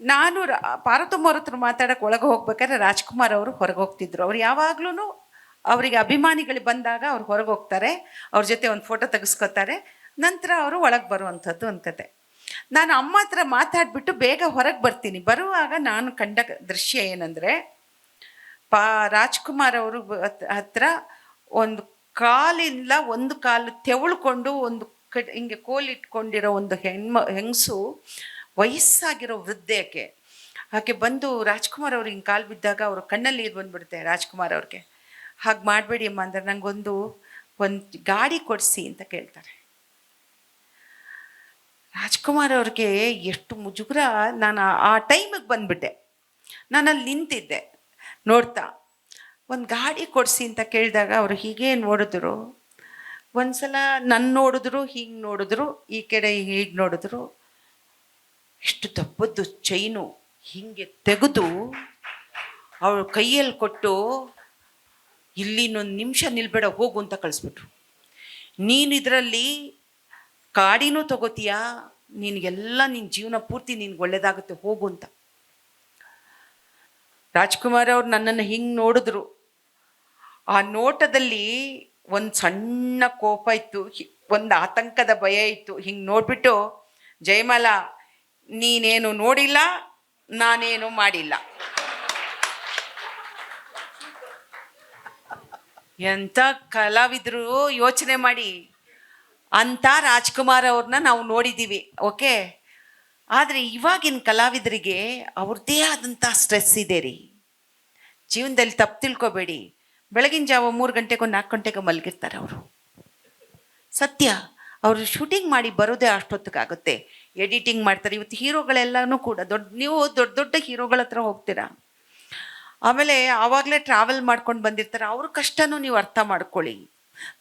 ನಾನು ಪಾರ್ವತಮ್ಮ ಅವ್ರ ಹತ್ರ ಮಾತಾಡೋಕೆ ಒಳಗೆ ಹೋಗ್ಬೇಕಾದ್ರೆ ರಾಜ್ಕುಮಾರ್ ಅವರು ಹೊರಗೆ ಹೋಗ್ತಿದ್ರು. ಅವ್ರು ಯಾವಾಗ್ಲೂ ಅವರಿಗೆ ಅಭಿಮಾನಿಗಳು ಬಂದಾಗ ಅವ್ರು ಹೊರಗೆ ಹೋಗ್ತಾರೆ, ಅವ್ರ ಜೊತೆ ಒಂದು ಫೋಟೋ ತೆಗೆಸ್ಕೊತಾರೆ, ನಂತರ ಅವರು ಒಳಗೆ ಬರುವಂಥದ್ದು ಒಂದು ಕತೆ. ನಾನು ಅಮ್ಮ ಹತ್ರ ಮಾತಾಡ್ಬಿಟ್ಟು ಬೇಗ ಹೊರಗೆ ಬರ್ತೀನಿ. ಬರುವಾಗ ನಾನು ಕಂಡ ದೃಶ್ಯ ಏನಂದರೆ, ರಾಜ್ಕುಮಾರ್ ಅವರು ಹತ್ರ ಒಂದು ಕಾಲಿಂದ ಒಂದು ಕಾಲು ತೆವಳ್ಕೊಂಡು ಒಂದು ಹಿಂಗೆ ಕೋಲಿಟ್ಕೊಂಡಿರೋ ಒಂದು ಹೆಂಗಸು, ವಯಸ್ಸಾಗಿರೋ ವೃದ್ಧೆಯಕ್ಕೆ, ಆಕೆ ಬಂದು ರಾಜ್ಕುಮಾರ್ ಅವ್ರಿಗೆ ಹಿಂಗೆ ಕಾಲು ಬಿದ್ದಾಗ ಅವ್ರ ಕಣ್ಣಲ್ಲಿ ನೀರು ಬಂದ್ಬಿಡುತ್ತೆ. ರಾಜ್ಕುಮಾರ್ ಅವ್ರಿಗೆ ಹಾಗೆ ಮಾಡಬೇಡಿ ಅಮ್ಮ ಅಂದ್ರೆ, ನಂಗೊಂದು ಗಾಡಿ ಕೊಡಿಸಿ ಅಂತ ಕೇಳ್ತಾರೆ. ರಾಜ್ಕುಮಾರ್ ಅವ್ರಿಗೆ ಎಷ್ಟು ಮುಜುಗರ. ನಾನು ಆ ಟೈಮಿಗೆ ಬಂದ್ಬಿಟ್ಟೆ. ನಾನು ಅಲ್ಲಿ ನಿಂತಿದ್ದೆ ನೋಡ್ತಾ. ಒಂದು ಗಾಡಿ ಕೊಡಿಸಿ ಅಂತ ಕೇಳಿದಾಗ ಅವರು ಹೀಗೆ ನೋಡಿದ್ರು. ಒಂದ್ಸಲ ನನ್ನ ನೋಡಿದ್ರು, ಹೀಗೆ ನೋಡಿದ್ರು, ಈ ಕಡೆ ಹೀಗೆ ನೋಡಿದ್ರು. ಇಷ್ಟು ದಪ್ಪದ್ದು ಚೈನು ಹೀಗೆ ತೆಗೆದು ಅವಳ ಕೈಯಲ್ಲಿ ಕೊಟ್ಟು, ಇಲ್ಲಿ ಇನ್ನೊಂದು ನಿಮಿಷ ನಿಲ್ಬೇಡ ಹೋಗು ಅಂತ ಕಳಿಸ್ಬಿಟ್ರು. ನೀನು ಇದರಲ್ಲಿ ಗಾಡಿನೂ ತಗೋತೀಯಾ, ನಿನಗೆಲ್ಲ ನಿನ್ನ ಜೀವನ ಪೂರ್ತಿ ನಿನ್ಗೆ ಒಳ್ಳೇದಾಗುತ್ತೆ, ಹೋಗು ಅಂತ. ರಾಜ್ಕುಮಾರ್ ಅವ್ರು ನನ್ನನ್ನು ಹಿಂಗೆ ನೋಡಿದ್ರು. ಆ ನೋಟದಲ್ಲಿ ಒಂದು ಸಣ್ಣ ಕೋಪ ಇತ್ತು, ಒಂದು ಆತಂಕದ ಭಯ ಇತ್ತು. ಹಿಂಗೆ ನೋಡ್ಬಿಟ್ಟು, ಜಯಮಾಲ ನೀನೇನು ನೋಡಿಲ್ಲ, ನಾನೇನು ಮಾಡಿಲ್ಲ. ಎಂಥ ಕಲಾವಿದರು ಯೋಚನೆ ಮಾಡಿ. ಅಂಥ ರಾಜ್ಕುಮಾರ್ ಅವ್ರನ್ನ ನಾವು ನೋಡಿದ್ದೀವಿ, ಓಕೆ. ಆದರೆ ಇವಾಗಿನ ಕಲಾವಿದರಿಗೆ ಅವ್ರದ್ದೇ ಆದಂಥ ಸ್ಟ್ರೆಸ್ ಇದೆ ರೀ ಜೀವನದಲ್ಲಿ. ತಪ್ಪು ತಿಳ್ಕೊಬೇಡಿ. ಬೆಳಗಿನ ಜಾವ 3 ಗಂಟೆಗೋ 4 ಗಂಟೆಗೋ ಮಲಗಿರ್ತಾರೆ ಅವರು. ಸತ್ಯ. ಅವರು ಶೂಟಿಂಗ್ ಮಾಡಿ ಬರೋದೇ ಅಷ್ಟೊತ್ತಿಗಾಗುತ್ತೆ, ಎಡಿಟಿಂಗ್ ಮಾಡ್ತಾರೆ. ಇವತ್ತು ಹೀರೋಗಳೆಲ್ಲನೂ ಕೂಡ ನೀವು ದೊಡ್ಡ ಹೀರೋಗಳ ಹತ್ರ ಹೋಗ್ತೀರಾ, ಆಮೇಲೆ ಆವಾಗಲೇ ಟ್ರಾವೆಲ್ ಮಾಡ್ಕೊಂಡು ಬಂದಿರ್ತಾರೆ. ಅವ್ರ ಕಷ್ಟನೂ ನೀವು ಅರ್ಥ ಮಾಡ್ಕೊಳ್ಳಿ.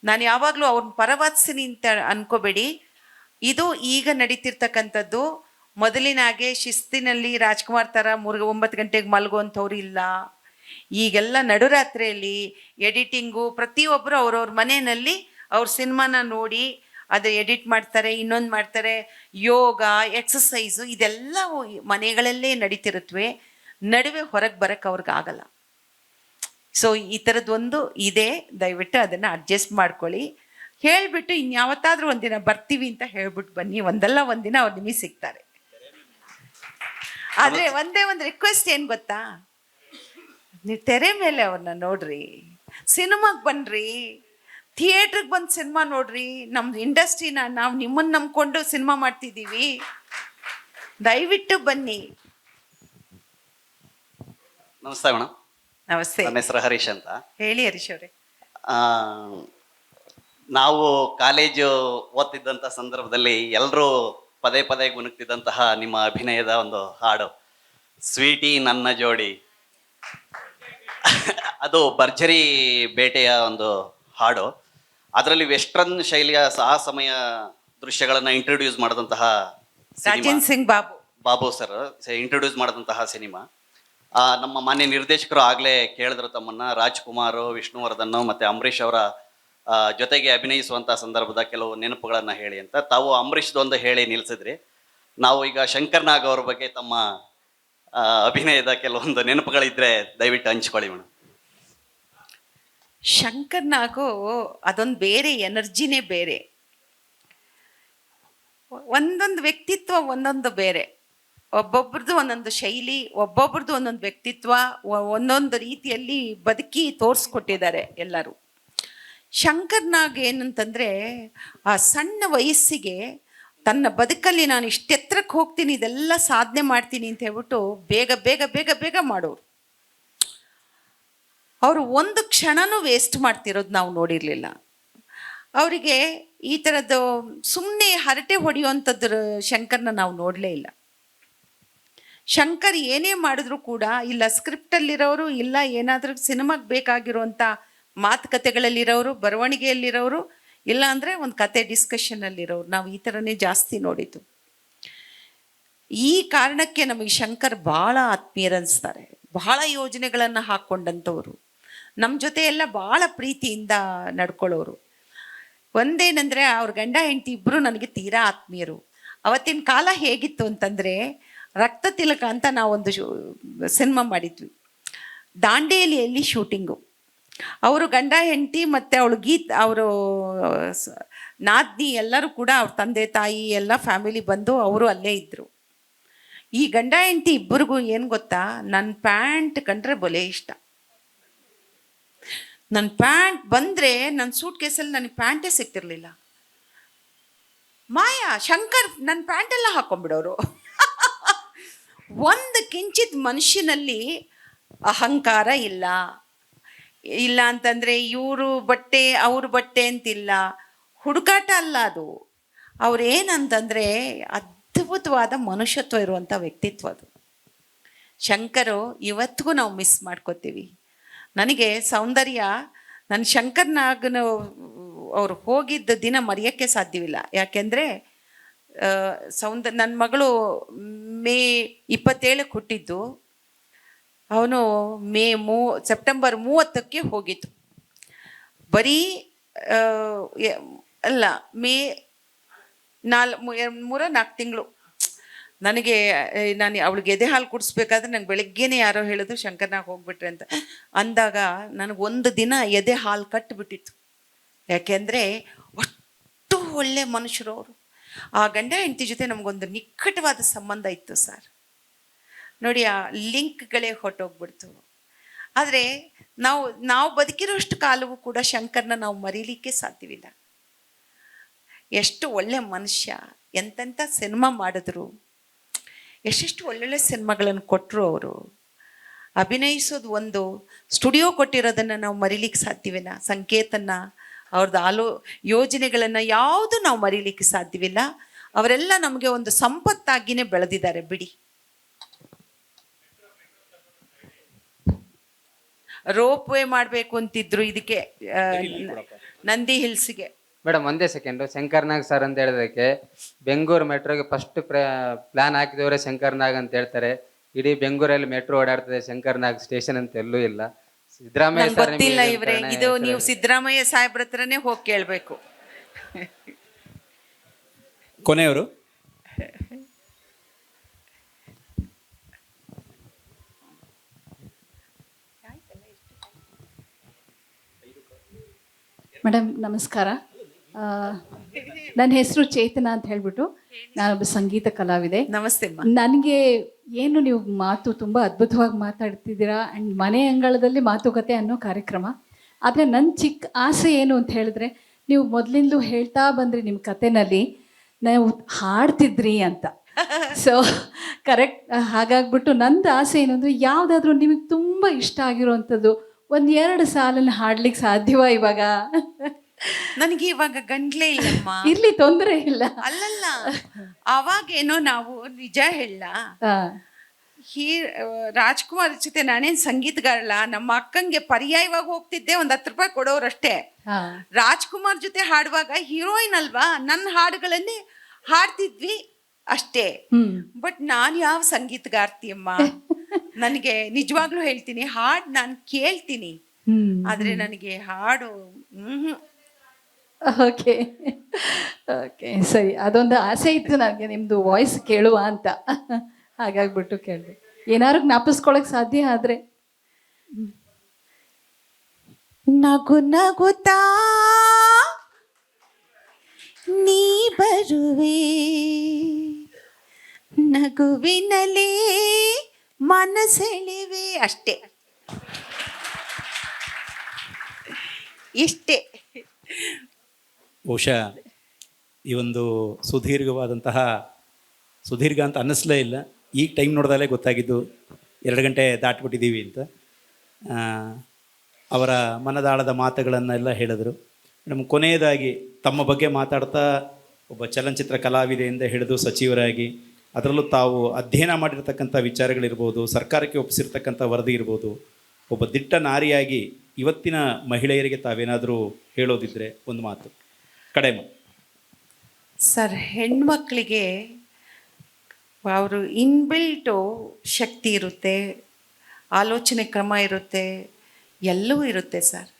ನಾನು ಯಾವಾಗಲೂ ಅವ್ರನ್ನ ಪರವಾದಿಸ್ತೀನಿ ಅಂತ ಅನ್ಕೋಬೇಡಿ. ಇದು ಈಗ ನಡೀತಿರ್ತಕ್ಕಂಥದ್ದು. ಮೊದಲಿನಾಗೆ ಶಿಸ್ತಿನಲ್ಲಿ ರಾಜ್ಕುಮಾರ್ ಥರ 9 ಗಂಟೆಗೆ ಮಲಗುವಂಥವ್ರು ಇಲ್ಲ. ಈಗೆಲ್ಲ ನಡುರಾತ್ರಿಯಲ್ಲಿ ಎಡಿಟಿಂಗು, ಪ್ರತಿಯೊಬ್ಬರು ಅವ್ರವ್ರ ಮನೆಯಲ್ಲಿ ಅವ್ರ ಸಿನಿಮಾನ ನೋಡಿ ಅದು ಎಡಿಟ್ ಮಾಡ್ತಾರೆ, ಇನ್ನೊಂದು ಮಾಡ್ತಾರೆ. ಯೋಗ, ಎಕ್ಸಸೈಸು ಇದೆಲ್ಲ ಮನೆಗಳಲ್ಲೇ ನಡೀತಿರುತ್ತವೆ. ನಡುವೆ ಹೊರಗೆ ಬರೋಕ್ಕೆ ಅವ್ರಿಗೆ ಆಗಲ್ಲ. ಸೊ ಈ ಥರದ್ದೊಂದು ಇದೆ. ದಯವಿಟ್ಟು ಅದನ್ನು ಅಡ್ಜಸ್ಟ್ ಮಾಡ್ಕೊಳ್ಳಿ. ಹೇಳಿಬಿಟ್ಟು ಇನ್ಯಾವತ್ತಾದರೂ ಒಂದಿನ ಬರ್ತೀವಿ ಅಂತ ಹೇಳ್ಬಿಟ್ಟು ಬನ್ನಿ. ಒಂದಲ್ಲ ಒಂದಿನ ಅವ್ರು ನಿಮಗೆ ಸಿಗ್ತಾರೆ. ಆದರೆ ಒಂದೇ ಒಂದು ರಿಕ್ವೆಸ್ಟ್ ಏನು ಗೊತ್ತಾ, ನೀವು ತೆರೆ ಮೇಲೆ ಅವ್ರನ್ನ ನೋಡ್ರಿ, ಸಿನಿಮಾಗೆ ಬನ್ನಿರಿ, ಥಿಯೇಟ್ರಿಗೆ ಬಂದು ಸಿನಿಮಾ ನೋಡ್ರಿ. ನಮ್ಮ ಇಂಡಸ್ಟ್ರಿನ ನಾವು ನಿಮ್ಮನ್ನು ನಂಬ್ಕೊಂಡು ಸಿನಿಮಾ ಮಾಡ್ತಿದ್ದೀವಿ, ದಯವಿಟ್ಟು ಬನ್ನಿ. ನಮಸ್ತೆ ಮೇಡಮ್. ನಮಸ್ತೆ. ನನ್ನ ಹೆಸರು ಹರೀಶ್ ಅಂತ. ಹೇಳಿ ಹರೀಶ್ ಅವರೇ. ನಾವು ಕಾಲೇಜು ಓದ್ತಿದ್ದಂಥ ಸಂದರ್ಭದಲ್ಲಿ ಎಲ್ಲರೂ ಪದೇ ಪದೇ ಗುಣಗ್ತಿದ್ದಂತಹ ನಿಮ್ಮ ಅಭಿನಯದ ಒಂದು ಹಾಡು ಸ್ವೀಟಿ ನನ್ನ ಜೋಡಿ, ಅದು ಭರ್ಜರಿ ಬೇಟೆಯ ಒಂದು ಹಾಡು. ಅದರಲ್ಲಿ ವೆಸ್ಟರ್ನ್ ಶೈಲಿಯ ಸಾಹಸಮಯ ದೃಶ್ಯಗಳನ್ನು ಇಂಟ್ರೊಡ್ಯೂಸ್ ಮಾಡಿದಂತಹ ರಾಜೇಂದ್ರ ಸಿಂಗ್ ಬಾಬು ಸರ್ ಇಂಟ್ರೊಡ್ಯೂಸ್ ಮಾಡಿದಂತಹ ಸಿನಿಮಾ. ನಮ್ಮ ಮಾನ್ಯ ನಿರ್ದೇಶಕರು ಆಗಲೇ ಕೇಳಿದ್ರು ತಮ್ಮನ್ನ, ರಾಜ್ಕುಮಾರ್, ವಿಷ್ಣುವರ್ಧನ್ ಮತ್ತು ಅಂಬರೀಷ್ ಅವರ ಜೊತೆಗೆ ಅಭಿನಯಿಸುವಂಥ ಸಂದರ್ಭದ ಕೆಲವು ನೆನಪುಗಳನ್ನು ಹೇಳಿ ಅಂತ. ತಾವು ಅಂಬರೀಷ್ದೊಂದು ಹೇಳಿ ನಿಲ್ಲಿಸಿದ್ರಿ. ನಾವು ಈಗ ಶಂಕರ್ ನಾಗ್ ಅವ್ರ ಬಗ್ಗೆ ತಮ್ಮ ಅಭಿನಯದ ಕೆಲವೊಂದು ನೆನಪುಗಳಿದ್ರೆ ದಯವಿಟ್ಟು ಹಂಚ್ಕೊಳ್ಳಿ ಮೇಡಮ್. ಶಂಕರ್ ನಾಗು ಅದೊಂದು ಬೇರೆ ಎನರ್ಜಿನೇ ಬೇರೆ, ಒಂದೊಂದು ವ್ಯಕ್ತಿತ್ವ ಒಂದೊಂದು ಬೇರೆ, ಒಬ್ಬೊಬ್ರದ್ದು ಒಂದೊಂದು ಶೈಲಿ, ಒಬ್ಬೊಬ್ರದ್ದು ಒಂದೊಂದು ವ್ಯಕ್ತಿತ್ವ, ಒಂದೊಂದು ರೀತಿಯಲ್ಲಿ ಬದುಕಿ ತೋರಿಸ್ಕೊಟ್ಟಿದ್ದಾರೆ ಎಲ್ಲರೂ. ಶಂಕರ್ ನಾಗ್ ಏನಂತಂದರೆ ಆ ಸಣ್ಣ ವಯಸ್ಸಿಗೆ ತನ್ನ ಬದುಕಲ್ಲಿ ನಾನು ಇಷ್ಟೆತ್ತರಕ್ಕೆ ಹೋಗ್ತೀನಿ, ಇದೆಲ್ಲ ಸಾಧನೆ ಮಾಡ್ತೀನಿ ಅಂತ ಹೇಳ್ಬಿಟ್ಟು ಬೇಗ ಬೇಗ ಬೇಗ ಬೇಗ ಮಾಡೋರು. ಅವರು ಒಂದು ಕ್ಷಣನೂ ವೇಸ್ಟ್ ಮಾಡ್ತಿರೋದು ನಾವು ನೋಡಿರಲಿಲ್ಲ. ಅವರಿಗೆ ಈ ಥರದ್ದು ಸುಮ್ಮನೆ ಹರಟೆ ಹೊಡೆಯುವಂಥದ್ದು ಶಂಕರ್ನ ನಾವು ನೋಡಲೇ ಇಲ್ಲ. ಶಂಕರ್ ಏನೇ ಮಾಡಿದ್ರು ಕೂಡ ಇಲ್ಲ ಸ್ಕ್ರಿಪ್ಟಲ್ಲಿರೋರು, ಇಲ್ಲ ಏನಾದರೂ ಸಿನಿಮಾಗೆ ಬೇಕಾಗಿರುವಂಥ ಮಾತುಕತೆಗಳಲ್ಲಿರೋರು, ಬರವಣಿಗೆಯಲ್ಲಿರೋರು, ಇಲ್ಲ ಅಂದರೆ ಒಂದು ಕತೆ ಡಿಸ್ಕಷನ್ನಲ್ಲಿರೋರು. ನಾವು ಈ ಥರನೇ ಜಾಸ್ತಿ ನೋಡಿದ್ದು. ಈ ಕಾರಣಕ್ಕೆ ನಮಗೆ ಶಂಕರ್ ಭಾಳ ಆತ್ಮೀಯರನ್ನಿಸ್ತಾರೆ, ಬಹಳ ಯೋಜನೆಗಳನ್ನು ಹಾಕ್ಕೊಂಡಂಥವ್ರು, ನಮ್ಮ ಜೊತೆ ಎಲ್ಲ ಭಾಳ ಪ್ರೀತಿಯಿಂದ ನಡ್ಕೊಳ್ಳೋರು. ಒಂದೇನೆಂದರೆ ಅವ್ರ ಗಂಡ ಹೆಂಡತಿ ಇಬ್ಬರು ನನಗೆ ತೀರಾ ಆತ್ಮೀಯರು. ಅವತ್ತಿನ ಕಾಲ ಹೇಗಿತ್ತು ಅಂತಂದರೆ ರಕ್ತ ತಿಲಕ ಅಂತ ನಾವೊಂದು ಸಿನಿಮಾ ಮಾಡಿದ್ವಿ, ದಾಂಡೇಲಿಯಲ್ಲಿ ಶೂಟಿಂಗು. ಅವರು ಗಂಡ ಹೆಂಡತಿ ಮತ್ತು ಅವಳು ಅವರು ನಾದ್ನಿ ಎಲ್ಲರೂ ಕೂಡ ಅವ್ರ ತಂದೆ ತಾಯಿ ಎಲ್ಲ ಫ್ಯಾಮಿಲಿ ಬಂದು ಅವರು ಅಲ್ಲೇ ಇದ್ದರು. ಈ ಗಂಡ ಹೆಂಡತಿ ಇಬ್ಬರಿಗೂ ಏನು ಗೊತ್ತಾ, ನನ್ನ ಪ್ಯಾಂಟ್ ಕಂಡ್ರೆ ಬೊಲೆ ಇಷ್ಟ. ನನ್ನ ಪ್ಯಾಂಟ್ ಬಂದರೆ ನನ್ನ ಸೂಟ್ ಕೇಸಲ್ಲಿ ನನಗೆ ಪ್ಯಾಂಟೇ ಸಿಗ್ತಿರ್ಲಿಲ್ಲ. ಮಾಯಾ ಶಂಕರ್ ನನ್ನ ಪ್ಯಾಂಟೆಲ್ಲ ಹಾಕೊಂಡ್ಬಿಡೋರು. ಒಂದು ಕಿಂಚಿತ್ ಮನುಷ್ಯನಲ್ಲಿ ಅಹಂಕಾರ ಇಲ್ಲ, ಇಲ್ಲ ಅಂತಂದರೆ ಇವರು ಬಟ್ಟೆ ಅವ್ರ ಬಟ್ಟೆ ಅಂತಿಲ್ಲ, ಹುಡುಕಾಟ ಅಲ್ಲ ಅದು. ಅವ್ರೇನಂತಂದರೆ ಅದ್ಭುತವಾದ ಮನುಷ್ಯತ್ವ ಇರುವಂಥ ವ್ಯಕ್ತಿತ್ವ ಅದು. ಶಂಕರು ಇವತ್ತಿಗೂ ನಾವು ಮಿಸ್ ಮಾಡ್ಕೋತೀವಿ. ನನಗೆ ಸೌಂದರ್ಯ, ನನ್ನ ಶಂಕರ್ನಾಗನ ಅವ್ರು ಹೋಗಿದ್ದ ದಿನ ಮರೆಯೋಕ್ಕೆ ಸಾಧ್ಯವಿಲ್ಲ. ಯಾಕೆಂದರೆ ನನ್ನ ಮಗಳು ಮೇ 27ಕ್ಕೆ ಹುಟ್ಟಿದ್ದು, ಅವನು ಸೆಪ್ಟೆಂಬರ್ 30ಕ್ಕೆ ಹೋಗಿತ್ತು. ಬರೀ ಅಲ್ಲ ಮೇ 3-4 ತಿಂಗಳು. ನಾನು ಅವಳಿಗೆ ಎದೆ ಹಾಲು ಕುಡಿಸ್ಬೇಕಾದ್ರೆ ನಂಗೆ ಬೆಳಗ್ಗೆನೇ ಯಾರೋ ಹೇಳಿದ್ರು ಶಂಕರ್ನಾಗ್ ಹೋಗ್ಬಿಟ್ರೆ ಅಂತ ಅಂದಾಗ ನನಗೊಂದು ದಿನ ಎದೆ ಹಾಲು ಕಟ್ಟಿಬಿಟ್ಟಿತ್ತು. ಯಾಕೆಂದರೆ ಅಷ್ಟು ಒಳ್ಳೆ ಮನುಷ್ಯರು ಅವರು. ಆ ಗಂಡ ಹೆಂಡತಿ ಜೊತೆ ನಮಗೊಂದು ನಿಕಟವಾದ ಸಂಬಂಧ ಇತ್ತು ಸರ್. ನೋಡಿ, ಆ ಲಿಂಕ್ಗಳೇ ಹೊರಟೋಗ್ಬಿಡ್ತು. ಆದರೆ ನಾವು ಬದುಕಿರೋಷ್ಟು ಕಾಲವೂ ಕೂಡ ಶಂಕರ್ನ ನಾವು ಮರೀಲಿಕ್ಕೆ ಸಾಧ್ಯವಿಲ್ಲ. ಎಷ್ಟು ಒಳ್ಳೆ ಮನುಷ್ಯ, ಎಂತೆಂಥ ಸಿನಿಮಾ ಮಾಡಿದ್ರು, ಎಷ್ಟೆಷ್ಟು ಒಳ್ಳೊಳ್ಳೆ ಸಿನಿಮಾಗಳನ್ನು ಕೊಟ್ಟರು ಅವರು. ಅಭಿನಯಿಸೋದು ಒಂದು, ಸ್ಟುಡಿಯೋ ಕೊಟ್ಟಿರೋದನ್ನು ನಾವು ಮರೀಲಿಕ್ಕೆ ಸಾಧ್ಯವಿಲ್ಲ. ಸಂಕೇತನ ಅವ್ರದ್ದು ಯೋಜನೆಗಳನ್ನು ಯಾವುದು ನಾವು ಮರೀಲಿಕ್ಕೆ ಸಾಧ್ಯವಿಲ್ಲ. ಅವರೆಲ್ಲ ನಮಗೆ ಒಂದು ಸಂಪತ್ತಾಗಿಯೇ ಬೆಳೆದಿದ್ದಾರೆ ಬಿಡಿ. ರೋಪ್ ವೇ ಮಾಡಬೇಕು ಅಂತಿದ್ರು ಇದಕ್ಕೆ, ನಂದಿ ಹಿಲ್ಸ್ಗೆ. ಮೇಡಮ್ ಒಂದೇ ಸೆಕೆಂಡು, ಶಂಕರ್ನಾಗ್ ಸರ್ ಅಂತ ಹೇಳಿದಕ್ಕೆ ಬೆಂಗಳೂರು ಮೆಟ್ರೋಗೆ ಫಸ್ಟ್ ಪ್ಲಾನ್ ಹಾಕಿದವರೇ ಶಂಕರ್ನಾಗ್ ಅಂತ ಹೇಳ್ತಾರೆ. ಇಡೀ ಬೆಂಗಳೂರಲ್ಲಿ ಮೆಟ್ರೋ ಓಡಾಡ್ತದೆ, ಶಂಕರ್ನಾಗ್ ಸ್ಟೇಷನ್ ಅಂತ ಎಲ್ಲೂ ಇಲ್ಲ. ಸಿದ್ದರಾಮಯ್ಯ ಸರ್ ಗೊತ್ತಿಲ್ಲ ಇವ್ರೆ, ಇದು ನೀವು ಸಿದ್ದರಾಮಯ್ಯ ಸಾಹೇಬ್ರ ಹತ್ರನೇ ಹೋಗಿ ಕೇಳಬೇಕು. ಕೊನೆಯವರು ಮೇಡಮ್ ನಮಸ್ಕಾರ. ನನ್ನ ಹೆಸರು ಚೇತನ ಅಂತ ಹೇಳ್ಬಿಟ್ಟು ನಾನೊಬ್ಬ ಸಂಗೀತ ಕಲಾವಿದೆ. ನಮಸ್ತೆ. ನನಗೆ ಏನು ನೀವು ಮಾತು ತುಂಬ ಅದ್ಭುತವಾಗಿ ಮಾತಾಡ್ತಿದ್ದೀರಾ, ಆ್ಯಂಡ್ ಮನೆ ಅಂಗಳದಲ್ಲಿ ಮಾತುಕತೆ ಅನ್ನೋ ಕಾರ್ಯಕ್ರಮ. ಆದರೆ ನನ್ನ ಚಿಕ್ಕ ಆಸೆ ಏನು ಅಂತ ಹೇಳಿದ್ರೆ, ನೀವು ಮೊದಲಿಂದಲೂ ಹೇಳ್ತಾ ಬಂದ್ರಿ ನಿಮ್ಮ ಕತೆನಲ್ಲಿ ನಾವು ಹಾಡ್ತಿದ್ರಿ ಅಂತ. So correct. ಹಾಗಾಗ್ಬಿಟ್ಟು ನಂದು ಆಸೆ ಏನು ಅಂದರೆ, ಯಾವುದಾದ್ರೂ ನಿಮಗೆ ತುಂಬ ಇಷ್ಟ ಆಗಿರೋವಂಥದ್ದು 1-2 ಸಾಲನ್ನು ಹಾಡ್ಲಿಕ್ಕೆ ಸಾಧ್ಯವಾ ಇವಾಗ? ನನಗೆ ಇವಾಗ ಗಂಟ್ಲೇ ಇಲ್ಲಮ್ಮ. ಇರ್ಲಿ, ತೊಂದರೆ ಇಲ್ಲ. ಅಲ್ಲಲ್ಲ, ಅವಾಗೇನೋ ನಾವು ನಿಜ ಹೇಳ, ರಾಜ್ಕುಮಾರ್ ಜೊತೆ ನಾನೇನ್ ಸಂಗೀತಗಾರಲ್ಲ, ನಮ್ಮ ಅಕ್ಕಂಗೆ ಪರ್ಯಾಯವಾಗಿ ಹೋಗ್ತಿದ್ದೆ, 10 ರೂಪಾಯಿ ಕೊಡೋರಷ್ಟೇ. ರಾಜ್ಕುಮಾರ್ ಜೊತೆ ಹಾಡುವಾಗ ಹೀರೋಯಿನ್ ಅಲ್ವಾ, ನನ್ನ ಹಾಡುಗಳನ್ನೇ ಹಾಡ್ತಿದ್ವಿ ಅಷ್ಟೇ. ಬಟ್ ನಾನು ಯಾವ ಸಂಗೀತಗಾರ್ತಿ ಅಮ್ಮ? ನನಗೆ ನಿಜವಾಗ್ಲೂ ಹೇಳ್ತೀನಿ, ಹಾಡು ನಾನು ಕೇಳ್ತೀನಿ, ಆದ್ರೆ ನನಗೆ ಹಾಡು ಓಕೆ ಓಕೆ, ಸರಿ. ಅದೊಂದು ಆಸೆ ಇತ್ತು ನನಗೆ, ನಿಮ್ಮದು ವಾಯ್ಸ್ ಕೇಳುವ ಅಂತ. ಹಾಗಾಗ್ಬಿಟ್ಟು ಕೇಳಿದೆ. ಏನಾದ್ರು ಜ್ಞಾಪಿಸ್ಕೊಳಕ್ ಸಾಧ್ಯ ಆದ್ರೆ. ನಗು ನಗುತ್ತಾ ನೀ ಬರುವೆ, ನಗುವಿನಲೇ ಮನಸೆಳೆವೆ, ಅಷ್ಟೇ, ಇಷ್ಟೇ. ಬಹುಶಃ ಈ ಒಂದು ಸುದೀರ್ಘ ಅಂತ ಅನ್ನಿಸ್ಲೇ ಇಲ್ಲ. ಈಗ ಟೈಮ್ ನೋಡ್ದಾಲೇ ಗೊತ್ತಾಗಿದ್ದು 2 ಗಂಟೆ ದಾಟ್ಬಿಟ್ಟಿದ್ದೀವಿ ಅಂತ. ಅವರ ಮನದಾಳದ ಮಾತುಗಳನ್ನೆಲ್ಲ ಹೇಳಿದರು. ನಮ್ಮ ಕೊನೆಯದಾಗಿ ತಮ್ಮ ಬಗ್ಗೆ ಮಾತಾಡ್ತಾ, ಒಬ್ಬ ಚಲನಚಿತ್ರ ಕಲಾವಿದೆಯಿಂದ ಹಿಡಿದು ಸಚಿವರಾಗಿ, ಅದರಲ್ಲೂ ತಾವು ಅಧ್ಯಯನ ಮಾಡಿರ್ತಕ್ಕಂಥ ವಿಚಾರಗಳಿರ್ಬೋದು, ಸರ್ಕಾರಕ್ಕೆ ಒಪ್ಪಿಸಿರ್ತಕ್ಕಂಥ ವರದಿ ಇರ್ಬೋದು, ಒಬ್ಬ ದಿಟ್ಟ ನಾರಿಯಾಗಿ ಇವತ್ತಿನ ಮಹಿಳೆಯರಿಗೆ ತಾವೇನಾದರೂ ಹೇಳೋದಿದ್ರೆ ಒಂದು ಮಾತು, ಕಡೆಮ. ಸರ್, ಹೆಣ್ಮಕ್ಳಿಗೆ ಅವರು ಇನ್ಬಿಲ್ಟು ಶಕ್ತಿ ಇರುತ್ತೆ, ಆಲೋಚನೆ ಕ್ರಮ ಇರುತ್ತೆ, ಎಲ್ಲವೂ ಇರುತ್ತೆ ಸರ್.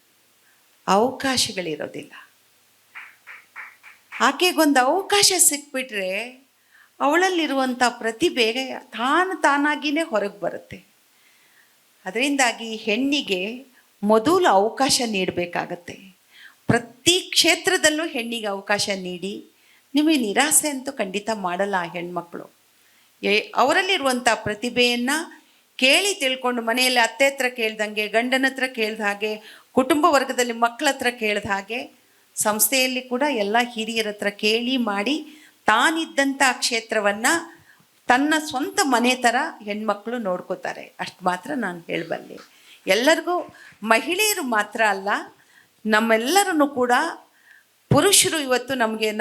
ಅವಕಾಶಗಳಿರೋದಿಲ್ಲ. ಆಕೆಗೊಂದು ಅವಕಾಶ ಸಿಕ್ಬಿಟ್ರೆ ಅವಳಲ್ಲಿರುವಂಥ ಪ್ರತಿಭೆ ತಾನಾಗಿಯೇ ಹೊರಗೆ ಬರುತ್ತೆ. ಅದರಿಂದಾಗಿ ಹೆಣ್ಣಿಗೆ ಮೊದಲು ಅವಕಾಶ ನೀಡಬೇಕಾಗತ್ತೆ. ಪ್ರತಿ ಕ್ಷೇತ್ರದಲ್ಲೂ ಹೆಣ್ಣಿಗೆ ಅವಕಾಶ ನೀಡಿ. ನಿಮಗೆ ನಿರಾಸೆ ಅಂತೂ ಖಂಡಿತ ಮಾಡಲ್ಲ ಆ ಹೆಣ್ಮಕ್ಳು. ಅವರಲ್ಲಿರುವಂಥ ಪ್ರತಿಭೆಯನ್ನು ಕೇಳಿ ತಿಳ್ಕೊಂಡು, ಮನೆಯಲ್ಲಿ ಅತ್ತೆ ಹತ್ರ ಕೇಳ್ದಂಗೆ, ಗಂಡನ ಹತ್ರ ಕೇಳ್ದ ಹಾಗೆ, ಕುಟುಂಬ ವರ್ಗದಲ್ಲಿ ಮಕ್ಕಳ ಹತ್ರ ಕೇಳ್ದ ಹಾಗೆ, ಸಂಸ್ಥೆಯಲ್ಲಿ ಕೂಡ ಎಲ್ಲ ಹಿರಿಯರ ಹತ್ರ ಕೇಳಿ ಮಾಡಿ ತಾನಿದ್ದಂಥ ಕ್ಷೇತ್ರವನ್ನು ತನ್ನ ಸ್ವಂತ ಮನೆ ಥರ ಹೆಣ್ಮಕ್ಳು ನೋಡ್ಕೋತಾರೆ. ಅಷ್ಟು ಮಾತ್ರ ನಾನು ಹೇಳಬಲ್ಲೆ. ಎಲ್ಲರಿಗೂ, ಮಹಿಳೆಯರು ಮಾತ್ರ ಅಲ್ಲ, ನಮ್ಮೆಲ್ಲರೂ ಕೂಡ, ಪುರುಷರು ಇವತ್ತು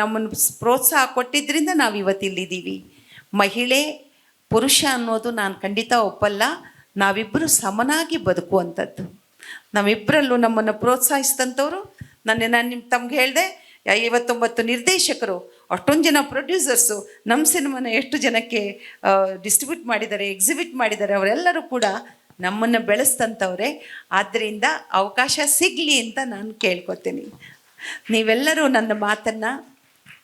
ನಮ್ಮನ್ನು ಪ್ರೋತ್ಸಾಹ ಕೊಟ್ಟಿದ್ದರಿಂದ ನಾವು ಇವತ್ತಿಲ್ಲಿದ್ದೀವಿ. ಮಹಿಳೆ ಪುರುಷ ಅನ್ನೋದು ನಾನು ಖಂಡಿತ ಒಪ್ಪಲ್ಲ. ನಾವಿಬ್ಬರು ಸಮನಾಗಿ ಬದುಕುವಂಥದ್ದು. ನಾವಿಬ್ಬರಲ್ಲೂ ನಮ್ಮನ್ನು ಪ್ರೋತ್ಸಾಹಿಸಿದಂಥವ್ರು, ನಾನು ತಮ್ಗೆ ಹೇಳಿದೆ, 59 ನಿರ್ದೇಶಕರು, ಅಷ್ಟೊಂದು ಜನ ಪ್ರೊಡ್ಯೂಸರ್ಸು ನಮ್ಮ ಸಿನಿಮಾನ ಎಷ್ಟು ಜನಕ್ಕೆ ಡಿಸ್ಟ್ರಿಬ್ಯೂಟ್ ಮಾಡಿದ್ದಾರೆ, ಎಕ್ಸಿಬಿಟ್ ಮಾಡಿದ್ದಾರೆ, ಅವರೆಲ್ಲರೂ ಕೂಡ ನಮ್ಮನ್ನು ಬೆಳೆಸ್ತಂಥವ್ರೆ. ಆದ್ದರಿಂದ ಅವಕಾಶ ಸಿಗಲಿ ಅಂತ ನಾನು ಕೇಳ್ಕೊತೀನಿ. ನೀವೆಲ್ಲರೂ ನನ್ನ ಮಾತನ್ನು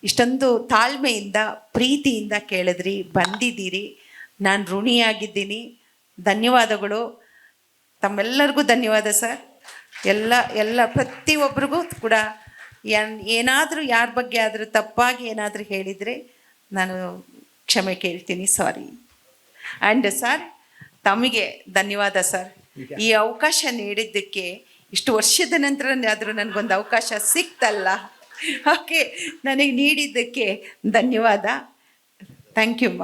ಇಷ್ಟೊಂದು ತಾಳ್ಮೆಯಿಂದ ಪ್ರೀತಿಯಿಂದ ಕೇಳಿದ್ರಿ, ಬಂದಿದ್ದೀರಿ. ನಾನು ಋಣಿಯಾಗಿದ್ದೀನಿ. ಧನ್ಯವಾದಗಳು. ತಮ್ಮೆಲ್ಲರಿಗೂ ಧನ್ಯವಾದ ಸರ್. ಎಲ್ಲ ಪ್ರತಿಯೊಬ್ಬರಿಗೂ ಕೂಡ ಏನಾದರೂ ಯಾರ ಬಗ್ಗೆ ಆದರೂ ತಪ್ಪಾಗಿ ಏನಾದರೂ ಹೇಳಿದರೆ ನಾನು ಕ್ಷಮೆ ಕೇಳ್ತೀನಿ. ಸಾರಿ. ಆ್ಯಂಡ್ ಸರ್, ತಮಗೆ ಧನ್ಯವಾದ ಸರ್. ಈ ಅವಕಾಶ ನೀಡಿದ್ದಕ್ಕೆ, ಇಷ್ಟು ವರ್ಷದ ನಂತರ ಆದರೂ ನನಗೊಂದು ಅವಕಾಶ ಸಿಕ್ತಲ್ಲ, ಓಕೆ, ನನಗೆ ನೀಡಿದ್ದಕ್ಕೆ ಧನ್ಯವಾದ. ಥ್ಯಾಂಕ್ ಯು ಅಮ್ಮ.